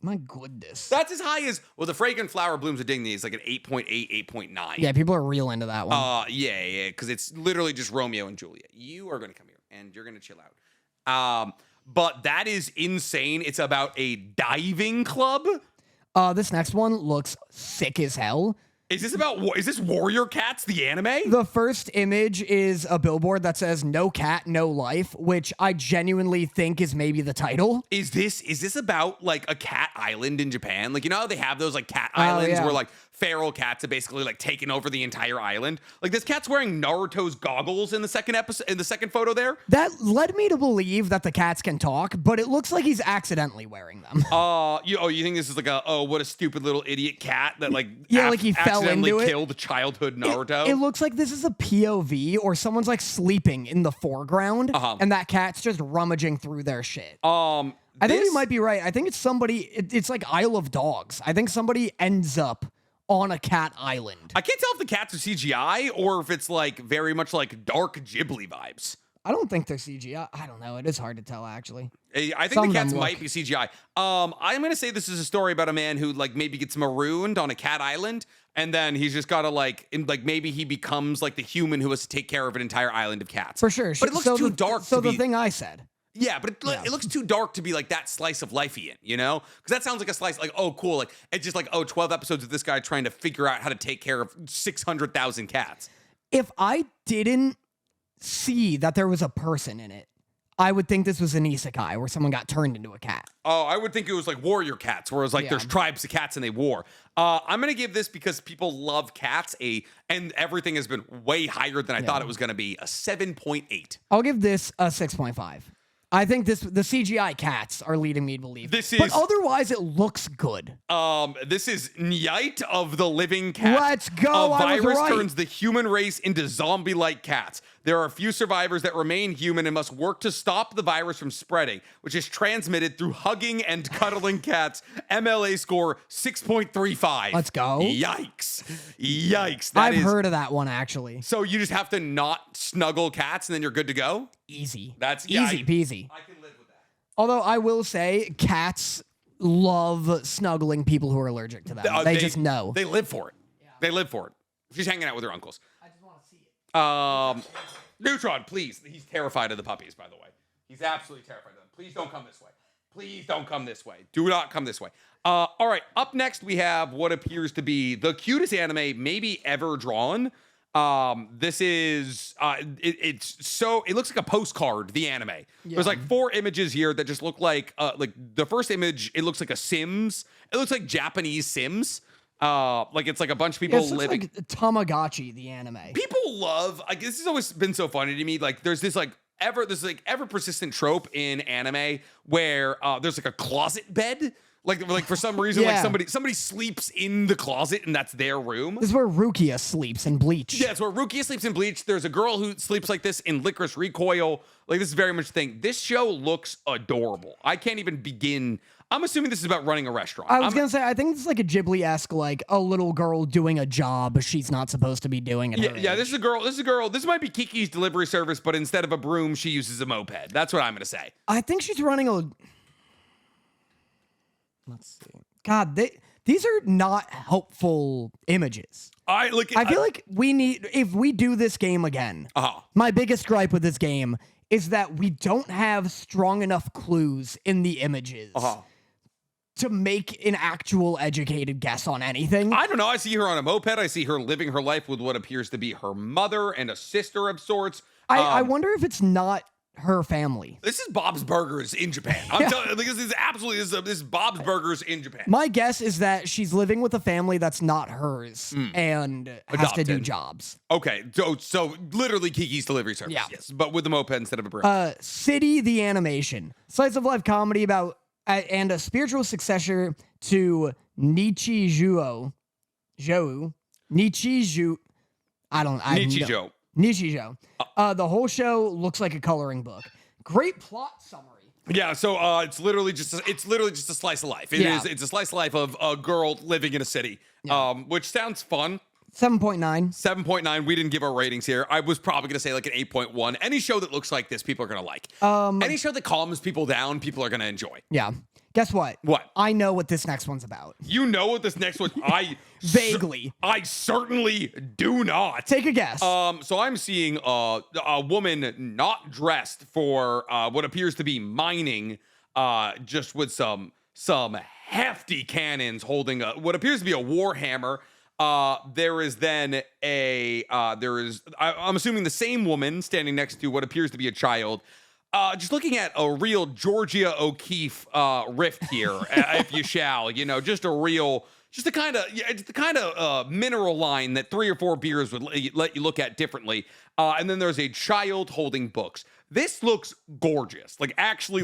My goodness. That's as high as, well, the Fragrant Flower Blooms of Dignity is like an 8.8, 8.9. Yeah, people are real into that one. Yeah, because it's literally just Romeo and Juliet. You are going to come here, and you're going to chill out. But that is insane. It's about a diving club. This next one looks sick as hell. Is this Warrior Cats, the anime? The first image is a billboard that says "No cat, no life," which I genuinely think is maybe the title. Is this about like a cat island in Japan? Like, you know how they have those like cat islands where like feral cats have basically like taken over the entire island? Like, this cat's wearing Naruto's goggles in the second episode, in the second photo there. That led me to believe that the cats can talk, but it looks like he's accidentally wearing them. You think this is like what a stupid little idiot cat that like like he fell into it. Killed childhood Naruto. It looks like this is a POV, or someone's like sleeping in the foreground, and that cat's just rummaging through their shit. I think you might be right. I think it's somebody. It's like Isle of Dogs. I think somebody ends up on a cat island. I can't tell if the cats are CGI or if it's like very much like dark Ghibli vibes. I don't think they're CGI. I don't know. It is hard to tell, actually. I think the cats might be CGI. I'm going to say this is a story about a man who like maybe gets marooned on a cat island, and then he's just got to maybe he becomes like the human who has to take care of an entire island of cats. For sure. But it looks too dark. So the thing I said. Yeah, but it looks too dark to be like that slice of life-y, you know? Because that sounds like a slice, like, oh, cool. Like, it's just like, 12 episodes of this guy trying to figure out how to take care of 600,000 cats. If I didn't see that there was a person in it, I would think this was an isekai where someone got turned into a cat. Oh, I would think it was like Warrior Cats, where it was like there's tribes of cats and they war. I'm going to give this, because people love cats, and everything has been way higher than I thought it was going to be, a 7.8. I'll give this a 6.5. I think the CGI cats are leading me to believe. But otherwise, it looks good. This is Night of the Living Cat. Let's go. A virus turns the human race into zombie-like cats. There are a few survivors that remain human and must work to stop the virus from spreading, which is transmitted through hugging and cuddling cats. MLA score 6.35. Let's go. Yikes. I've heard of that one, actually. So you just have to not snuggle cats and then you're good to go? Easy. That's easy peasy. I can live with that. Although I will say, cats love snuggling people who are allergic to them. They just know. They live for it. Yeah. They live for it. She's hanging out with her uncles. I just want to see it. Neutron, please. He's terrified of the puppies, by the way. He's absolutely terrified of them. Please don't come this way. Please don't come this way. Do not come this way. All right. Up next, we have what appears to be the cutest anime maybe ever drawn. This is it looks like a postcard, the anime. Yeah. There's like 4 images here that just look like the first image, it looks like a Sims. It looks like Japanese Sims. Like it's like a bunch of people living. Like Tamagotchi, the anime. People love, like, this has always been so funny to me. Like, there's this ever persistent trope in anime where there's like a closet bed. Like for some reason, like somebody sleeps in the closet and that's their room. This is where Rukia sleeps in Bleach. Yeah, it's where Rukia sleeps in Bleach. There's a girl who sleeps like this in Licorice Recoil. Like, this is very much a thing. This show looks adorable. I can't even begin. I'm assuming this is about running a restaurant. I was going to say, I think this is like a Ghibli-esque, like a little girl doing a job she's not supposed to be doing. Yeah, this is a girl. This might be Kiki's delivery service, but instead of a broom, she uses a moped. That's what I'm going to say. I think she's running a... Let's see. God, these are not helpful images. I feel like if we do this game again, my biggest gripe with this game is that we don't have strong enough clues in the images to make an actual educated guess on anything. I don't know. I see her on a moped. I see her living her life with what appears to be her mother and a sister of sorts. I wonder if it's not her family. This is Bob's Burgers in Japan. I'm telling you, this is Bob's Burgers in Japan. My guess is that she's living with a family that's not hers and has to do jobs. Okay, so literally Kiki's delivery service. Yeah. Yes, but with the moped instead of a broom. City the Animation. Slice of life comedy about and a spiritual successor to Nichijou. Nichijou. Nichijou. Nichijou. The whole show looks like a coloring book. Great plot summary. Yeah, so it's literally just a slice of life. It's a slice of life of a girl living in a city, which sounds fun. 7.9. 7.9. We didn't give our ratings here. I was probably going to say like an 8.1. Any show that looks like this, people are going to like. Any show that calms people down, people are going to enjoy. Yeah. Guess what? What? I know what this next one's about. You know what this next one? Vaguely. I certainly do not. Take a guess. So I'm seeing a woman not dressed for what appears to be mining, just with some hefty cannons holding what appears to be a war hammer. There is then I'm assuming the same woman standing next to what appears to be a child. Just looking at a real Georgia O'Keeffe rift here, if you shall, just the kind of mineral line that 3 or 4 beers would let you look at differently. And then there's a child holding books. This looks gorgeous, actually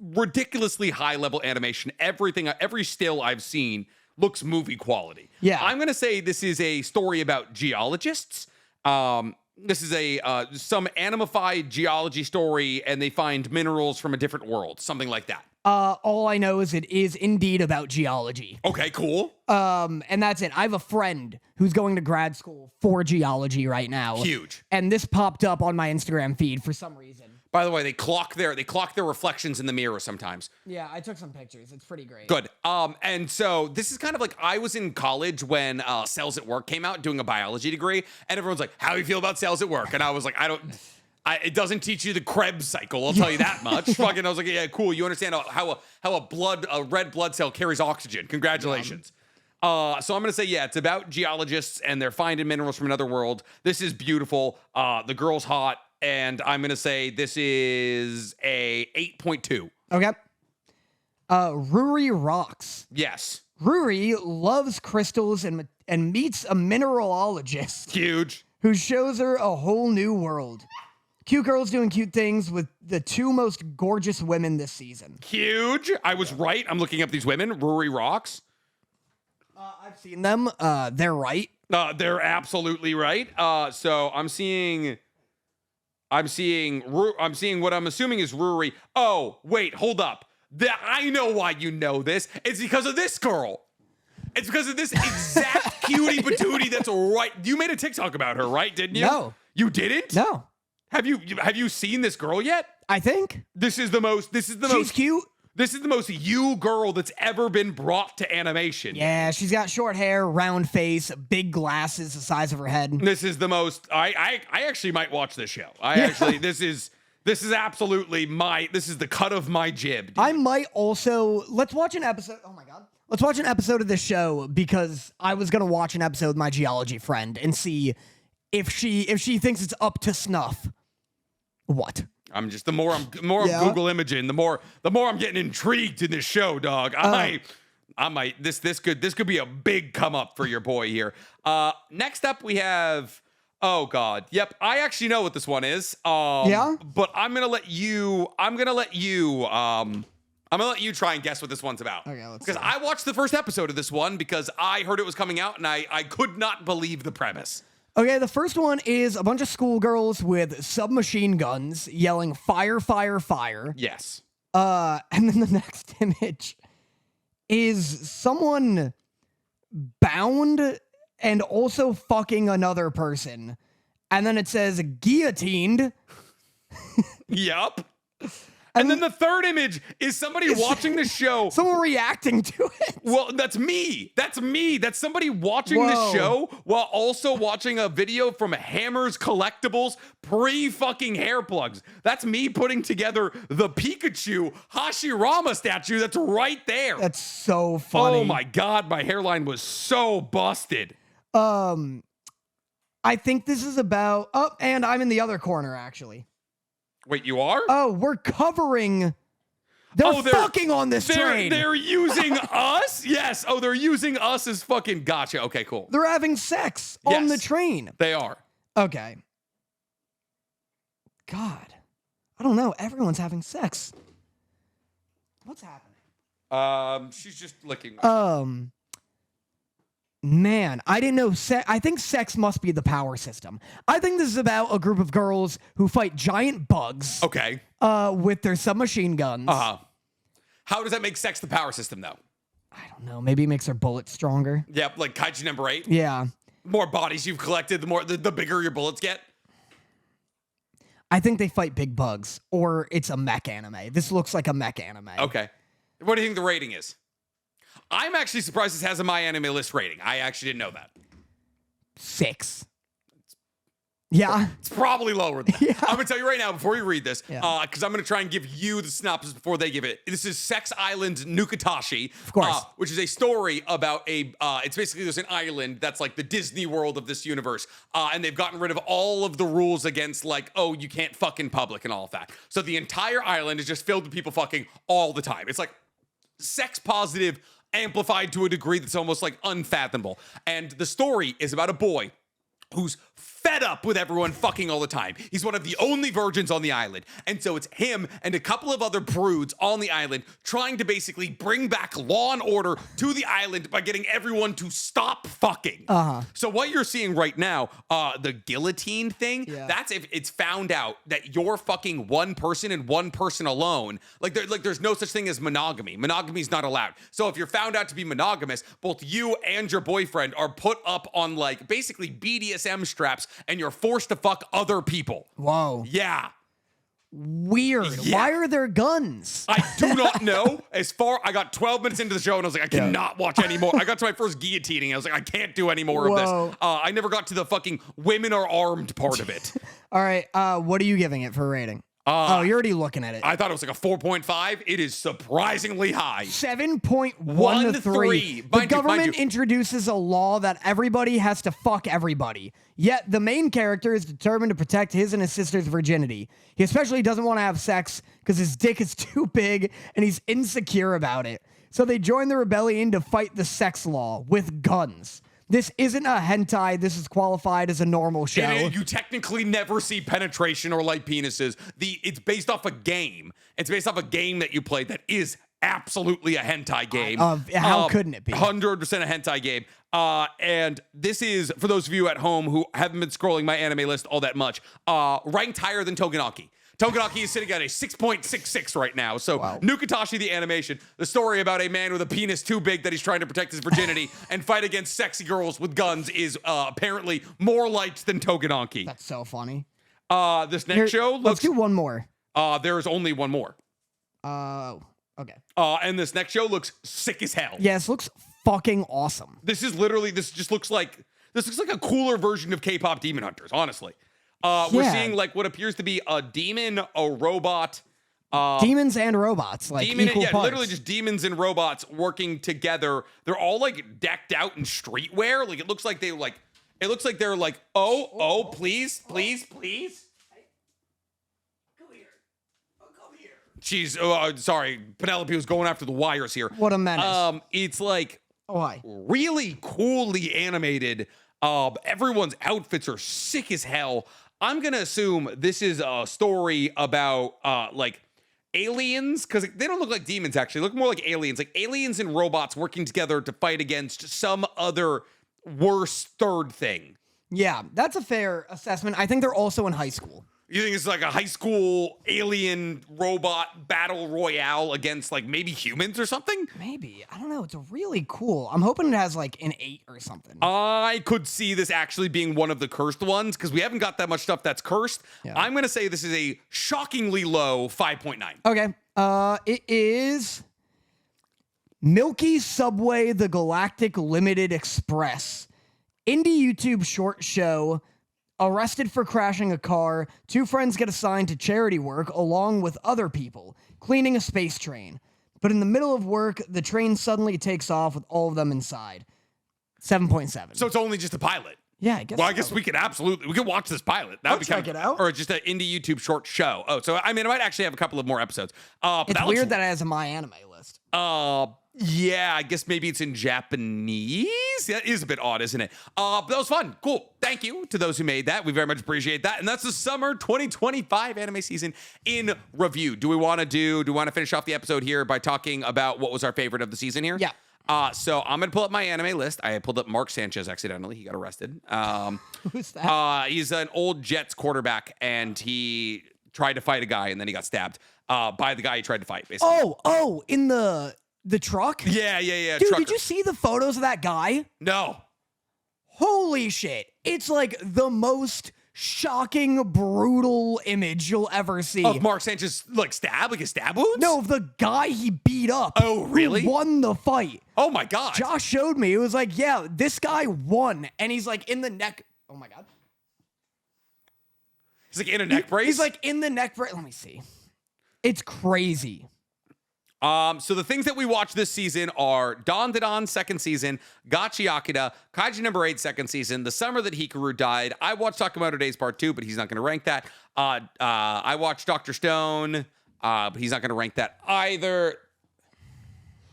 ridiculously high level animation. Every still I've seen looks movie quality. Yeah, I'm gonna say this is a story about geologists. This is some animified geology story, and they find minerals from a different world, something like that. All I know is it is indeed about geology. Okay, cool. And that's it. I have a friend who's going to grad school for geology right now. Huge. And this popped up on my Instagram feed for some reason. By the way, they clock their reflections in the mirror sometimes. Yeah, I took some pictures. It's pretty great. Good. And so this is kind of like I was in college when Cells at Work came out, doing a biology degree, and everyone's like, "How do you feel about cells at work?" And I was like, it doesn't teach you the Krebs cycle. I'll tell you that much. Fucking, I was like, yeah, cool. You understand how a red blood cell carries oxygen. Congratulations. So I'm gonna say, yeah, it's about geologists and they're finding minerals from another world. This is beautiful. The girl's hot, and I'm gonna say this is a 8.2. Okay. Ruri rocks. Yes. Ruri loves crystals and meets a mineralologist. Huge. Who shows her a whole new world. Cute girls doing cute things with the 2 most gorgeous women this season. Huge. I was right. I'm looking up these women. Ruri rocks. I've seen them. They're right. They're absolutely right. So I'm seeing what I'm assuming is Ruri. Oh, wait, hold up. I know why you know this. It's because of this girl. It's because of this exact cutie patootie that's right. You made a TikTok about her, right? Didn't you? No. You didn't? No. Have you seen this girl yet? I think. She's cute. This is the most you girl that's ever been brought to animation. Yeah, she's got short hair, round face, big glasses the size of her head. This is the most I actually might watch this show. This is absolutely this is the cut of my jib. Dude. I might also let's watch an episode. Oh my god. Let's watch an episode of this show because I was gonna watch an episode with my geology friend and see if she thinks it's up to snuff. What? I'm just the more I'm Google imaging, the more I'm getting intrigued in this show, dog. I might this could be a big come up for your boy here. Next up we have oh god. Yep, I actually know what this one is. Yeah? But I'm gonna let you try and guess what this one's about. Okay, let's because see. I watched the first episode of this one because I heard it was coming out and I could not believe the premise. Okay, the first one is a bunch of schoolgirls with submachine guns yelling fire, fire, fire. Yes. And then the next image is someone bound and also fucking another person. And then it says guillotined. Yup. And then the third image is somebody watching the show. Someone reacting to it. Well, that's me. That's somebody watching the show while also watching a video from Hammer's Collectibles pre-fucking hair plugs. That's me putting together the Pikachu Hashirama statue that's right there. That's so funny. Oh my God, my hairline was so busted. I think this is about... Oh, and I'm in the other corner, actually. Wait, you are? Oh, we're covering... They're fucking on this train. They're using us? Yes. Oh, they're using us as fucking gotcha. Okay, cool. They're having sex on the train. They are. Okay. God. I don't know. Everyone's having sex. What's happening? She's just licking. Man, I didn't know. I think sex must be the power system. I think this is about a group of girls who fight giant bugs. Okay. With their submachine guns. Uh-huh. How does that make sex the power system, though? I don't know. Maybe it makes their bullets stronger. Yep, like Kaiju number 8. Yeah. More bodies you've collected, the bigger your bullets get. I think they fight big bugs, or it's a mech anime. This looks like a mech anime. Okay. What do you think the rating is? I'm actually surprised this has a My Anime List rating. I actually didn't know that. 6. Yeah. It's probably lower than that. Yeah. I'm going to tell you right now before you read this, Yeah. because I'm going to try and give you the synopsis before they give it. This is Sex Island Nukatashi, Of course. Which is a story about it's basically there's an island that's like the Disney World of this universe, and they've gotten rid of all of the rules against like, oh, you can't fuck in public and all of that. So the entire island is just filled with people fucking all the time. It's like sex positive amplified to a degree that's almost like unfathomable. And the story is about a boy who's fed up with everyone fucking all the time. He's one of the only virgins on the island. And so it's him and a couple of other broods on the island trying to basically bring back law and order to the island by getting everyone to stop fucking. So what you're seeing right now, the guillotine thing, that's if it's found out that you're fucking one person and one person alone. There's no such thing as monogamy. Monogamy is not allowed. So if you're found out to be monogamous, both you and your boyfriend are put up on like basically BDSM straps and you're forced to fuck other people. Whoa. Yeah. Weird. Yeah. Why are there guns? I do not know. I got 12 minutes into the show and I was like, I cannot watch anymore. I got to my first guillotining. I was like, I can't do any more of this. I never got to the fucking women are armed part of it. All right. What are you giving it for a rating? You're already looking at it. I thought it was like a 4.5. It is surprisingly high. 7.13. The government introduces a law that everybody has to fuck everybody. Yet the main character is determined to protect his and his sister's virginity. He especially doesn't want to have sex because his dick is too big and he's insecure about it. So they join the rebellion to fight the sex law with guns. This isn't a hentai. This is qualified as a normal show. You technically never see penetration or light penises. It's based off a game. It's based off a game that you play that is absolutely a hentai game. How couldn't it be? 100% a hentai game. And this is, for those of you at home who haven't been scrolling my anime list all that much, ranked higher than Togenaki. Togenaki is sitting at a 6.66 right now. So Nukatashi, the animation, the story about a man with a penis too big that he's trying to protect his virginity and fight against sexy girls with guns is apparently more liked than Togenaki. That's so funny. This next show looks... Let's do one more. There's only one more. Okay. And this next show looks sick as hell. Yes, looks fucking awesome. This looks like a cooler version of K-pop Demon Hunters, honestly. We're seeing like what appears to be a demon, a robot. Demons and robots, like equal parts. Literally just demons and robots working together. They're all like decked out in streetwear. Like it looks like they're like, oh, please. Come here. Come here. She's sorry, Penelope was going after the wires here. What a menace. It's like hi. Really coolly animated. Everyone's outfits are sick as hell. I'm gonna assume this is a story about like aliens, because they don't look like demons actually. They look more like aliens and robots working together to fight against some other worse third thing. Yeah, that's a fair assessment. I think they're also in high school. You think it's like a high school alien robot battle royale against like maybe humans or something? Maybe. I don't know. It's really cool. I'm hoping it has like an 8 or something. I could see this actually being one of the cursed ones because we haven't got that much stuff that's cursed. Yeah. I'm going to say this is a shockingly low 5.9. Okay. It is Milky Subway The Galactic Limited Express. Indie YouTube short show. Arrested for crashing a car, 2 friends get assigned to charity work along with other people, cleaning a space train. But in the middle of work, the train suddenly takes off with all of them inside. 7.7. So it's only just a pilot. Yeah, I guess. Well, I guess we could watch this pilot. That would be check it out. Or just an indie YouTube short show. Oh, so I mean, I might actually have a couple of more episodes. It's weird that it has a My Anime list. Yeah, I guess maybe it's in Japanese. That is a bit odd, isn't it? But that was fun. Cool. Thank you to those who made that. We very much appreciate that. And that's the summer 2025 anime season in review. Do we want to finish off the episode here by talking about what was our favorite of the season here? Yeah. So I'm going to pull up my anime list. I pulled up Mark Sanchez accidentally. He got arrested. Who's that? He's an old Jets quarterback, and he tried to fight a guy, and then he got stabbed by the guy he tried to fight, basically. Oh, in the truck? Yeah. Dude, did you see the photos of that guy? No. Holy shit. It's like the most shocking, brutal image you'll ever see. Of Mark Sanchez, like his stab wounds? No, of the guy he beat up. Oh, really? Who won the fight. Oh my God. Josh showed me. It was like, yeah, this guy won. And he's like in the neck. Oh my God. He's like in a neck brace? He's like in the neck brace. Let me see. It's crazy. So the things that we watched this season are Dandadan second season, Gatchiakuta, Kaiju number 8 second season, The Summer That Hikaru Died. I watched Sakamoto Days Part 2, but he's not going to rank that. I watched Dr. Stone, but he's not going to rank that either.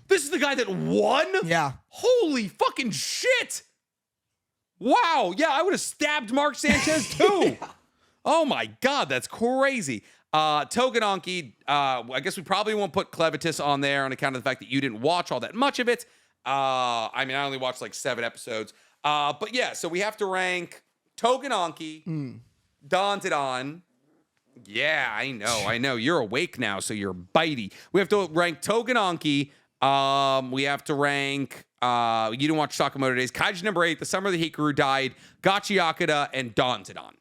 This is the guy that won? Yeah. Holy fucking shit. Wow. Yeah, I would have stabbed Mark Sanchez too. Yeah. Oh my God, that's crazy. Tougen Anki, I guess we probably won't put Clevitus on there on account of the fact that you didn't watch all that much of it. I mean, I only watched like 7 episodes. But yeah, so we have to rank Tougen Anki, Dandadan. Yeah, I know. You're awake now, so you're bitey. We have to rank Tougen Anki. We have to rank, you didn't watch Sakamoto Days, Kaiju number 8, The Summer That Hikaru Died, Gatchiakuta, and Dandadan.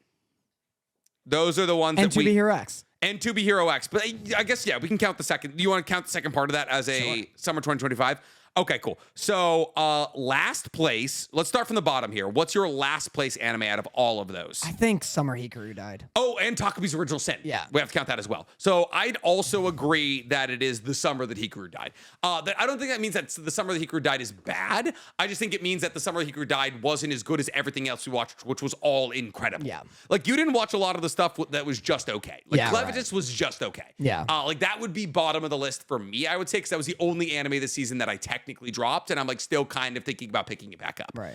Those are the ones and that we... And 2B Hero X. And 2B Hero X. But I guess, yeah, we can count the second. Do you want to count the second part of that as a Summer 2025? Okay, cool. So last place, let's start from the bottom here. What's your last place anime out of all of those? I think Summer Hikaru Died. Oh, and Takumi's Original Sin. Yeah. We have to count that as well. So I'd also agree that it is The Summer That Hikaru Died. I don't think that means that The Summer That Hikaru Died is bad. I just think it means that The Summer That Hikaru Died wasn't as good as everything else we watched, which was all incredible. Yeah. Like, you didn't watch a lot of the stuff that was just okay. Like, yeah, Clevitus was just okay. Yeah. Like, that would be bottom of the list for me, I would say, because that was the only anime this season that I technically dropped, and I'm like still kind of thinking about picking it back up. Right.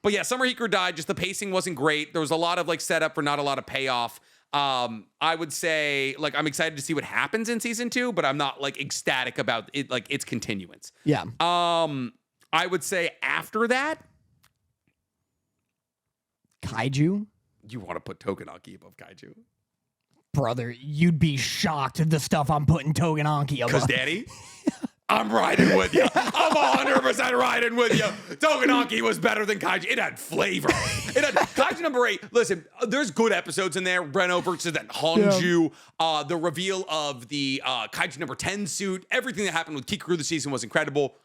But yeah, Summer Hikaru Died. Just the pacing wasn't great. There was a lot of like setup for not a lot of payoff. I would say like I'm excited to see what happens in season 2, but I'm not like ecstatic about it, like its continuance. Yeah. I would say after that, Kaiju. You want to put Tougen Anki above Kaiju? Brother, you'd be shocked at the stuff I'm putting Tougen Anki above. Because Daddy? I'm riding with you. I'm 100% riding with you. Tougen Anki was better than Kaiju. It had flavor. It had Kaiju number 8. Listen, there's good episodes in there. Reno versus that Hanju. Yeah. The reveal of the Kaiju number 10 suit. Everything that happened with Kikaru this season was incredible.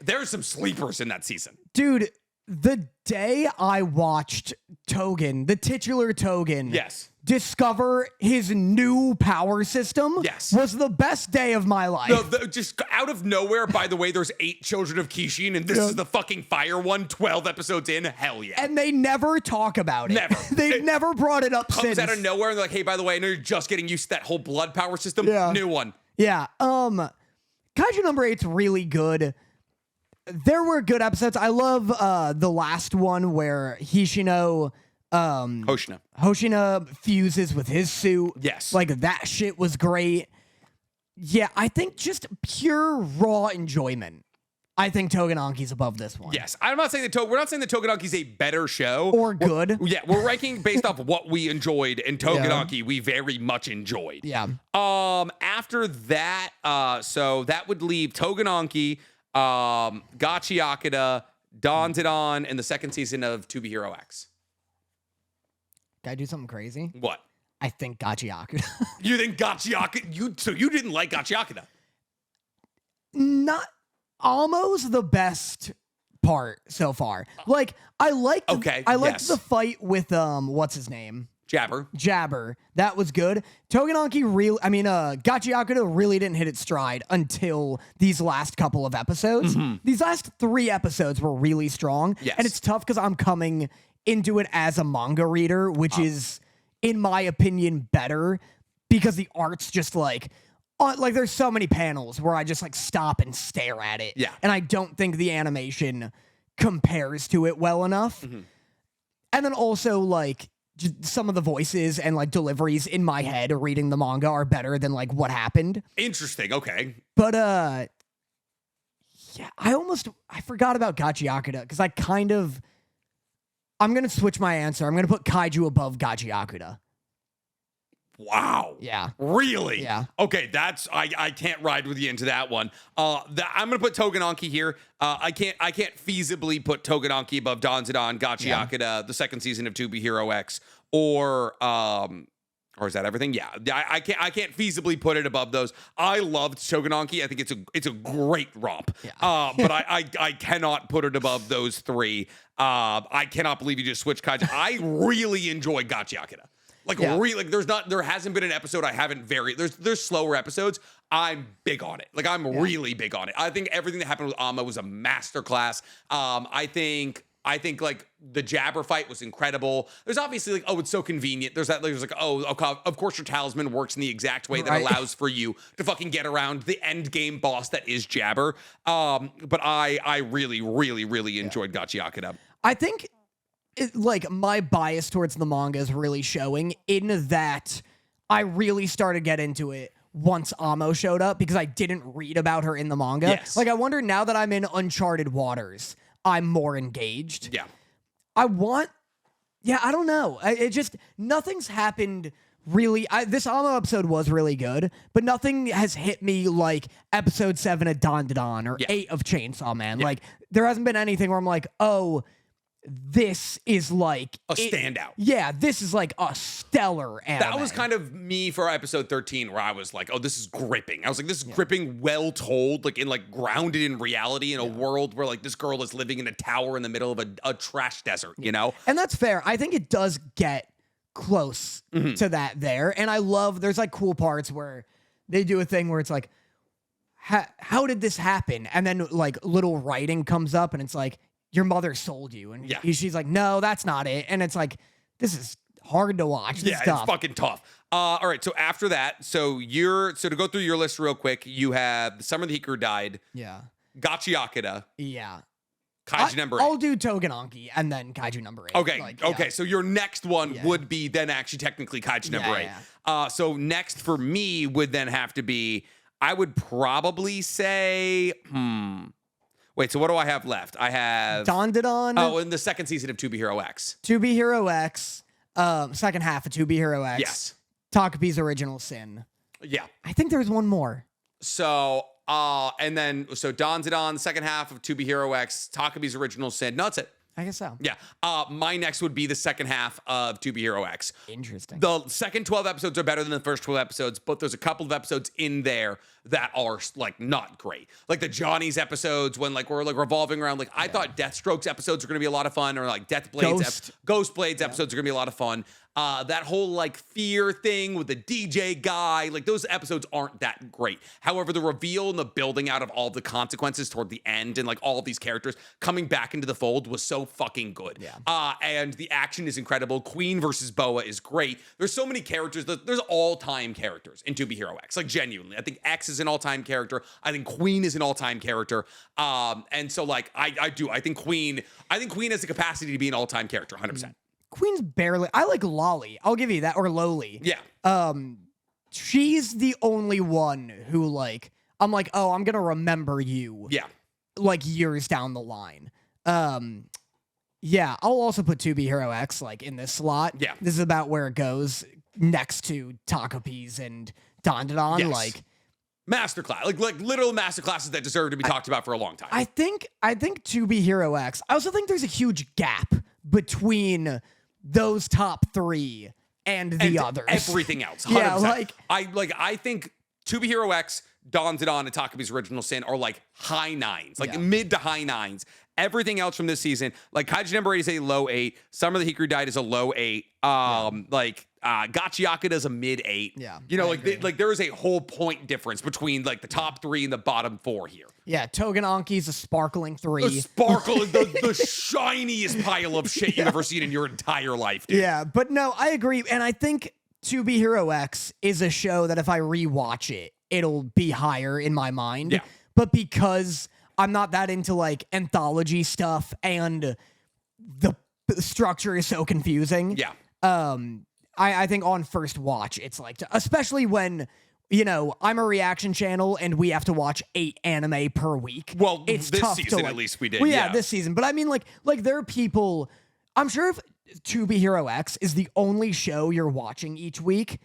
There's some sleepers in that season. Dude, the day I watched Tougen, the titular Tougen. Yes. Discover his new power system was the best day of my life. No, just out of nowhere, by the way, there's 8 children of Kishin, and this is the fucking fire one, 12 episodes in. Hell yeah. And they never talk about it. Never. They've never brought it up since. Comes out of nowhere, and they're like, hey, by the way, I know you're just getting used to that whole blood power system. Yeah. New one. Yeah. Kaiju number 8's really good. There were good episodes. I love the last one where Hoshina fuses with his suit. Yes. Like, that shit was great. Yeah, I think just pure raw enjoyment. I think Tougen Anki's above this one. Yes. I'm not saying that we're not saying that Tougen Anki's a better show. Or good. We're ranking based off of what we enjoyed, and Tougen Anki we very much enjoyed. Yeah. After that, so that would leave Tougen Anki, Gatchiakuta, Dandadan, and the second season of 2B Hero X. Can I do something crazy? What? I think Gatchiakuta. You think Gatchiakuta? So you didn't like Gatchiakuta? Not almost the best part so far. Like, I liked the fight with what's his name? Jabber. That was good. Gatchiakuta really didn't hit its stride until these last couple of episodes. Mm-hmm. These last 3 episodes were really strong. Yes. And it's tough because I'm coming into it as a manga reader, which is, in my opinion, better because the art's just like there's so many panels where I just like stop and stare at it. Yeah. And I don't think the animation compares to it well enough. Mm-hmm. And then also like just some of the voices and like deliveries in my head reading the manga are better than like what happened. Interesting. Okay. But yeah, I forgot about Gatchiakuta because I'm going to switch my answer. I'm going to put Kaiju above Gatchiakuta. Wow. Yeah. Really? Yeah. Okay, I can't ride with you into that one. I'm gonna put Tougen Anki here. I can't feasibly put Tougen Anki above Danzadon, Gatchiakuta, the second season of 2B Hero X, or is that everything? Yeah. I can't feasibly put it above those. I loved Tougen Anki. I think it's a great romp. Yeah. But I cannot put it above those three. I cannot believe you just switched Kaiju. I really enjoy Gatchiakuta. There hasn't been an episode I haven't there's slower episodes. I'm big on it. I'm really big on it. I think everything that happened with Amma was a masterclass. I think like the Jabber fight was incredible. There's obviously like, oh, it's so convenient. There's like, oh, of course your talisman works in the exact way that allows for you to fucking get around the end game boss that is Jabber. But I really, really, really enjoyed Gatchiakuta. I think my bias towards the manga is really showing in that I really started to get into it once Amo showed up because I didn't read about her in the manga. Yes. I wonder now that I'm in uncharted waters, I'm more engaged. Yeah. I don't know. Nothing's happened really. This Amo episode was really good, but nothing has hit me like episode 7 of Dandadan or 8 of Chainsaw Man. Yeah. There hasn't been anything where I'm like, oh, this is like a standout. Yeah, this is like a stellar anime. That was kind of me for episode 13, where I was like, oh, this is gripping. I was like, this is gripping, well told, grounded in reality in a world where this girl is living in a tower in the middle of a trash desert, you know? And that's fair. I think it does get close to that there. And I love, there's cool parts where they do a thing where it's like, how did this happen? And then little writing comes up and it's like, your mother sold you. And she's like, no, that's not it. And it's like, this is hard to watch. It's fucking tough. All right, so after that, so to go through your list real quick, you have The Summer the Hikaru Died. Yeah. Gatchiakuta. Yeah. Kaiju number 8. I'll do Tougen Anki and then Kaiju number 8. Okay, okay. So your next one would be then actually technically Kaiju number 8. Yeah. So next for me would then have to be, I would probably say, wait, so what do I have left? I have Dandadan. Oh, in the second season of 2B Hero X. 2B Hero X. Second half of 2B Hero X. Yes. Takapi's Original Sin. Yeah. I think there's one more. So, and then, Dandadan, the second half of 2B Hero X, Takapi's Original Sin. No, that's it. I guess so. Yeah. My next would be the second half of 2B Hero X. Interesting. The second 12 episodes are better than the first 12 episodes, but there's a couple of episodes in there that are not great. Like the Johnny's episodes when we're revolving around I thought Deathstroke's episodes are going to be a lot of fun, or Ghost Blade's episodes are going to be a lot of fun. That whole fear thing with the DJ guy, those episodes aren't that great. However, the reveal and the building out of all the consequences toward the end and all of these characters coming back into the fold was so fucking good. Yeah. And the action is incredible. Queen versus Boa is great. There's so many characters. There's all-time characters in 2B Hero X. Genuinely. I think X is an all-time character. I think Queen is an all-time character. And so I think Queen has the capacity to be an all-time character, 100%. Queen's barely. I like Lolly. I'll give you that. Or Loli. Yeah. She's the only one who I'm like, oh, I'm gonna remember you. Yeah. Years down the line. Yeah. I'll also put 2B Hero X in this slot. Yeah. This is about where it goes next to Takapi's and Dandadan. Yes. Masterclass, literal masterclasses that deserve to be talked about for a long time. I think 2B Hero X. I also think there's a huge gap between those top 3 and the others. Everything else. 100%. Yeah, I think 2B Hero X, Dandadan, and Takapi's Original Sin are high 9s, mid to high 9s. Everything else from this season, Kaiju number 8 is a low 8. Summer the Hikaru Died is a low 8. Gatchiakuta is a mid 8. Yeah. There is a whole point difference between the top 3 and the bottom 4 here. Yeah, Tougen Anki's a sparkling 3. The sparkle, the shiniest pile of shit you've ever seen in your entire life, dude. Yeah, but no, I agree. And I think 2B Hero X is a show that if I rewatch it, it'll be higher in my mind. Yeah. But because I'm not that into anthology stuff and the structure is so confusing. Yeah. I think on first watch, it's especially when, I'm a reaction channel and we have to watch 8 anime per week. Well, it's this tough season to, at least we did. Well, yeah, this season. But I mean, there are people, I'm sure if 2B Hero X is the only show you're watching each week,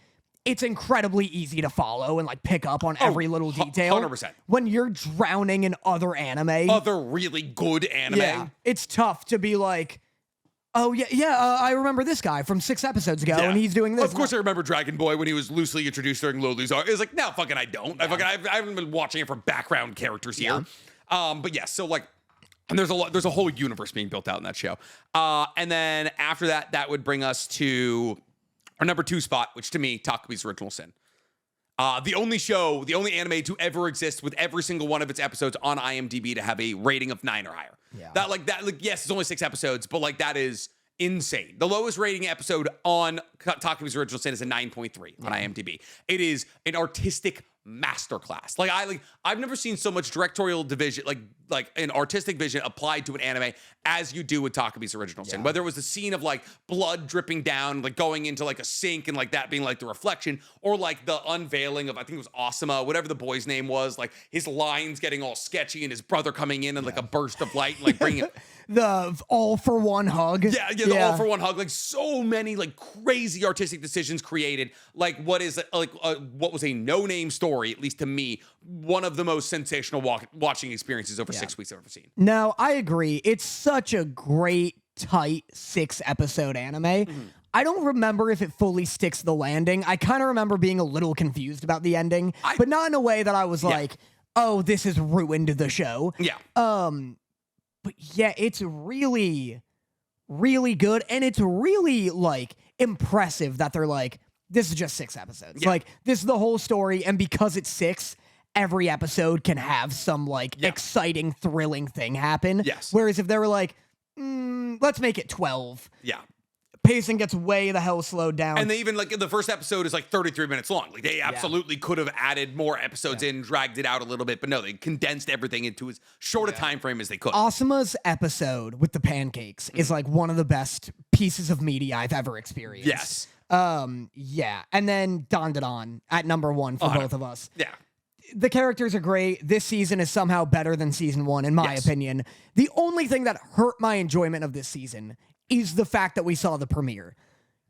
it's incredibly easy to follow and like pick up on every little detail. 100%. When you're drowning in other anime, other really good anime, it's tough to be like, oh yeah, I remember this guy from 6 episodes ago, and he's doing this. Of course, I remember Dragon Boy when he was loosely introduced during Lolu's arc. It was like, no, fucking, I don't. I haven't been watching it for background characters here. But yeah, so like, and there's a whole universe being built out in that show. And then after that, that would bring us to our number 2 spot, which to me, Takumi's Original Sin. The only anime to ever exist with every single one of its episodes on IMDb to have a rating of 9 or higher. Yeah. Yes, it's only 6 episodes, but like that is insane. The lowest rating episode on Takumi's Original Sin is a 9.3 on IMDb. It is an artistic masterclass. I've never seen so much directorial division, like an artistic vision applied to an anime as you do with Takumi's Original Sin. Whether it was the scene of like blood dripping down, like going into like a sink and like that being like the reflection, or like the unveiling of, I think it was Asuma, whatever the boy's name was, like his lines getting all sketchy and his brother coming in and like a burst of light and like bringing it. The all-for-one hug. The all-for-one hug. Like so many like crazy artistic decisions created. Like what was a no-name story, at least to me, one of the most sensational watching experiences over 6 weeks I've ever seen. No, I agree. It's such a great, tight 6-episode anime. I don't remember if it fully sticks the landing. I kind of remember being a little confused about the ending, but not in a way that I was like, oh, this has ruined the show. Yeah. But yeah, it's really, really good. And it's really like impressive that they're like, this is just 6 episodes. Yeah. Like this is the whole story. And because it's 6, every episode can have some like exciting, thrilling thing happen. Yes. Whereas if they were like, let's make it 12. Yeah. Pacing gets way the hell slowed down. And they even, like, the first episode is like 33 minutes long. Like, they absolutely could have added more episodes in, dragged it out a little bit, but no, they condensed everything into as short a time frame as they could. Asuma's episode with the pancakes is like one of the best pieces of media I've ever experienced. Yes. And then Dandadan at number 1 for both of us. Yeah. The characters are great. This season is somehow better than season 1, in my opinion. The only thing that hurt my enjoyment of this season is the fact that we saw the premiere.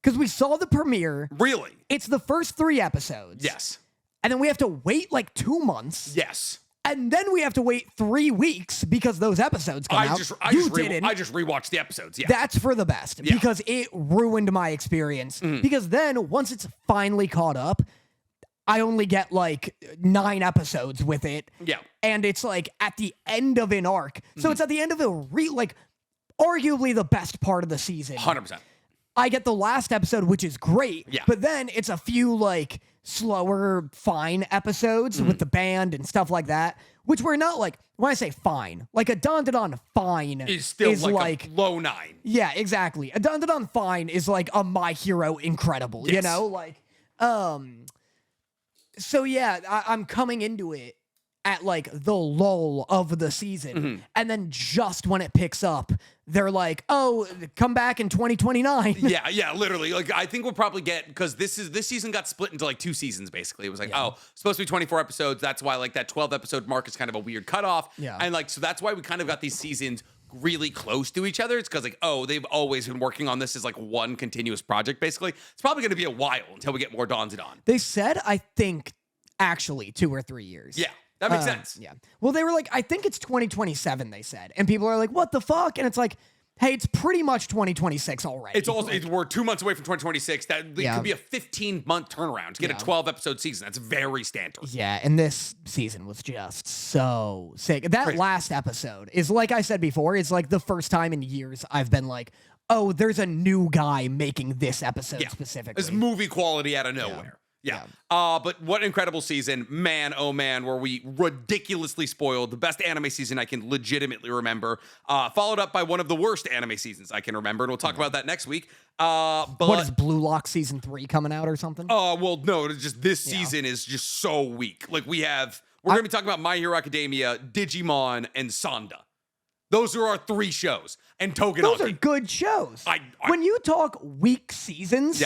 Because we saw the premiere. Really? It's the first 3 episodes. Yes. And then we have to wait like 2 months. Yes. And then we have to wait 3 weeks because those episodes come out. I just rewatched the episodes. Yeah. That's for the best because it ruined my experience. Because then once it's finally caught up, I only get like 9 episodes with it. Yeah. And it's like at the end of an arc. So it's at the end of arguably the best part of the season. 100%. I get the last episode, which is great. Yeah. But then it's a few like slower, fine episodes with the band and stuff like that, which were not like, when I say fine, like a Dandadan fine is still like a low 9. Yeah, exactly. A Dandadan fine is like a My Hero Incredible, you know? Like, so yeah, I'm coming into it at like the lull of the season. And then just when it picks up, they're like, oh, come back in 2029. Yeah, literally. Like, I think we'll probably get, because this season got split into like 2 seasons, basically. It was like, supposed to be 24 episodes. That's why like that 12 episode mark is kind of a weird cutoff. Yeah. And like, so that's why we kind of got these seasons really close to each other. It's because like, oh, they've always been working on this as like one continuous project, basically. It's probably going to be a while until we get more Dandadan. They said, I think, actually 2 or 3 years. Yeah. That makes sense. Yeah. Well, they were like, I think it's 2027, they said. And people are like, what the fuck? And it's like, hey, it's pretty much 2026 already. It's also, we're 2 months away from 2026. That could be a 15-month turnaround to get a 12-episode season. That's very standard. Yeah, and this season was just so sick. That last episode is, like I said before, it's like the first time in years I've been like, oh, there's a new guy making this episode specifically. It's movie quality out of nowhere. Yeah. But what an incredible season. Man, oh man, were we ridiculously spoiled. The best anime season I can legitimately remember. Followed up by one of the worst anime seasons I can remember. And we'll talk about that next week. But what is Blue Lock season 3 coming out or something? Well, no, it's just this season is just so weak. Like we're going to be talking about My Hero Academia, Digimon, and Sanda. Those are our 3 shows. And Tougen. Those are good shows. When you talk weak seasons,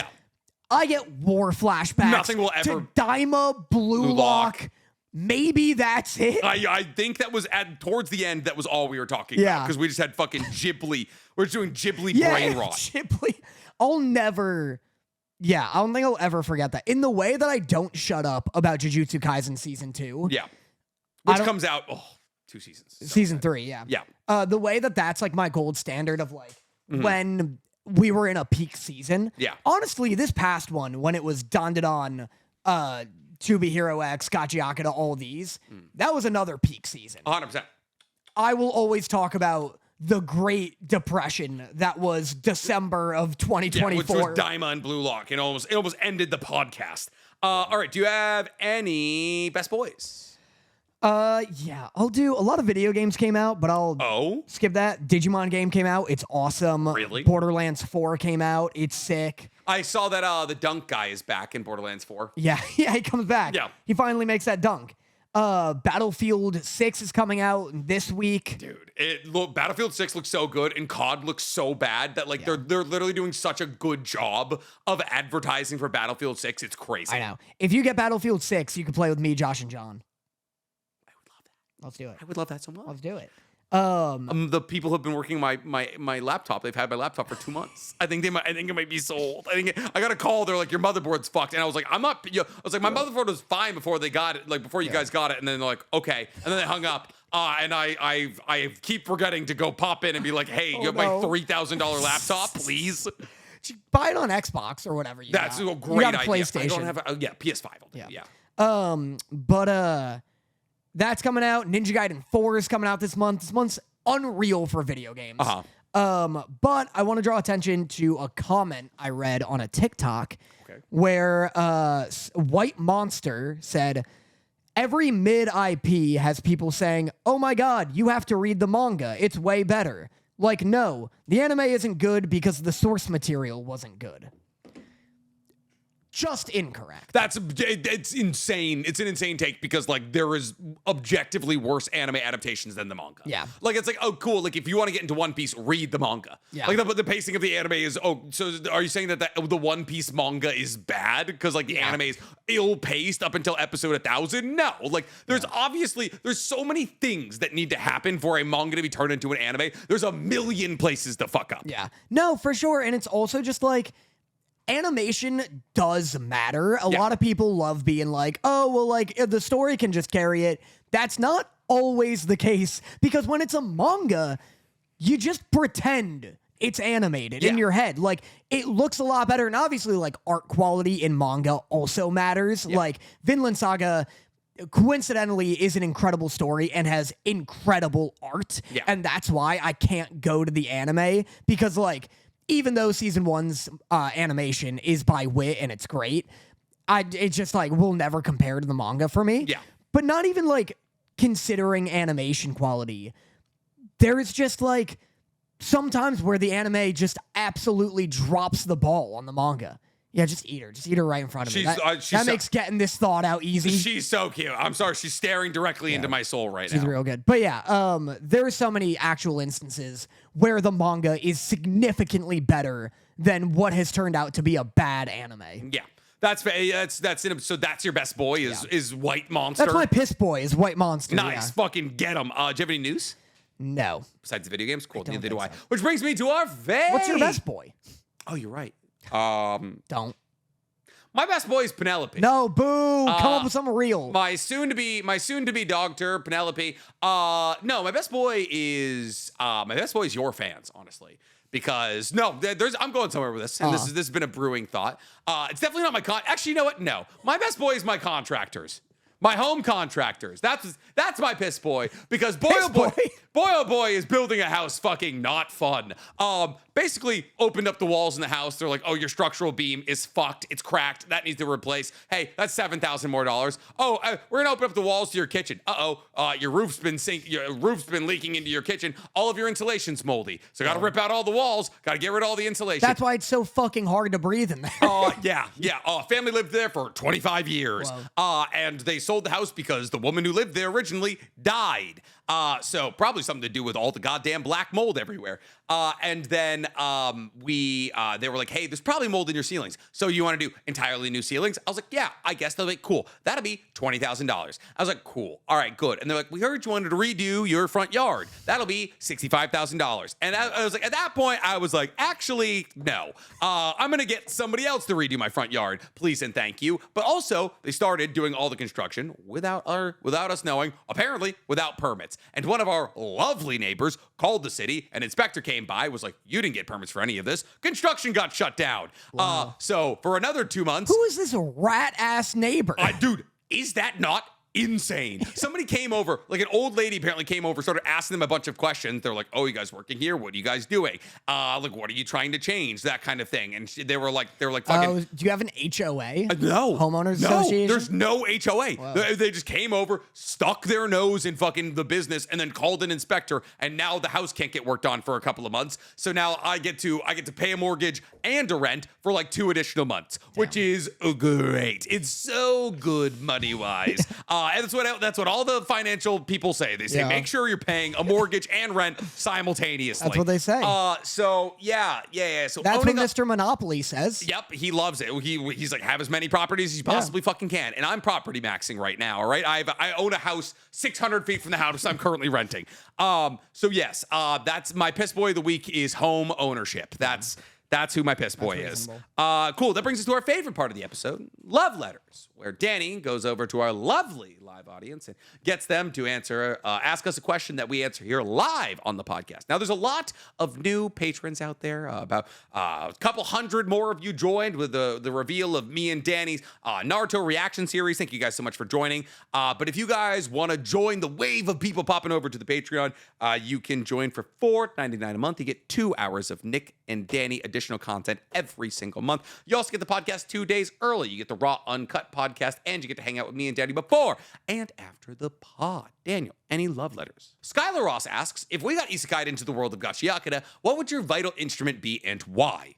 I get war flashbacks. Nothing will ever. To Daima, Blue Lock. Maybe that's it. I think that was towards the end. That was all we were talking about because we just had fucking Ghibli. We're just doing Ghibli brain rot. Ghibli. I'll never Yeah, I don't think I'll ever forget that. In the way that I don't shut up about Jujutsu Kaisen Season 2. Yeah. Which comes out, 2 seasons. Season 3, yeah. Yeah. The way that that's like my gold standard of like when we were in a peak season. Yeah. Honestly, this past one, when it was Dandadan, To Be Hero X, Gatchiakuta, all these, that was another peak season. 100%. I will always talk about the Great Depression that was December of 2024. Yeah, which was Diamond Blue Lock. It almost ended the podcast. All right, do you have any best boys? Yeah, I'll do. A lot of video games came out, but I'll skip that. Digimon game came out. It's awesome. Really? Borderlands 4 came out. It's sick. I saw that the dunk guy is back in Borderlands 4. Yeah, he comes back. Yeah. He finally makes that dunk. Battlefield 6 is coming out this week. Dude, Battlefield 6 looks so good and COD looks so bad that like they're literally doing such a good job of advertising for Battlefield 6. It's crazy. I know. If you get Battlefield 6, you can play with me, Josh, and John. I would love that. Let's do it. I would love that so much. Let's do it. The people who have been working my laptop, they've had my laptop for 2 months. I think it might be sold. I got a call. They're like, your motherboard's fucked, and I was like, I'm not. I was like, my motherboard was fine before they got it, like before you guys got it, and then they're like, okay, and then they hung up. And I keep forgetting to go pop in and be like, hey, you have my $3,000 laptop, please. Buy it on Xbox or whatever. That's got. a great idea. PlayStation. I don't have PS5. I'll do, yeah. But that's coming out. Ninja Gaiden 4 is coming out this month. This month's unreal for video games. But I want to draw attention to a comment I read on a TikTok where White Monster said, every mid IP has people saying, oh my god, you have to read the manga. It's way better. Like, no, the anime isn't good because the source material wasn't good. Just incorrect. It's insane. It's an insane take because like there is objectively worse anime adaptations than the manga. Yeah. Like it's like, oh cool, like if you want to get into One Piece, read the manga. Yeah. Like the pacing of the anime is so are you saying that the One Piece manga is bad because like the anime is ill-paced up until episode 1000? No. Like there's obviously there's so many things that need to happen for a manga to be turned into an anime. There's a million places to fuck up. Yeah. No, for sure. And it's also just like animation does matter. A lot of people love being like, oh, well, like, the story can just carry it. That's not always the case, because when it's a manga, you just pretend it's animated in your head. Like, it looks a lot better, and obviously, like, art quality in manga also matters. Like, Vinland Saga coincidentally is an incredible story and has incredible art, and that's why I can't go to the anime, because, like, even though season 1's animation is by Wit and it's great, it's just like will never compare to the manga for me. Yeah. But not even like considering animation quality, there is just like sometimes where the anime just absolutely drops the ball on the manga. Yeah, just eat her. Just eat her right in front of me. That makes getting this thought out easy. She's so cute. I'm sorry. She's staring directly into my soul right now. She's real good. But yeah, there are so many actual instances where the manga is significantly better than what has turned out to be a bad anime. Yeah. That's it. So that's your best boy is White Monster. That's my piss boy is White Monster. Nice. Fucking get him. Do you have any news? No. Besides the video games? Cool. Neither do I. Which brings me to our What's your best boy? Oh, you're right. Don't. My best boy is Penelope. No, boo. Come up with something real. My soon to be doctor, Penelope. No, my best boy is your fans, honestly. Because I'm going somewhere with this, and this has been a brewing thought. It's definitely not my actually, you know what? No. My best boy is my contractors. My home contractors. That's my piss boy, because boy oh boy is building a house fucking not fun. Basically opened up the walls in the house. They're like, oh, your structural beam is fucked. It's cracked. That needs to replace. Hey, that's $7,000 more. Oh, we're gonna open up the walls to your kitchen. Your roof's been leaking into your kitchen. All of your insulation's moldy. So gotta rip out all the walls. Gotta get rid of all the insulation. That's why it's so fucking hard to breathe in there. Yeah. Family lived there for 25 years. Whoa. And they sold the house because the woman who lived there originally died. So probably something to do with all the goddamn black mold everywhere. And then they were like, hey, there's probably mold in your ceilings. So you want to do entirely new ceilings? I was like, yeah, I guess. They're like, cool. That'll be $20,000. I was like, cool. All right, good. And they're like, we heard you wanted to redo your front yard. That'll be $65,000. And I was like, at that point, I was like, actually, no. I'm going to get somebody else to redo my front yard. Please and thank you. But also, they started doing all the construction without us knowing, apparently without permits. And one of our lovely neighbors called the city. An inspector came by, was like, you didn't get permits for any of this. Construction got shut down. Wow. So for another 2 months. Who is this rat-ass neighbor? Dude, is that not insane? Somebody came over, like an old lady apparently came over, started asking them a bunch of questions. They're like, oh, you guys working here? What are you guys doing? Like, what are you trying to change? That kind of thing. And they were like fucking. Do you have an HOA? No. Homeowners Association? There's no HOA. They just came over, stuck their nose in fucking the business, and then called an inspector. And now the house can't get worked on for a couple of months. So now I get to pay a mortgage and a rent for like 2 additional months, which is great. It's so good money wise. And that's what all the financial people say. They say, make sure you're paying a mortgage and rent simultaneously. That's what they say. So yeah. So that's what Mr. Monopoly says. Yep, he loves it. He's like, have as many properties as you possibly fucking can. And I'm property maxing right now, all right? I own a house 600 feet from the house I'm currently renting. So yes, that's my piss boy of the week is home ownership. That's who my piss boy is. Cool. That brings us to our favorite part of the episode, love letters, where Danny goes over to our lovely live audience and gets them to ask us a question that we answer here live on the podcast. Now, there's a lot of new patrons out there. About a couple hundred more of you joined with the reveal of me and Danny's Naruto reaction series. Thank you guys so much for joining. But if you guys want to join the wave of people popping over to the Patreon, you can join for $4.99 a month. You get 2 hours of Nick and Danny additional content every single month. You also get the podcast 2 days early. You get the raw, uncut podcast, and you get to hang out with me and Danny before and after the pod. Daniel, any love letters? Skylar Ross asks, if we got isekai'd into the world of Gatchiakuta, what would your vital instrument be and why?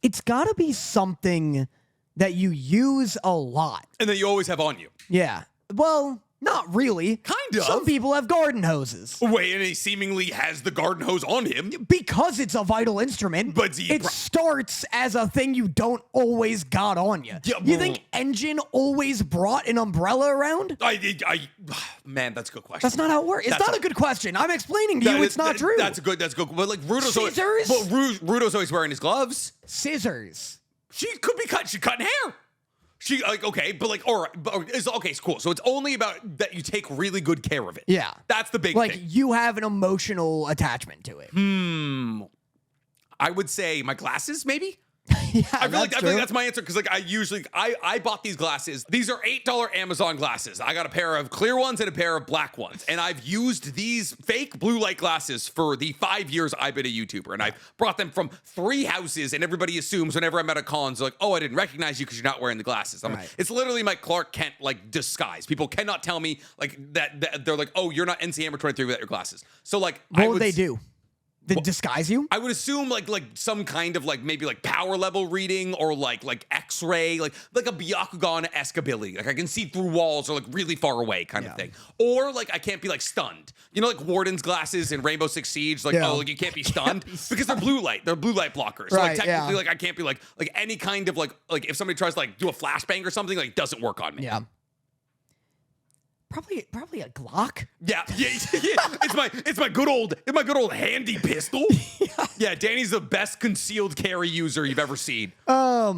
It's got to be something that you use a lot. And that you always have on you. Yeah. Well, not really. Kind of. Some people have garden hoses. Wait, and he seemingly has the garden hose on him. Because it's a vital instrument, but it starts as a thing you don't always got on you. Yeah, you think Engine always brought an umbrella around? Man, that's a good question. That's not how it works. It's not a good question. I'm explaining to you it's not true. That's good. But like Rudo's Scissors? Rudo's always wearing his gloves. Scissors. She could be she's cutting hair. She okay, but like, all right, okay, cool. So it's only about that you take really good care of it. Yeah, that's the big thing. Like you have an emotional attachment to it. I would say my glasses, maybe. Yeah, I feel like that's my answer because like I bought these glasses. These are $8 Amazon glasses. I got a pair of clear ones and a pair of black ones, and I've used these fake blue light glasses for the 5 years I've been a YouTuber, and I've brought them from 3 houses. And everybody assumes whenever I'm at a con, they're like, "Oh, I didn't recognize you because you're not wearing the glasses." It's literally my Clark Kent like disguise. People cannot tell me like that they're like, "Oh, you're not NC Hammer 23 without your glasses." So like, what would they do? Disguise you? I would assume like some kind of like maybe like power level reading or like X-ray, like a Byakugan-esque ability. Like I can see through walls or like really far away kind of thing. Or like I can't be like stunned. You know, like Warden's glasses in Rainbow Six Siege. Like like you can't be stunned because they're blue light. They're blue light blockers. So like technically like I can't be like any kind of like if somebody tries to like do a flashbang or something, like it doesn't work on me. Yeah. Probably a Glock. Yeah. It's my good old handy pistol. Yeah, Danny's the best concealed carry user you've ever seen. I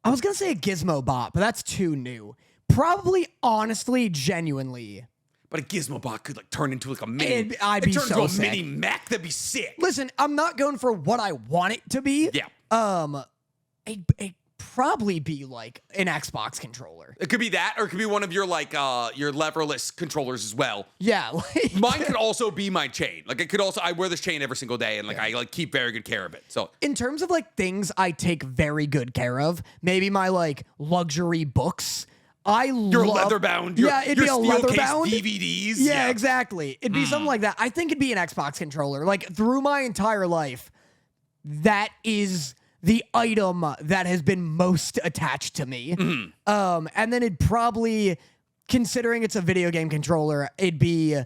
was gonna say a gizmo bot, but that's too new. Probably, honestly, genuinely. But a gizmo bot could like turn into like a mini. I'd be so sick. Mini mech. That'd be sick. Listen, I'm not going for what I want it to be. Yeah. It probably be like an Xbox controller. It could be that, or it could be one of your like your leverless controllers as well. Yeah, like, mine could also be my chain. Like it could also I wear this chain every single day, and like I like keep very good care of it. So in terms of like things I take very good care of, maybe my like luxury books. Your leather bound. It'd be a leather bound DVDs. Yeah, exactly. It'd be something like that. I think it'd be an Xbox controller. Like through my entire life, that is the item that has been most attached to me. And then it'd probably, considering it's a video game controller, it'd be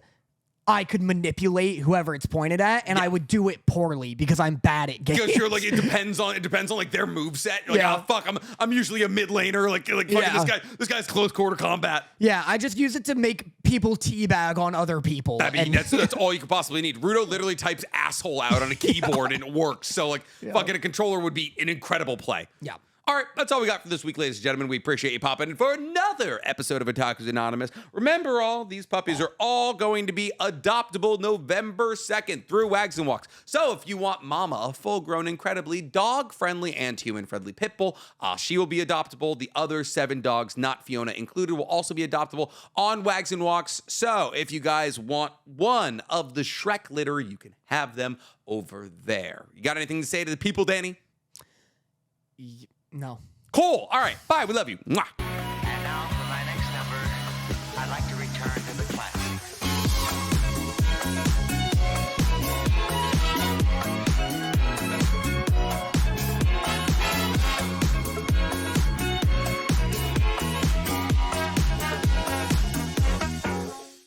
I could manipulate whoever it's pointed at, and I would do it poorly because I'm bad at games. Because you're like, it depends on like their moveset. Like, oh fuck, I'm usually a mid laner. Like fucking this guy's close quarter combat. Yeah, I just use it to make people teabag on other people. I mean, that's all you could possibly need. Rudo literally types asshole out on a keyboard and it works. So like fucking a controller would be an incredible play. Yeah. All right, that's all we got for this week, ladies and gentlemen. We appreciate you popping in for another episode of Otakus Anonymous. Remember, all these puppies are all going to be adoptable November 2nd through Wags and Walks. So if you want Mama, a full-grown, incredibly dog-friendly and human-friendly pit bull, she will be adoptable. The other 7 dogs, not Fiona included, will also be adoptable on Wags and Walks. So if you guys want one of the Shrek litter, you can have them over there. You got anything to say to the people, Danny? No. Cool. All right. Bye. We love you. Mwah. And now for my next number, I'd like to return to the classics.